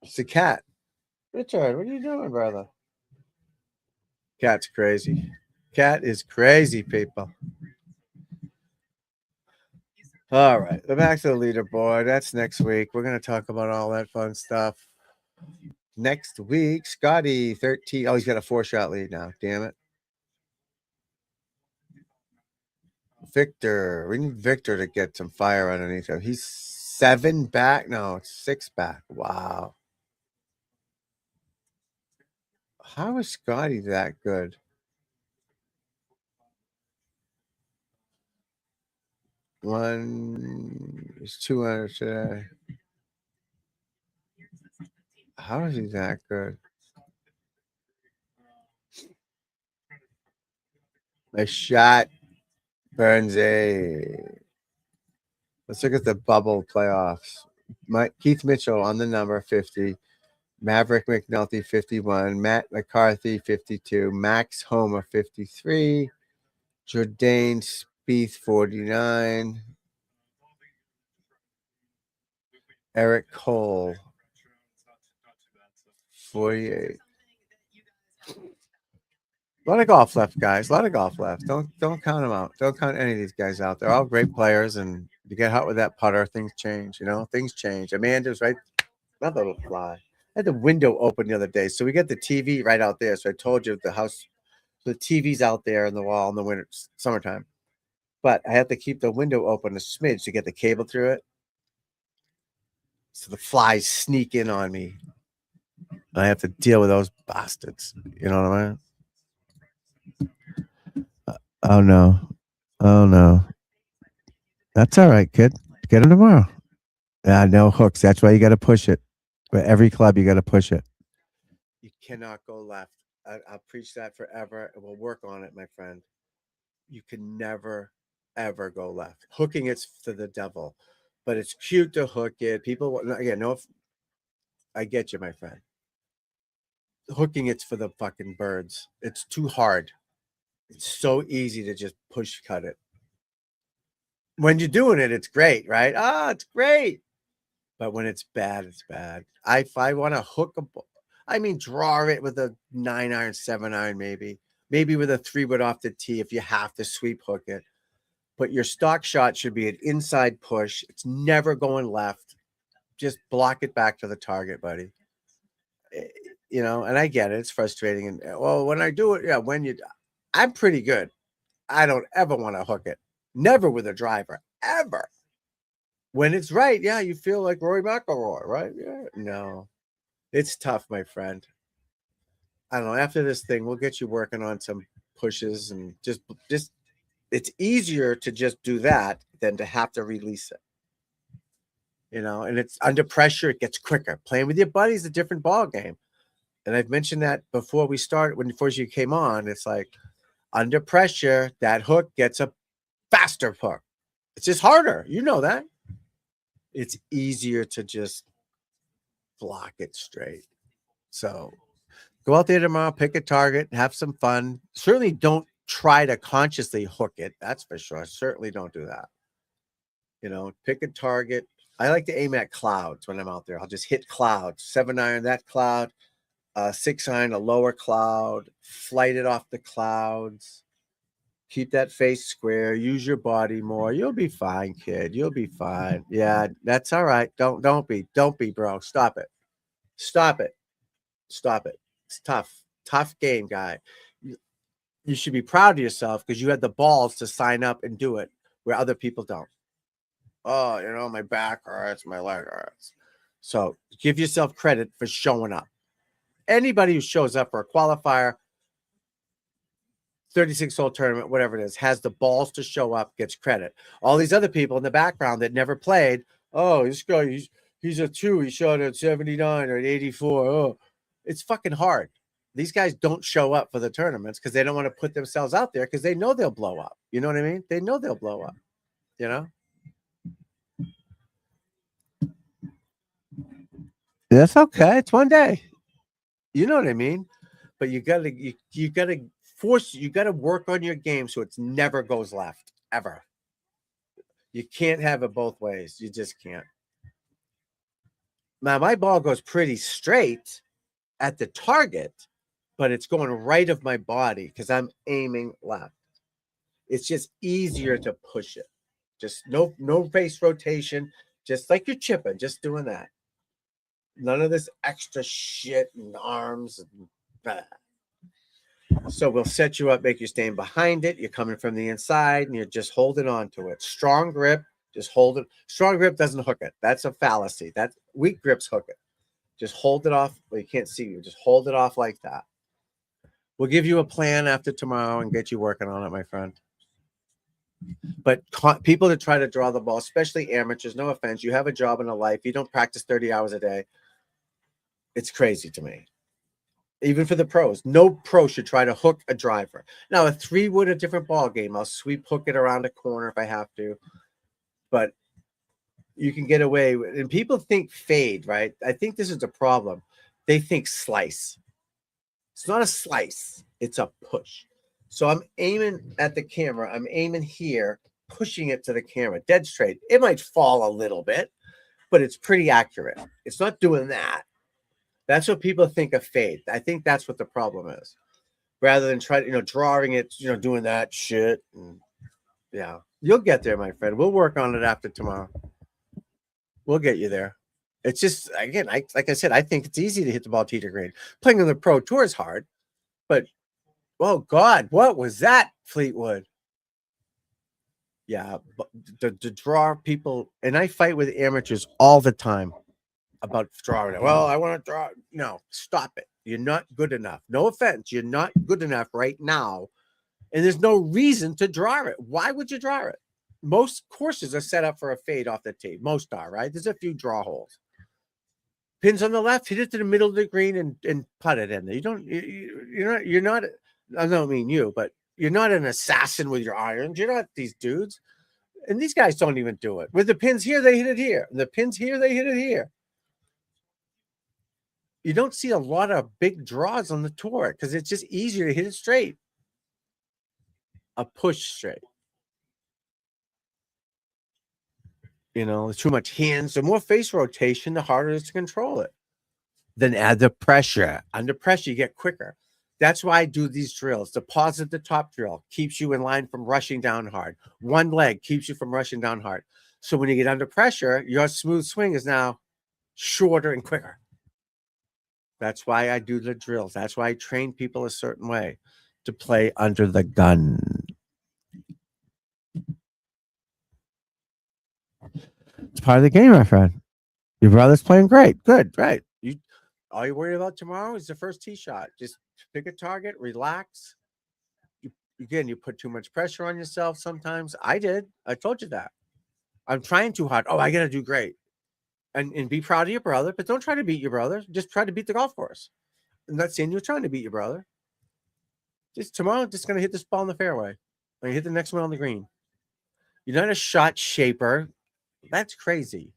S1: It's a cat. Richard, what are you doing, brother? Cat's crazy. Cat is crazy, people. All right. We're back to the leaderboard. That's next week. We're going to talk about all that fun stuff. Next week, Scotty, 13. Oh, he's got a 4-shot lead now. Damn it. Victor. We need Victor to get some fire underneath him. He's 7 back. No, it's 6 back. Wow. How is Scotty that good? He's 200 today. How is he that good? Nice shot, Burnsy. Let's look at the bubble playoffs. Keith Mitchell on the number 50. Maverick McNulty, 51. Matt McCarthy, 52. Max Homa, 53. Jordan Spieth, 49. Eric Cole, 48. A lot of golf left, guys. A lot of golf left. Don't count them out. Don't count any of these guys out. They're all great players, and you get hot with that putter, things change. Things change. Amanda's right. Another little fly. I had the window open the other day, so we get the TV right out there. So I told you the TV's out there in the wall in the winter, summertime. But I have to keep the window open a smidge to get the cable through it. So the flies sneak in on me. I have to deal with those bastards. You know what I mean? Oh no. That's all right, kid. Get them tomorrow. No hooks. That's why you got to push it. But every club, you got to push it. You cannot go left. I'll preach that forever, and we'll work on it, my friend. You can never, ever go left. Hooking it's to the devil, but it's cute to hook it. People, again, I get you, my friend. hooking it's for the fucking birds. It's too hard. It's so easy to just push cut it. When you're doing it, it's great, right? It's great. But when it's bad, it's bad. If I want to hook a ball, I mean, draw it with a 9-iron, 7-iron, maybe with a 3-wood off the tee if you have to sweep hook it. But your stock shot should be an inside push. It's never going left. Just block it back to the target, buddy. You know, and I get it. It's frustrating. And well, when I do it, I'm pretty good. I don't ever want to hook it. Never with a driver, ever. When it's right, yeah, you feel like Rory McIlroy, right? Yeah, no, it's tough, my friend. I don't know. After this thing, we'll get you working on some pushes and just it's easier to just do that than to have to release it. You know, and it's under pressure, it gets quicker. Playing with your buddies is a different ball game. And I've mentioned that before we started, when first you came on, it's like under pressure, that hook gets a faster hook. It's just harder. You know that. It's easier to just block it straight. So go out there tomorrow, pick a target, have some fun. Certainly don't try to consciously hook it. That's for sure. Certainly don't do that. You know, pick a target. I like to aim at clouds when I'm out there. I'll just hit clouds. 7-iron, that cloud. 6-iron, a lower cloud. Flight it off the clouds. Keep that face square. Use your body more. You'll be fine, kid. You'll be fine. Yeah, that's all right. Don't be, bro. Stop it. Stop it. It's tough. Tough game, guy. You should be proud of yourself because you had the balls to sign up and do it where other people don't. Oh, you know, my back hurts, my leg hurts. So give yourself credit for showing up. Anybody who shows up for a qualifier, 36-hole tournament, whatever it is, has the balls to show up, gets credit. All these other people in the background that never played, oh, this guy, he's a 2. He shot at 79 or at 84. Oh, it's fucking hard. These guys don't show up for the tournaments because they don't want to put themselves out there because they know they'll blow up. You know what I mean? They know they'll blow up, you know? That's okay. It's one day. You know what I mean? But you gotta work on your game so it never goes left, ever. You can't have it both ways. You just can't. Now, my ball goes pretty straight at the target, but it's going right of my body because I'm aiming left. It's just easier to push it. Just no face rotation, just like you're chipping, just doing that. None of this extra shit and arms. So we'll set you up, make you stand behind it. You're coming from the inside, and you're just holding on to it. Strong grip, just hold it. Strong grip doesn't hook it. That's a fallacy. That's weak grips hook it. Just hold it off. Well, you can't see you. Just hold it off like that. We'll give you a plan after tomorrow and get you working on it, my friend. But people that try to draw the ball, especially amateurs, no offense, you have a job and a life. You don't practice 30 hours a day. It's crazy to me. Even for the pros, no pro should try to hook a driver. Now, a 3-wood, a different ball game. I'll sweep hook it around a corner if I have to. But you can get away with, and people think fade, right? I think this is the problem. They think slice. It's not a slice. It's a push. So I'm aiming at the camera. I'm aiming here, pushing it to the camera, dead straight. It might fall a little bit, but it's pretty accurate. It's not doing that. That's what people think of fade. I think that's what the problem is. Rather than trying, drawing it, doing that shit. And, yeah, you'll get there, my friend. We'll work on it after tomorrow. We'll get you there. It's just, again, like I said, I think it's easy to hit the ball tee to green. Playing on the Pro Tour is hard, but oh God, what was that, Fleetwood? Yeah, the draw people, and I fight with amateurs all the time about drawing it. Well, I want to draw. No, stop it. You're not good enough. No offense. You're not good enough right now. And there's no reason to draw it. Why would you draw it? Most courses are set up for a fade off the tee. Most are, right? There's a few draw holes. Pins on the left, hit it to the middle of the green and putt it in there. You're not, I don't mean you, but you're not an assassin with your irons. You're not these dudes. And these guys don't even do it. With the pins here, they hit it here. And the pins here, they hit it here. You don't see a lot of big draws on the tour because it's just easier to hit it straight. A push straight. You know, too much hands. The more face rotation, the harder it is to control it. Then add the pressure. Under pressure, you get quicker. That's why I do these drills. The pause at the top drill keeps you in line from rushing down hard. One leg keeps you from rushing down hard. So when you get under pressure, your smooth swing is now shorter and quicker. That's why I do the drills. That's why I train people a certain way to play under the gun. It's part of the game, my friend. Your brother's playing great. Good, right. All you're worried about tomorrow is the first tee shot. Just pick a target, relax. You put too much pressure on yourself sometimes. I did. I told you that. I'm trying too hard. Oh, I got to do great. And be proud of your brother, but don't try to beat your brother. Just try to beat the golf course. I'm not saying you're trying to beat your brother. Just tomorrow, just going to hit this ball in the fairway. Or you hit the next one on the green. You're not a shot shaper. That's crazy.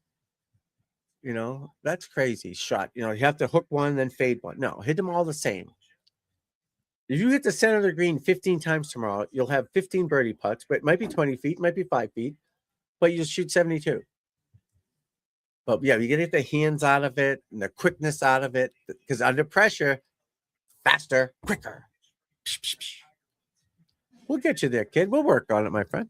S1: You know, that's crazy. Shot. You know, you have to hook one, then fade one. No, hit them all the same. If you hit the center of the green 15 times tomorrow, you'll have 15 birdie putts, but it might be 20 feet, might be 5 feet, but you just shoot 72. But yeah, you get the hands out of it and the quickness out of it because under pressure, faster, quicker. We'll get you there, kid. We'll work on it, my friend.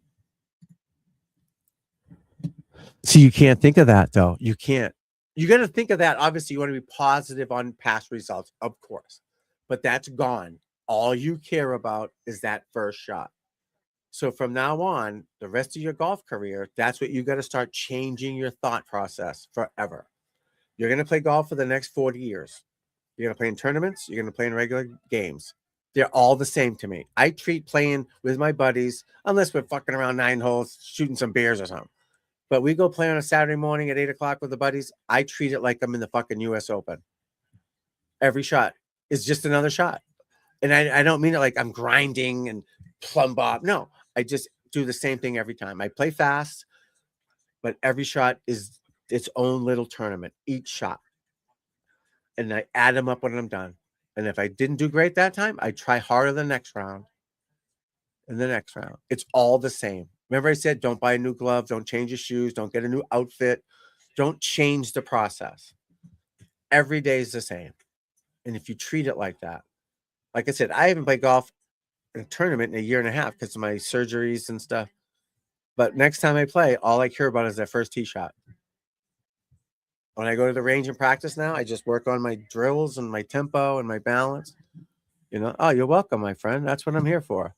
S1: See, you can't think of that, though. You can't. You got to think of that. Obviously, you want to be positive on past results, of course, but that's gone. All you care about is that first shot. So from now on, the rest of your golf career, that's what you got to start changing your thought process forever. You're going to play golf for the next 40 years. You're going to play in tournaments. You're going to play in regular games. They're all the same to me. I treat playing with my buddies, unless we're fucking around 9 holes, shooting some beers or something. But we go play on a Saturday morning at 8 o'clock with the buddies. I treat it like I'm in the fucking US Open. Every shot is just another shot. And I don't mean it like I'm grinding and plumb bob. No, I just do the same thing every time. I play fast, but every shot is its own little tournament, each shot. And I add them up when I'm done. And if I didn't do great that time, I try harder the next round and the next round. It's all the same. Remember I said, don't buy a new glove, don't change your shoes, don't get a new outfit, don't change the process. Every day is the same. And if you treat it like that, like I said, I haven't played golf in a tournament in a year and a half because of my surgeries and stuff. But next time I play, all I care about is that first tee shot. When I go to the range and practice now, I just work on my drills and my tempo and my balance. You know, oh, you're welcome, my friend. That's what I'm here for.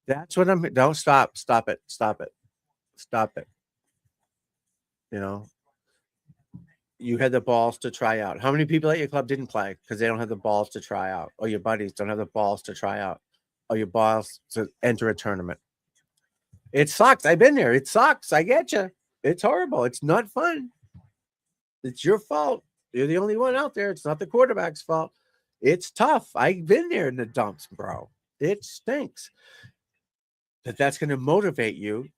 S1: That's what don't stop it. You know, you had the balls to try out. How many people at your club didn't play because they don't have the balls to try out? Or your buddies don't have the balls to try out? Or your balls to enter a tournament? It sucks. I've been there. It sucks. I get you. It's horrible. It's not fun. It's your fault. You're the only one out there. It's not the quarterback's fault. It's tough. I've been there in the dumps, bro. It stinks. That's going to motivate you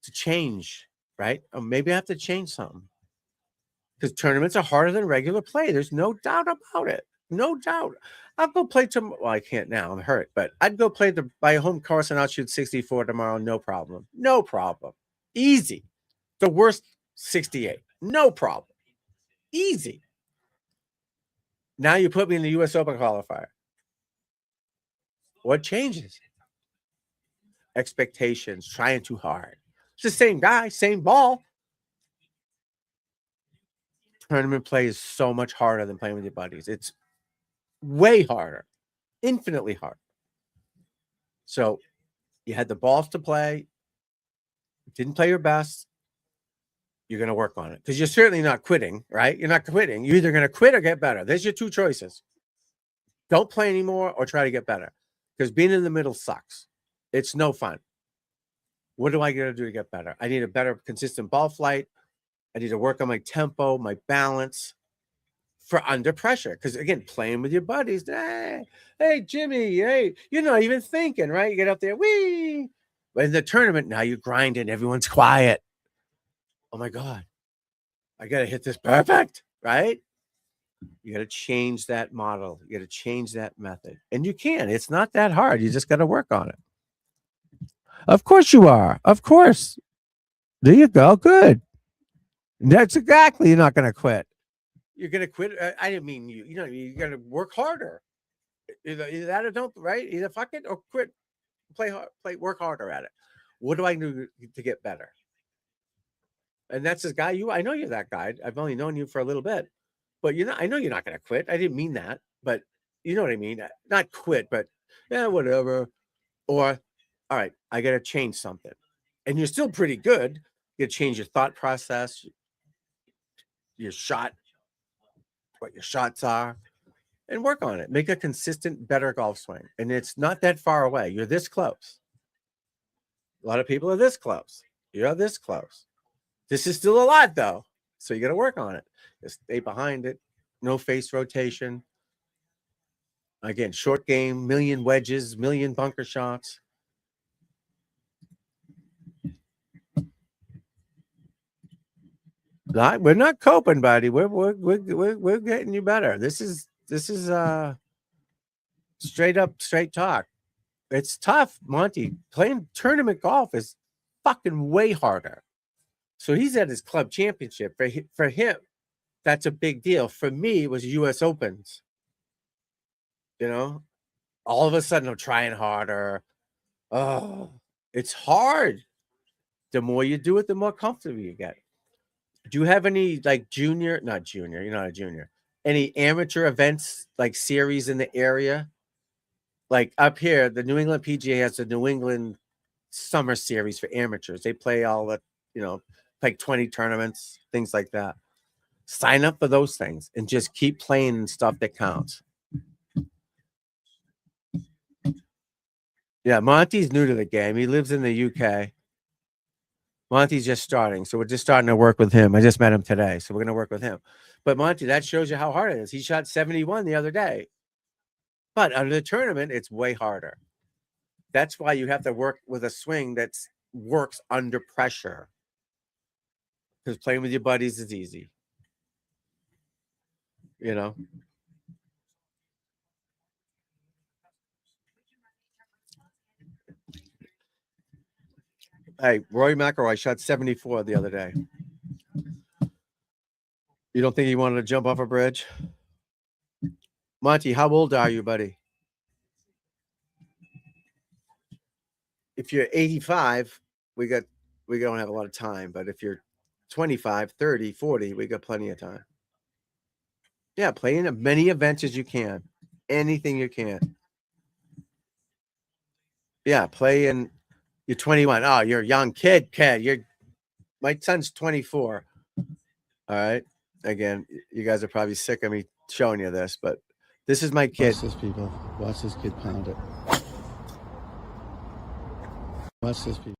S1: to change, right? Or maybe I have to change something. Because tournaments are harder than regular play. There's no doubt about it. No doubt. I'll go play tomorrow. Well, I can't now. I'm hurt. But I'd go play by a home course and I'll shoot 64 tomorrow. No problem. No problem. Easy. The worst 68. No problem. Easy. Now you put me in the US Open qualifier. What changes? Expectations. Trying too hard. It's the same guy, same ball. Tournament play is so much harder than playing with your buddies. It's way harder, infinitely hard. So you had the balls to play, didn't play your best. You're going to work on it because you're certainly not quitting, right? You're not quitting. You're either going to quit or get better. There's your two choices. Don't play anymore or try to get better because being in the middle sucks. It's no fun. What do I got to do to get better? I need a better, consistent ball flight. I need to work on my tempo, my balance for under pressure. Because, again, playing with your buddies, hey, Jimmy, hey, you're not even thinking, right? You get up there, wee. But in the tournament, now you're grinding. Everyone's quiet. Oh, my God. I got to hit this perfect, right? You got to change that model. You got to change that method. And you can. It's not that hard. You just got to work on it. Of course you are. Of course. There you go. Good. That's exactly. You're not going to quit. You're going to quit. I didn't mean you. You know, you got to work harder. Either that or don't, right? Either fuck it or quit. Work harder at it. What do I do to get better? And that's this guy. I know you're that guy. I've only known you for a little bit, but I know you're not going to quit. I didn't mean that, but you know what I mean? Not quit, but yeah, whatever. Or, all right, I got to change something. And you're still pretty good. You got to change your thought process, your shot, what your shots are, and work on it. Make a consistent, better golf swing. And it's not that far away. You're this close. A lot of people are this close. You're this close. This is still a lot, though. So you got to work on it. Just stay behind it. No face rotation. Again, short game, million wedges, million bunker shots. We're not coping, buddy. We're getting you better. This is straight talk. It's tough, Monty. Playing tournament golf is fucking way harder. So he's at his club championship. For him, that's a big deal. For me, it was U.S. Opens. You know, all of a sudden I'm trying harder. Oh, it's hard. The more you do it, the more comfortable you get. Do you have any like not junior, you're not a junior, any amateur events like series in the area? Like up here, the New England PGA has the New England Summer Series for amateurs. They play all the, like 20 tournaments, things like that. Sign up for those things and just keep playing stuff that counts. Yeah, Monty's new to the game. He lives in the UK. Monty's just starting, so we're just starting to work with him. I just met him today, so we're going to work with him. But Monty, that shows you how hard it is. He shot 71 the other day. But under the tournament, it's way harder. That's why you have to work with a swing that works under pressure. Because playing with your buddies is easy. Hey, Rory McIlroy shot 74 the other day. You don't think he wanted to jump off a bridge? Monty, how old are you, buddy? If you're 85, we don't have a lot of time. But if you're 25, 30, 40, we got plenty of time. Yeah, play in as many events as you can. Anything you can. Yeah, play in. You're 21. Oh, you're a young kid. My son's 24. All right. Again, you guys are probably sick of me showing you this, but this is my kid. Watch this, people. Watch this kid pound it. Watch this, people.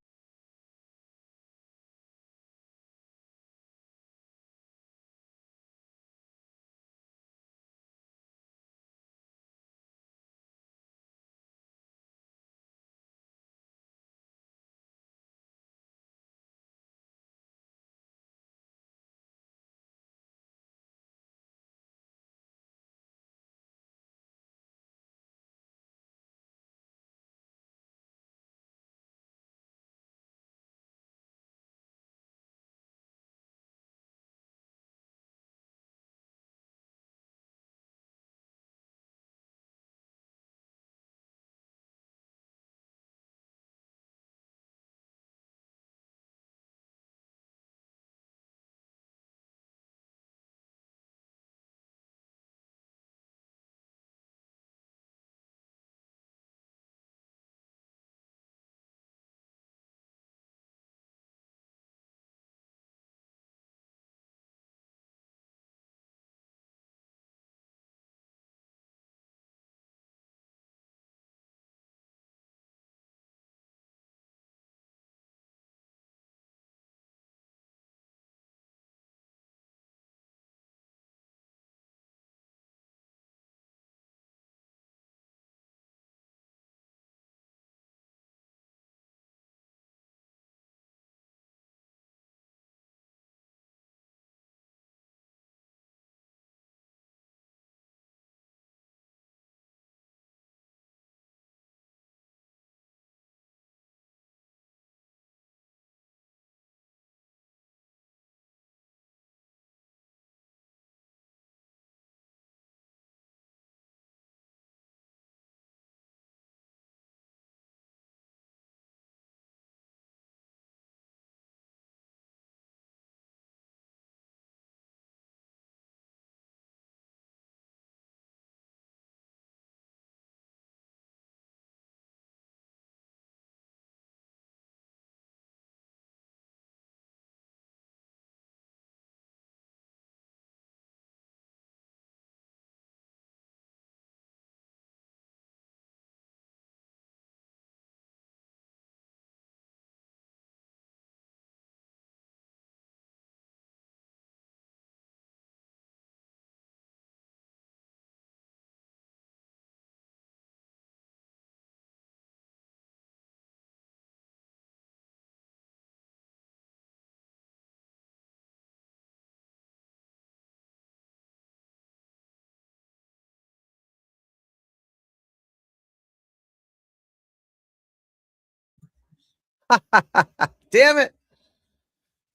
S1: Damn it.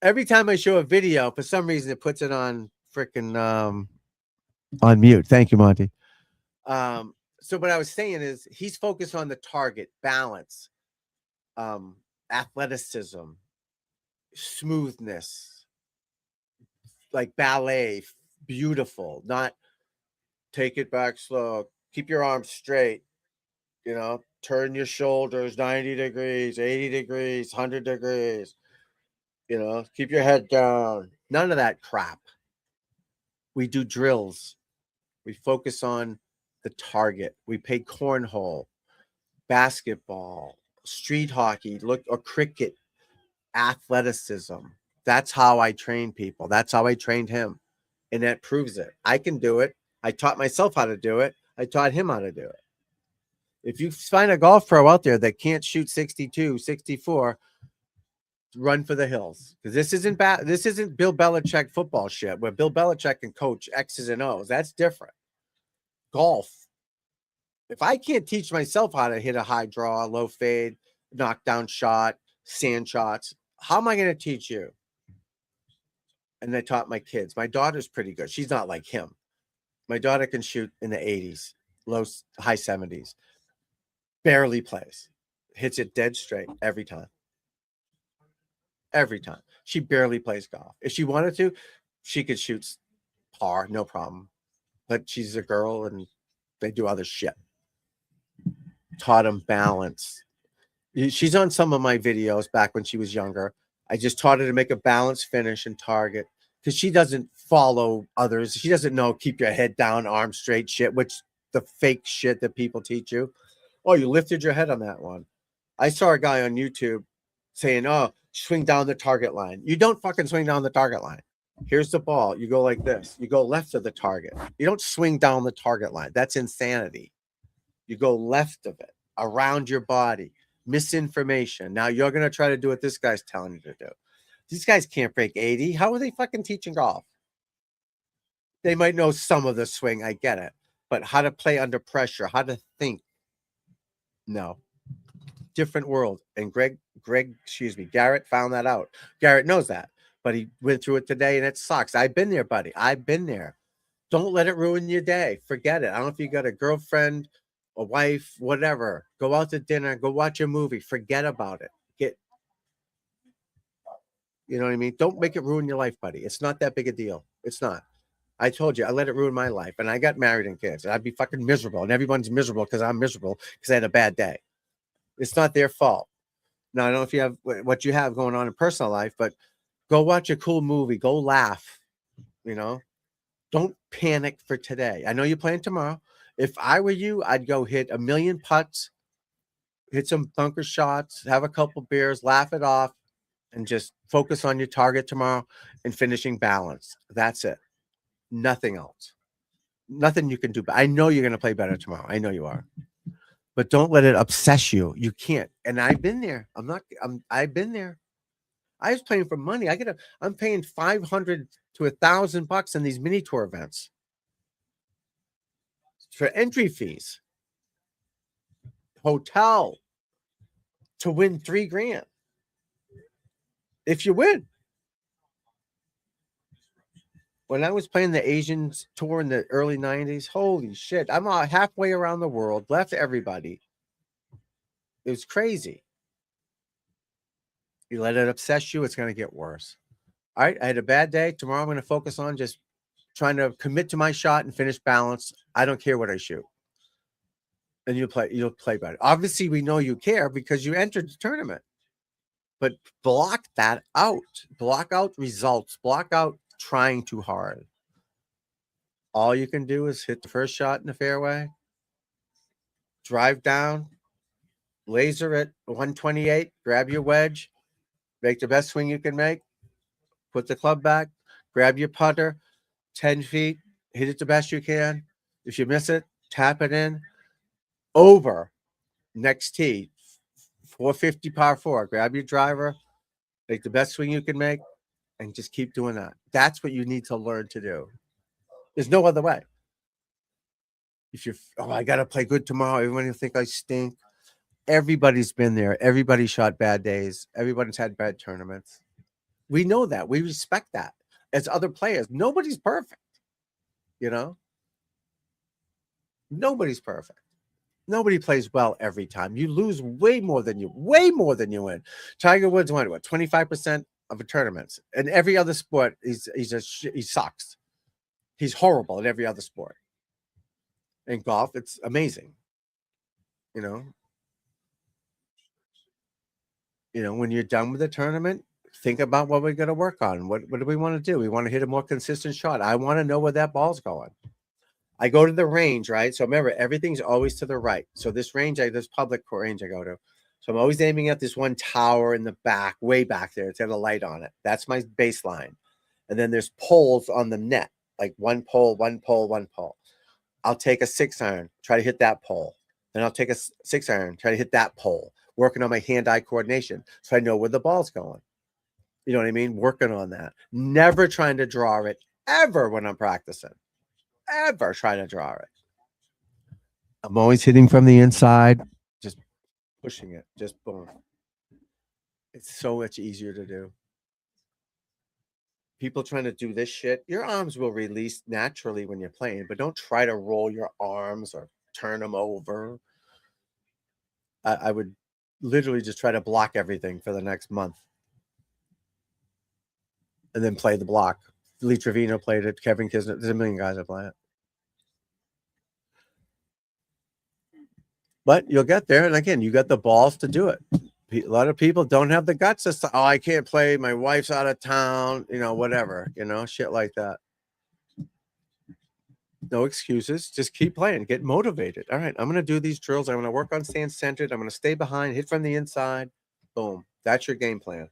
S1: Every time I show a video, for some reason, it puts it on freaking on mute. Thank you, Monty. So what I was saying is he's focused on the target, balance, athleticism, smoothness, like ballet, beautiful, not take it back slow, keep your arms straight, turn your shoulders 90 degrees, 80 degrees, 100 degrees, keep your head down. None of that crap. We do drills. We focus on the target. We play cornhole, basketball, street hockey, or cricket, athleticism. That's how I train people. That's how I trained him. And that proves it. I can do it. I taught myself how to do it. I taught him how to do it. If you find a golf pro out there that can't shoot 62, 64, run for the hills. Because this isn't bad. This isn't Bill Belichick football shit where Bill Belichick can coach X's and O's. That's different. Golf. If I can't teach myself how to hit a high draw, low fade, knockdown shot, sand shots, how am I going to teach you? And I taught my kids. My daughter's pretty good. She's not like him. My daughter can shoot in the 80s, high 70s. Barely plays. Hits it dead straight every time. Every time. She barely plays golf. If she wanted to, she could shoot par, no problem. But she's a girl and they do other shit. Taught them balance. She's on some of my videos back when she was younger. I just taught her to make a balanced finish and target because she doesn't follow others. She doesn't know keep your head down, arms straight shit, which the fake shit that people teach you. Oh, you lifted your head on that one. I saw a guy on YouTube saying, oh, swing down the target line. You don't fucking swing down the target line. Here's the ball. You go like this. You go left of the target. You don't swing down the target line. That's insanity. You go left of it, around your body. Misinformation. Now you're going to try to do what this guy's telling you to do. These guys can't break 80. How are they fucking teaching golf? They might know some of the swing. I get it. But how to play under pressure, how to think. No. Different world. And Garrett found that out. Garrett knows that. But he went through it today and it sucks. I've been there, buddy. I've been there. Don't let it ruin your day. Forget it. I don't know if you got a girlfriend, a wife, whatever. Go out to dinner, go watch a movie. Forget about it. You know what I mean? Don't make it ruin your life, buddy. It's not that big a deal. It's not. I told you, I let it ruin my life. And I got married and kids. And I'd be fucking miserable. And everyone's miserable because I'm miserable because I had a bad day. It's not their fault. Now, I don't know if you have what you have going on in personal life, but go watch a cool movie. Go laugh. Don't panic for today. I know you're playing tomorrow. If I were you, I'd go hit a million putts, hit some bunker shots, have a couple beers, laugh it off, and just focus on your target tomorrow and finishing balance. That's it. Nothing else. Nothing you can do. But I know you're going to play better tomorrow. I know you are. But don't let it obsess you. You can't. And I've been there. I've been there. I was playing for money. I'm paying $500 to $1,000 in these mini tour events for entry fees, hotel, to win $3,000. If you win. When I was playing the Asians tour in the early 90s, holy shit, I'm halfway around the world, left everybody. It was crazy. You let it obsess you, it's going to get worse. All right, I had a bad day. Tomorrow I'm going to focus on just trying to commit to my shot and finish balance. I don't care what I shoot. And you'll play better. Obviously, we know you care because you entered the tournament. But block that out. Block out results. Block out trying too hard. All you can do is hit the first shot in the fairway, drive down, laser it 128, grab your wedge, make the best swing you can make, put the club back, grab your putter, 10 feet, hit it the best you can. If you miss it, tap it in, over, next tee, 450 par 4, grab your driver, make the best swing you can make, and just keep doing that. That's what you need to learn to do. There's no other way. If I got to play good tomorrow, everyone will think I stink. Everybody's been there. Everybody shot bad days. Everybody's had bad tournaments. We know that. We respect that as other players. Nobody's perfect. Nobody's perfect. Nobody plays well every time. You lose way more than you win. Tiger Woods won 25% of the tournaments. In every other sport, he sucks. He's horrible in every other sport. In golf, it's amazing. When you're done with the tournament, think about what we're going to work on. What do we want to do? We want to hit a more consistent shot. I want to know where that ball's going. I go to the range, right? So remember, everything's always to the right. So this public range I go to. So I'm always aiming at this one tower in the back, way back there. It's got a light on it. That's my baseline. And then there's poles on the net, like one pole, one pole, one pole. I'll take a 6-iron, try to hit that pole. Then I'll take a 6-iron, try to hit that pole. Working on my hand-eye coordination so I know where the ball's going. You know what I mean? Working on that. Never trying to draw it ever when I'm practicing. Ever trying to draw it. I'm always hitting from the inside, just pushing it, just boom. It's so much easier to do. People trying to do this shit, your arms will release naturally when you're playing, but don't try to roll your arms or turn them over. I would literally just try to block everything for the next month. And then play the block. Lee Trevino played it. Kevin Kisner. There's a million guys that play it. But you'll get there. And again, you got the balls to do it. A lot of people don't have the guts to say, oh, I can't play. My wife's out of town. Whatever. Shit like that. No excuses. Just keep playing. Get motivated. All right, I'm going to do these drills. I'm going to work on staying centered. I'm going to stay behind, hit from the inside. Boom. That's your game plan.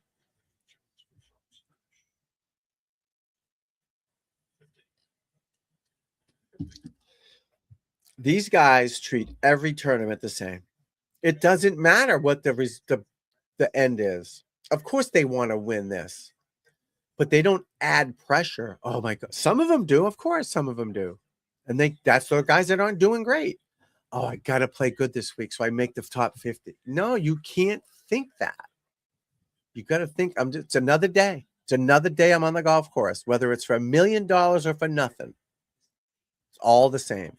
S1: These guys treat every tournament the same. It doesn't matter what the end is. Of course they want to win this, but they don't add pressure. Oh my God. Some of them do. Of course, some of them do. And that's the guys that aren't doing great. Oh, I got to play good this week so I make the top 50. No, you can't think that. You got to think, it's another day. It's another day I'm on the golf course, whether it's for $1 million or for nothing. It's all the same.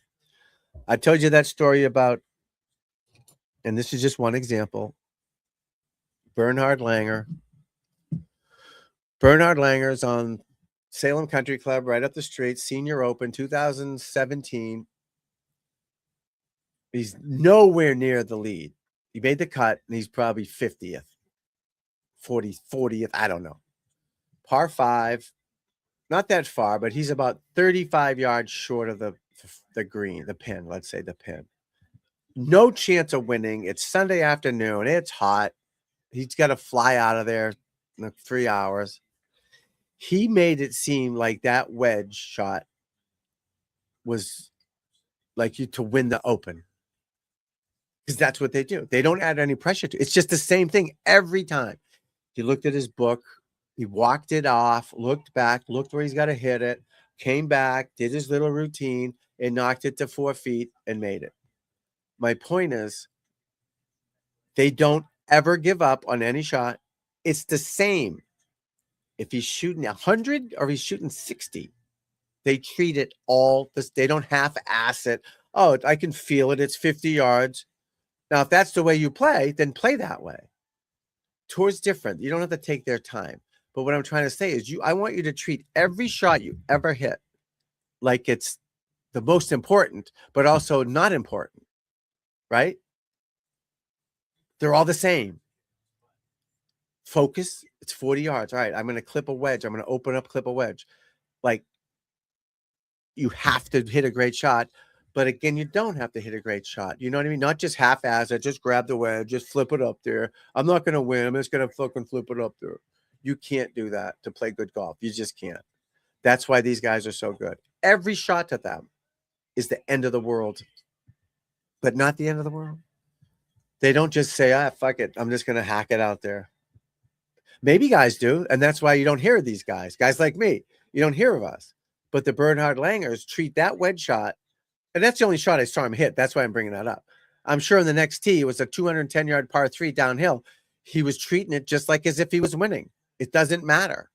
S1: I told you that story about, and this is just one example, Bernhard Langer. Bernhard Langer's on Salem Country Club right up the street, Senior Open 2017. He's nowhere near the lead. He made the cut, and he's probably 50th, 40th, I don't know. Par 5, not that far, but he's about 35 yards short of the green, the pin, let's say the pin. No chance of winning. It's Sunday afternoon. It's hot. He's got to fly out of there in 3 hours. He made it seem like that wedge shot was like you to win the Open. Because that's what they do. They don't add any pressure to it. It's just the same thing every time. He looked at his book. He walked it off, looked back, looked where he's got to hit it, came back, did his little routine, and knocked it to 4 feet and made it. My point is, they don't ever give up on any shot. It's the same. If he's shooting 100 or he's shooting 60, they treat it all this. They don't half-ass it. Oh, I can feel it. It's 50 yards. Now, if that's the way you play, then play that way. Tour's different. You don't have to take their time. But what I'm trying to say is I want you to treat every shot you ever hit like it's the most important, but also not important, right? They're all the same. Focus. It's 40 yards. All right, I'm going to clip a wedge. I'm going to open up, clip a wedge. Like, you have to hit a great shot. But again, you don't have to hit a great shot. You know what I mean? Not just half-ass it. Just grab the wedge. Just flip it up there. I'm not going to win. I'm just going to fucking flip it up there. You can't do that to play good golf. You just can't. That's why these guys are so good. Every shot to them is the end of the world, but not the end of the world. They don't just say, fuck it. I'm just going to hack it out there. Maybe guys do, and that's why you don't hear of these guys. Guys like me, you don't hear of us. But the Bernhard Langers treat that wedge shot, and that's the only shot I saw him hit. That's why I'm bringing that up. I'm sure in the next tee, it was a 210-yard par 3 downhill. He was treating it just like as if he was winning. It doesn't matter.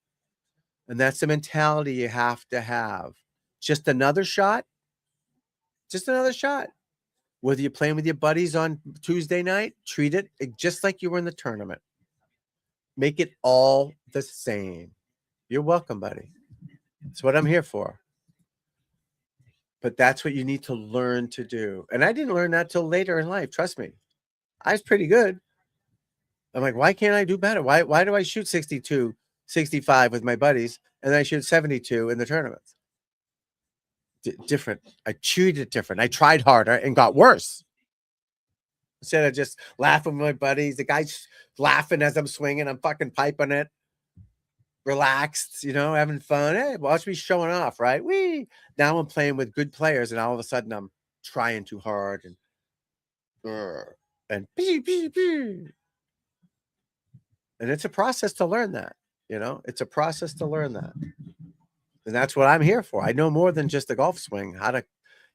S1: And that's the mentality you have to have. Just another shot. Just another shot. Whether you're playing with your buddies on Tuesday night, treat it just like you were in the tournament. Make it all the same. You're welcome, buddy. That's what I'm here for. But that's what you need to learn to do. And I didn't learn that till later in life. Trust me. I was pretty good. I'm like, why can't I do better? Why do I shoot 62, 65 with my buddies and then I shoot 72 in the tournaments? Different. I treated it different. I tried harder and got worse. Instead of just laughing with my buddies, the guy's laughing as I'm swinging. I'm fucking piping it. Relaxed, having fun. Hey, watch me showing off, right? Now I'm playing with good players, and all of a sudden I'm trying too hard and it's a process to learn that. It's a process to learn that, and that's what I'm here for. I know more than just a golf swing. How to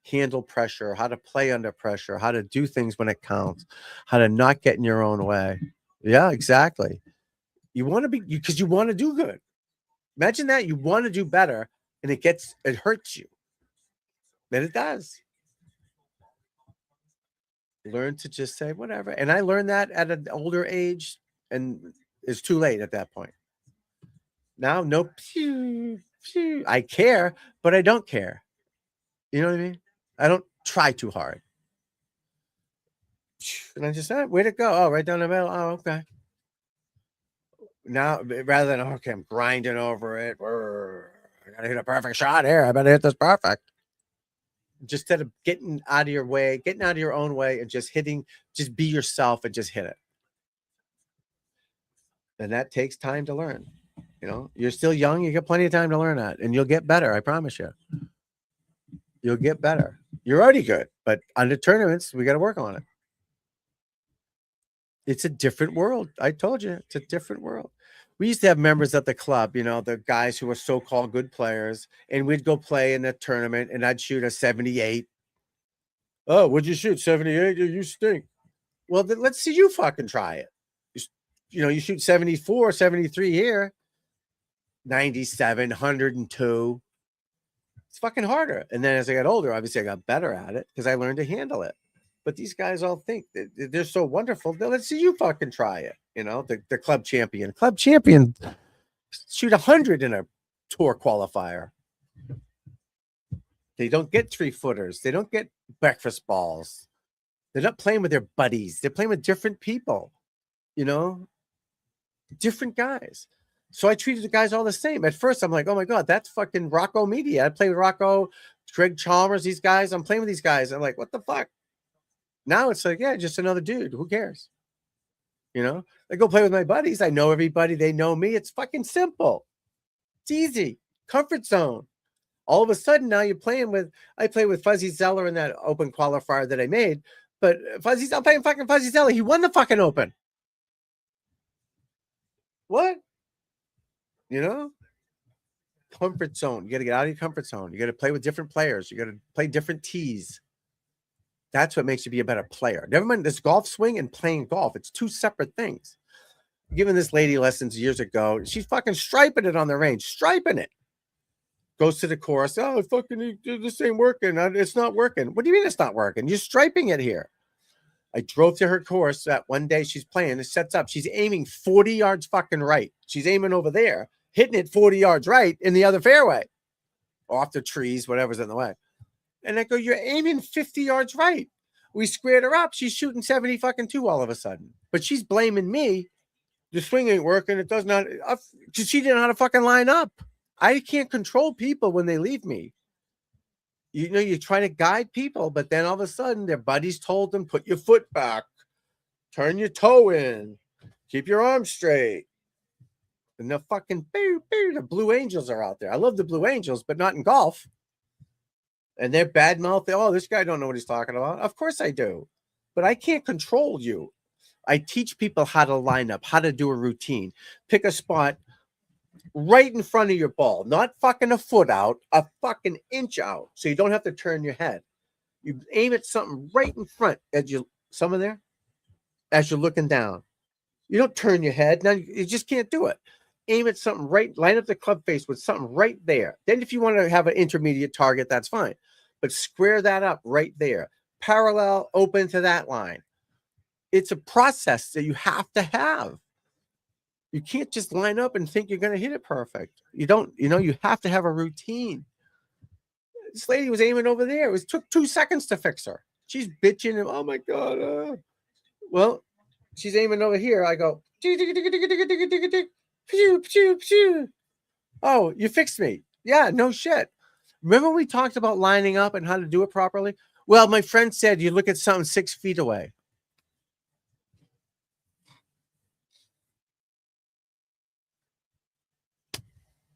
S1: handle pressure, how to play under pressure, how to do things when it counts, how to not get in your own way. Yeah, exactly. You want to be, because you want to do good. Imagine that you want to do better and it hurts you. And it does. Learn to just say whatever. And I learned that at an older age, and it's too late at that point. Now, no, I care, but I don't care. You know what I mean? I don't try too hard. And I just said, way to go. Oh, right down the middle. Oh, okay. Now, rather than, okay, I'm grinding over it. I got to hit a perfect shot here. I better hit this perfect. Just instead of getting out of your way, getting out of your own way and just be yourself and just hit it. And that takes time to learn. You're still young. You got plenty of time to learn that. And you'll get better. I promise you. You'll get better. You're already good. But under tournaments, we got to work on it. It's a different world. I told you, it's a different world. We used to have members at the club, the guys who were so-called good players, and we'd go play in the tournament, and I'd shoot a 78. Oh, what'd you shoot? 78? You stink. Well, then let's see you fucking try it. You shoot 74, 73 here, 97, 102. It's fucking harder. And then as I got older, obviously I got better at it because I learned to handle it. But these guys all think that they're so wonderful. Let's see you fucking try it. The club champion. Club champion shoot 100 in a tour qualifier. They don't get 3-footers. They don't get breakfast balls. They're not playing with their buddies. They're playing with different people. Different guys. So I treated the guys all the same. At first, I'm like, oh my God, that's fucking Rocco Media. I play with Rocco, Greg Chalmers, these guys. I'm playing with these guys. I'm like, what the fuck? Now it's like, yeah, just another dude. Who cares? I go play with my buddies. I know everybody. They know me. It's fucking simple. It's easy. Comfort zone. All of a sudden, now you're playing with, I play with Fuzzy Zeller in that open qualifier that I made. But I'm playing fucking Fuzzy Zeller. He won the fucking open. What? Comfort zone. You got to get out of your comfort zone. You got to play with different players. You got to play different tees. That's what makes you be a better player. Never mind this golf swing and playing golf. It's two separate things. Giving this lady lessons years ago. She's fucking striping it on the range. Striping it. Goes to the course. Oh, fucking, this ain't working. It's not working. What do you mean it's not working? You're striping it here. I drove to her course that one day she's playing. It sets up. She's aiming 40 yards fucking right. She's aiming over there, hitting it 40 yards right in the other fairway. Off the trees, whatever's in the way. And I go, you're aiming 50 yards right. We squared her up. She's shooting 70 fucking 2 all of a sudden. But she's blaming me. The swing ain't working. It does not. Because she didn't know how to fucking line up. I can't control people when they leave me. You try to guide people, but then all of a sudden their buddies told them, put your foot back, turn your toe in, keep your arm straight. And the fucking the Blue Angels are out there. I love the Blue Angels, but not in golf. And they're bad mouth. Oh, this guy don't know what he's talking about. Of course I do. But I can't control you. I teach people how to line up, how to do a routine. Pick a spot right in front of your ball. Not fucking a foot out, a fucking inch out. So you don't have to turn your head. You aim at something right in front as you Someone there? As you're looking down. You don't turn your head. Now you just can't do it. Aim at something right, line up the club face with something right there. Then if you want to have an intermediate target, that's fine. But square that up right there. Parallel, open to that line. It's a process that you have to have. You can't just line up and think you're going to hit it perfect. You don't, you have to have a routine. This lady was aiming over there. It took 2 seconds to fix her. She's bitching. And, oh, my God. Well, she's aiming over here. I go, oh, you fixed me. Yeah, no shit. Remember we talked about lining up and how to do it properly? Well, my friend said you look at something 6 feet away.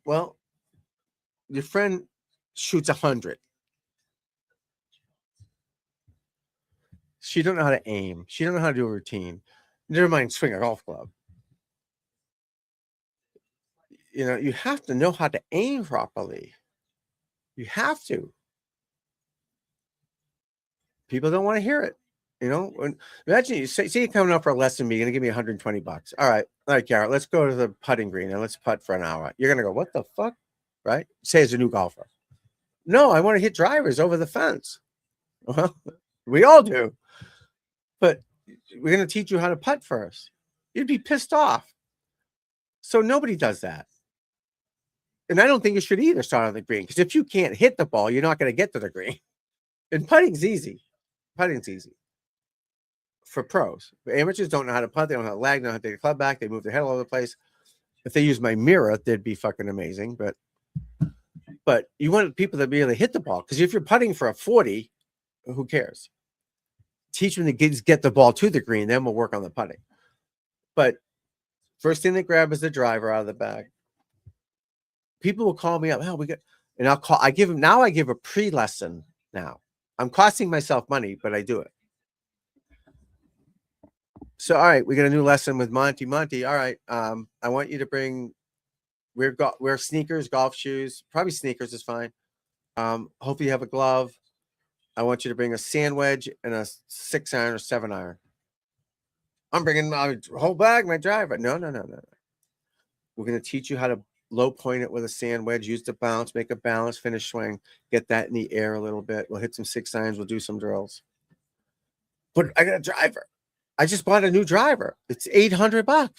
S1: Well, your friend shoots 100. She don't know how to aim. She don't know how to do a routine. Never mind swing a golf club. You have to know how to aim properly. You have to. People don't want to hear it. Imagine you say you're coming up for a lesson, you're going to give me $120. All right, Garrett, let's go to the putting green and let's putt for an hour. You're going to go, what the fuck? Right? Say as a new golfer. No, I want to hit drivers over the fence. Well, we all do. But we're going to teach you how to putt first. You'd be pissed off. So nobody does that. And I don't think you should either start on the green, because if you can't hit the ball, you're not going to get to the green. And putting's easy. Putting's easy for pros. But amateurs don't know how to putt. They don't know how to lag. They don't know how to take a club back. They move their head all over the place. If they use my mirror, they'd be fucking amazing. But you want people to be able to hit the ball, because if you're putting for a 40, who cares? Teach them to get the ball to the green, then we'll work on the putting. But first thing they grab is the driver out of the bag. People will call me up. I give a pre-lesson now. I'm costing myself money, but I do it. So, all right, we got a new lesson with Monty. Monty, all right. I want you to wear sneakers, golf shoes, probably sneakers is fine. Hopefully you have a glove. I want you to bring a sand wedge and a 6-iron or 7-iron. I'm bringing my whole bag, my driver. No. We're going to teach you how to low point it with a sand wedge, use the bounce, make a balance, finish swing, get that in the air a little bit. We'll hit some 6-irons. We'll do some drills. But I got a driver. I just bought a new driver. It's $800.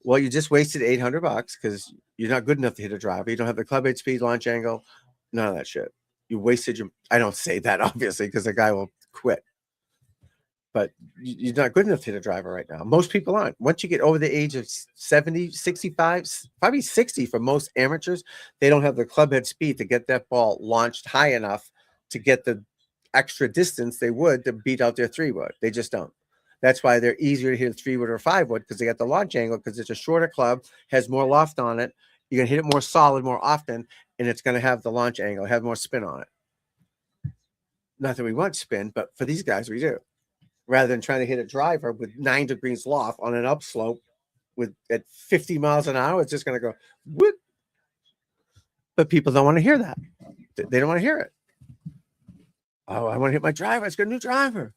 S1: Well, you just wasted $800 because you're not good enough to hit a driver. You don't have the club head speed, launch angle, none of that shit. You wasted I don't say that obviously because the guy will quit. But you're not good enough to hit a driver right now. Most people aren't. Once you get over the age of 70, 65, probably 60 for most amateurs, they don't have the club head speed to get that ball launched high enough to get the extra distance they would to beat out their 3-wood. They just don't. That's why they're easier to hit a 3-wood or a 5-wood, because they got the launch angle, because it's a shorter club, has more loft on it. You're going to hit it more solid more often, and it's going to have the launch angle, have more spin on it. Not that we want spin, but for these guys, we do. Rather than trying to hit a driver with 9 degrees loft on an upslope at 50 miles an hour, it's just going to go whoop. But people don't want to hear that. They don't want to hear it. Oh, I want to hit my driver. It's got a new driver.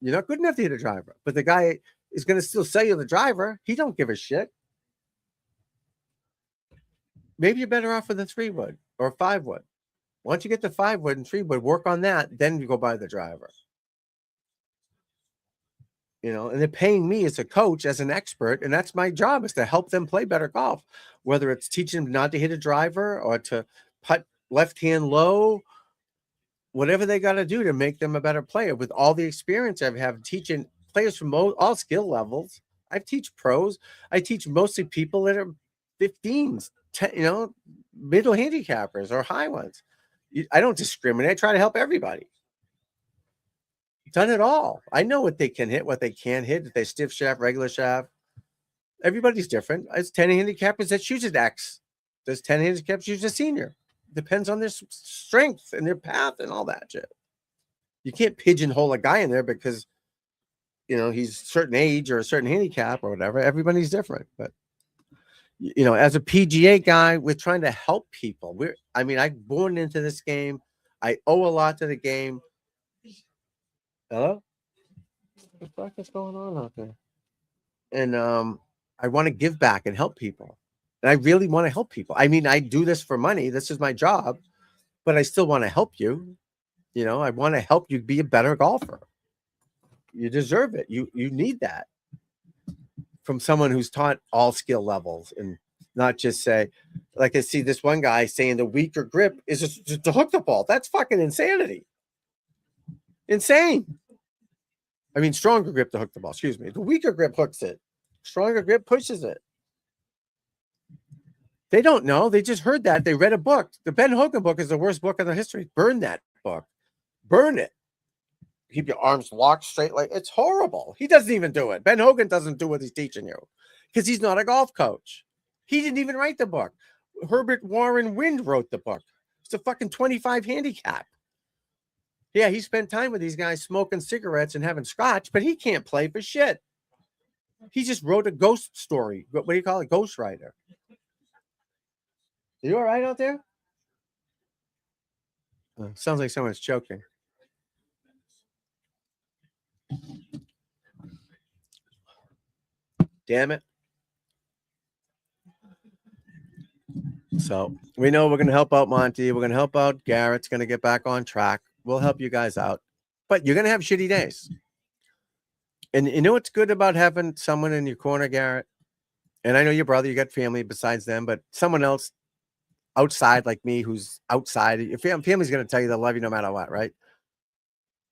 S1: You're not good enough to hit a driver. But the guy is going to still sell you the driver. He don't give a shit. Maybe you're better off with a 3-wood or a 5-wood. Once you get the 5-wood and 3-wood, work on that. Then you go buy the driver. And they're paying me as a coach, as an expert, and that's my job, is to help them play better golf, whether it's teaching them not to hit a driver or to putt left hand low, whatever they got to do to make them a better player. With all the experience I have teaching players from all skill levels, I teach pros. I teach mostly people that are 15s, 10, middle handicappers or high ones. I don't discriminate. I try to help everybody. Done it all. I know what they can hit, what they can't hit. If they stiff shaft, regular shaft. Everybody's different. It's 10 handicappers that choose an X. There's 10 handicappers choose a senior. Depends on their strength and their path and all that shit. You can't pigeonhole a guy in there because he's a certain age or a certain handicap or whatever. Everybody's different. But as a PGA guy, we're trying to help people. I'm born into this game. I owe a lot to the game. Hello? the fuck is going on out there? And I want to give back and help people. And I really want to help people. I mean, I do this for money. This is my job, but I still want to help you. You know, I want to help you be a better golfer. You deserve it. You need that from someone who's taught all skill levels and not just say, like I see this one guy saying the weaker grip is just to hook the ball. That's fucking insanity. Insane. I mean, stronger grip to hook the ball. Excuse me. The weaker grip hooks it. Stronger grip pushes it. They don't know. They just heard that. They read a book. The Ben Hogan book is the worst book in the history. Burn that book. Burn it. Keep your arms locked straight. Like, it's horrible. He doesn't even do it. Ben Hogan doesn't do what he's teaching you because he's not a golf coach. He didn't even write the book. Herbert Warren Wind wrote the book. It's a fucking 25 handicap. Yeah, he spent time with these guys smoking cigarettes and having scotch, but he can't play for shit. He just wrote a ghost story. What do you call it? Ghost writer. Are you all right out there? Sounds like someone's choking. Damn it. So we know we're going to help out Monty. We're going to help out Garrett's going to get back on track. We'll help you guys out. But you're going to have shitty days. And you know what's good about having someone in your corner, Garrett? And I know your brother, you got family besides them, but someone else outside like me who's outside. Your family's going to tell you they'll love you no matter what, right?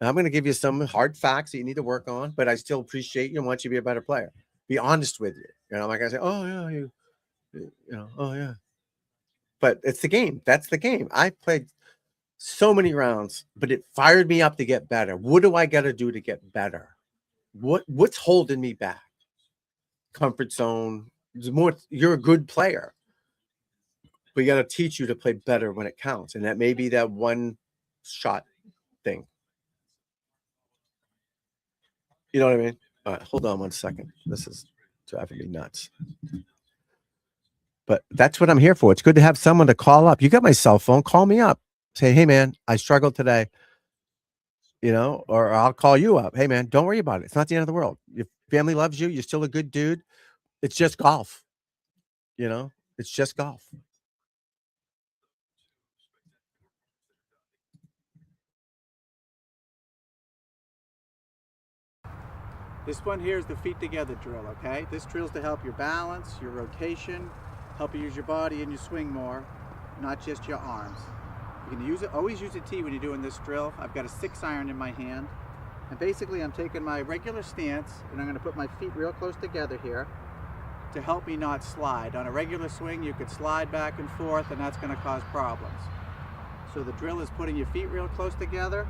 S1: And I'm going to give you some hard facts that you need to work on, but I still appreciate you and want you to be a better player. Be honest with you. You know, I'm not going to say, oh, yeah, you know, oh, yeah. But it's the game. That's the game. I played so many rounds, but it fired me up to get better. What do I got to do to get better? What's holding me back? Comfort zone. There's more. You're a good player. We got to teach you to play better when it counts. And that may be that one shot thing. You know what I mean? All right, hold on one second. This is driving me nuts. But that's what I'm here for. It's good to have someone to call up. You got my cell phone. Call me up. Say, hey, man, I struggled today. You know, or I'll call you up. Hey, man, don't worry about it. It's not the end of the world. Your family loves you. You're still a good dude. It's just golf. You know, it's just golf.
S2: This one here is the feet together drill, okay? This drill is to help your balance, your rotation, help you use your body and your swing more, not just your arms. You can use it, always use a tee when you're doing this drill. I've got a 6-iron in my hand. And basically I'm taking my regular stance and I'm going to put my feet real close together here to help me not slide. On a regular swing you could slide back and forth and that's going to cause problems. So the drill is putting your feet real close together,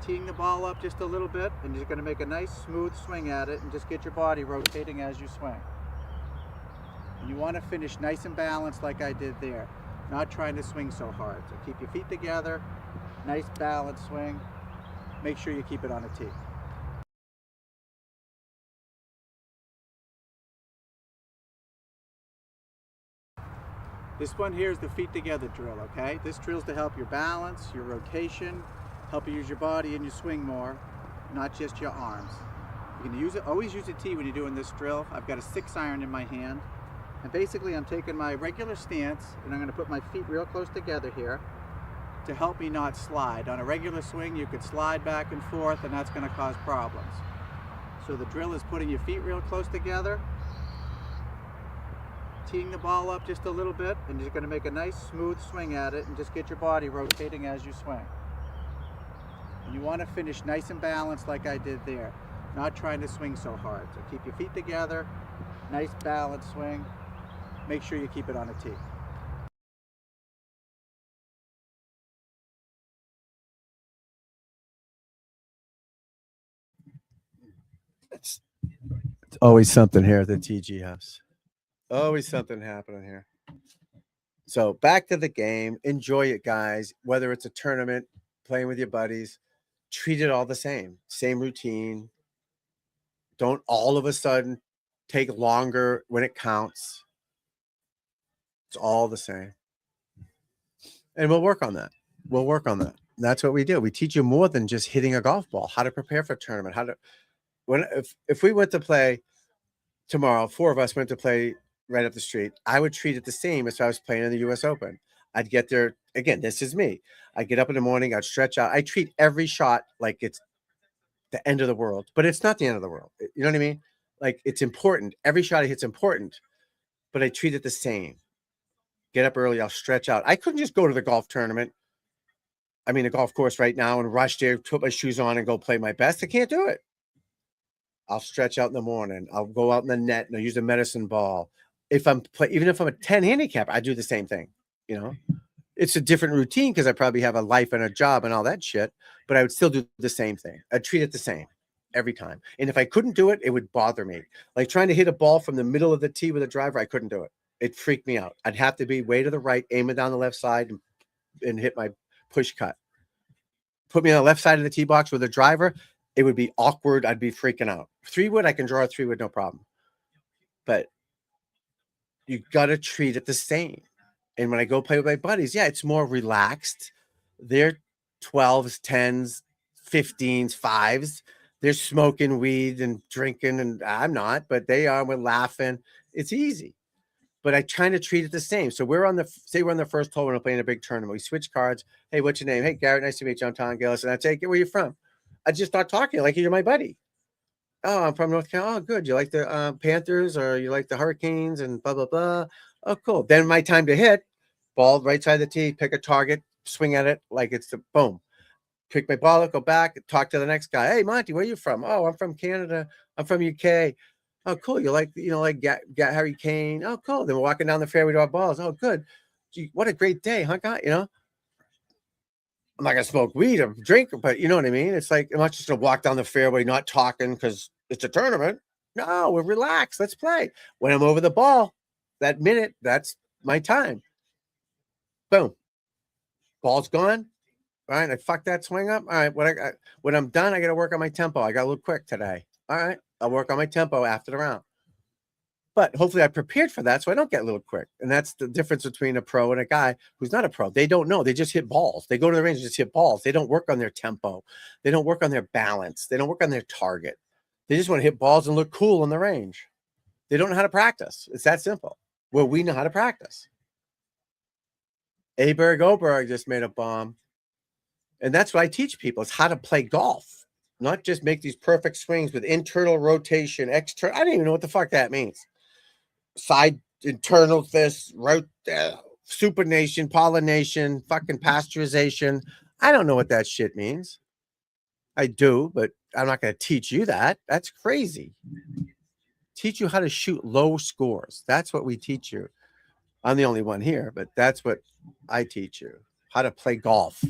S2: teeing the ball up just a little bit, and you're going to make a nice smooth swing at it and just get your body rotating as you swing. And you want to finish nice and balanced like I did there, not trying to swing so hard. So keep your feet together, nice balanced swing. Make sure you keep it on a tee. This one here is the feet together drill, okay? This drill is to help your balance, your rotation, help you use your body and your swing more, not just your arms. You can use it, always use a tee when you're doing this drill. I've got a 6-iron in my hand. And basically I'm taking my regular stance and I'm going to put my feet real close together here to help me not slide. On a regular swing you could slide back and forth and that's going to cause problems. So the drill is putting your feet real close together, teeing the ball up just a little bit, and you're going to make a nice smooth swing at it and just get your body rotating as you swing. And you want to finish nice and balanced like I did there, not trying to swing so hard. So keep your feet together, nice balanced swing. Make sure you keep it on a tee.
S1: It's always something here at the TG house. Always something happening here. So back to the game. Enjoy it, guys. Whether it's a tournament, playing with your buddies, treat it all the same. Same routine. Don't all of a sudden take longer when it counts. It's all the same. And we'll work on that. We'll work on that. That's what we do. We teach you more than just hitting a golf ball, how to prepare for a tournament, how to, if we went to play tomorrow, 4 of us went to play right up the street, I would treat it the same as if I was playing in the US Open. I'd get there, again, this is me. I get up in the morning, I'd stretch out. I treat every shot like it's the end of the world, but it's not the end of the world. You know what I mean? Like, it's important. Every shot I hit's important, but I treat it the same. Get up early, I'll stretch out. I couldn't just go to the golf tournament, I mean, a golf course right now and rush there, put my shoes on and go play my best. I can't do it. I'll stretch out in the morning. I'll go out in the net and I'll use a medicine ball. Even if I'm a 10 handicap, I do the same thing. You know, it's a different routine because I probably have a life and a job and all that shit, but I would still do the same thing. I'd treat it the same every time. And if I couldn't do it, it would bother me. Like trying to hit a ball from the middle of the tee with a driver, I couldn't do it. It freaked me out. I'd have to be way to the right, aiming down the left side and hit my push cut. Put me on the left side of the tee box with a driver, it would be awkward. I'd be freaking out. 3-wood, I can draw a 3-wood, no problem. But you got to treat it the same. And when I go play with my buddies, yeah, it's more relaxed. They're 12s, 10s, 15s, 5s. They're smoking weed and drinking, and I'm not, but they are. We're laughing. It's easy. But I try to treat it the same. So we're on the first hole when we're playing a big tournament. We switch cards. Hey, what's your name? Hey, Garrett, nice to meet you. I'm Tom Gillis. And I say, where you from? I just start talking like you're my buddy. Oh, I'm from North Carolina. Oh, good. You like the Panthers or you like the Hurricanes and blah, blah, blah. Oh, cool. Then my time to hit, ball right side of the tee, pick a target, swing at it like it's the boom. Pick my ball up, go back, talk to the next guy. Hey, Monty, where are you from? Oh, I'm from Canada. I'm from UK. Oh, cool. You like, Harry Kane. Oh, cool. Then we're walking down the fairway to our balls. Oh, good. Gee, what a great day, huh, guy? I'm not going to smoke weed or drink, but you know what I mean? It's like, I'm not just going to walk down the fairway, not talking because it's a tournament. No, we're relaxed. Let's play. When I'm over the ball, that minute, that's my time. Boom. Ball's gone. All right. I fucked that swing up. All right. When I'm done, I got to work on my tempo. I got a little quick today. All right. I'll work on my tempo after the round. But hopefully I prepared for that so I don't get a little quick. And that's the difference between a pro and a guy who's not a pro. They don't know. They just hit balls. They go to the range and just hit balls. They don't work on their tempo. They don't work on their balance. They don't work on their target. They just want to hit balls and look cool on the range. They don't know how to practice. It's that simple. Well, we know how to practice. Aberg Oberg just made a bomb. And that's what I teach people is how to play golf. Not just make these perfect swings with internal rotation, external. I don't even know what the fuck that means. Side, internal, this, supination, pollination, fucking pasteurization. I don't know what that shit means. I do, but I'm not going to teach you that. That's crazy. Teach you how to shoot low scores. That's what we teach you. I'm the only one here, but that's what I teach you. How to play golf.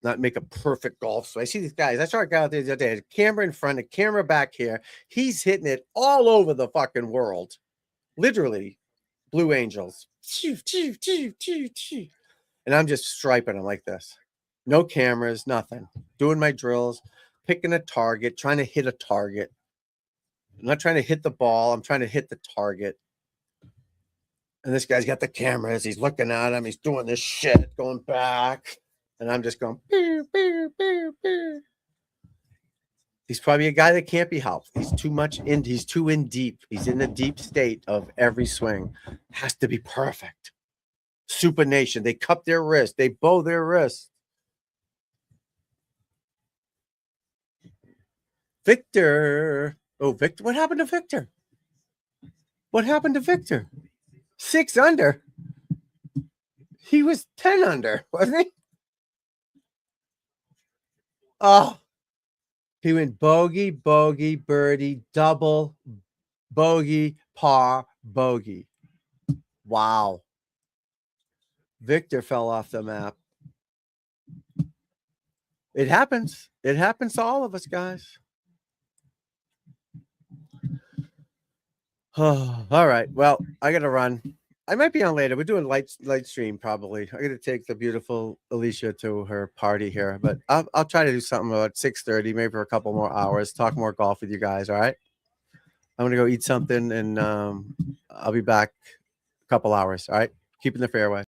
S1: Not make a perfect golf. So I see these guys. I saw a guy out there the other day, a camera in front, a camera back here. He's hitting it all over the fucking world. Literally, Blue Angels. And I'm just striping them like this. No cameras, nothing. Doing my drills, picking a target, trying to hit a target. I'm not trying to hit the ball. I'm trying to hit the target. And this guy's got the cameras. He's looking at him. He's doing this shit, going back. And I'm just going, pew, pew, pew, pew. He's probably a guy that can't be helped. He's too in deep. He's in the deep state of every swing. Has to be perfect. Supination. They cup their wrist. They bow their wrist. Victor. Oh, Victor. What happened to Victor? What happened to Victor? 6 under. He was 10 under, wasn't he? Oh, he went bogey, bogey, birdie, double, bogey, par, bogey. Wow. Victor fell off the map. It happens. It happens to all of us, guys. Oh, all right. Well, I got to run. I might be on later. We're doing light stream probably. I got to take the beautiful Alicia to her party here, but I'll try to do something about 6:30, maybe for a couple more hours. Talk more golf with you guys. All right. I'm gonna go eat something, and I'll be back a couple hours. All right. Keeping the fairway.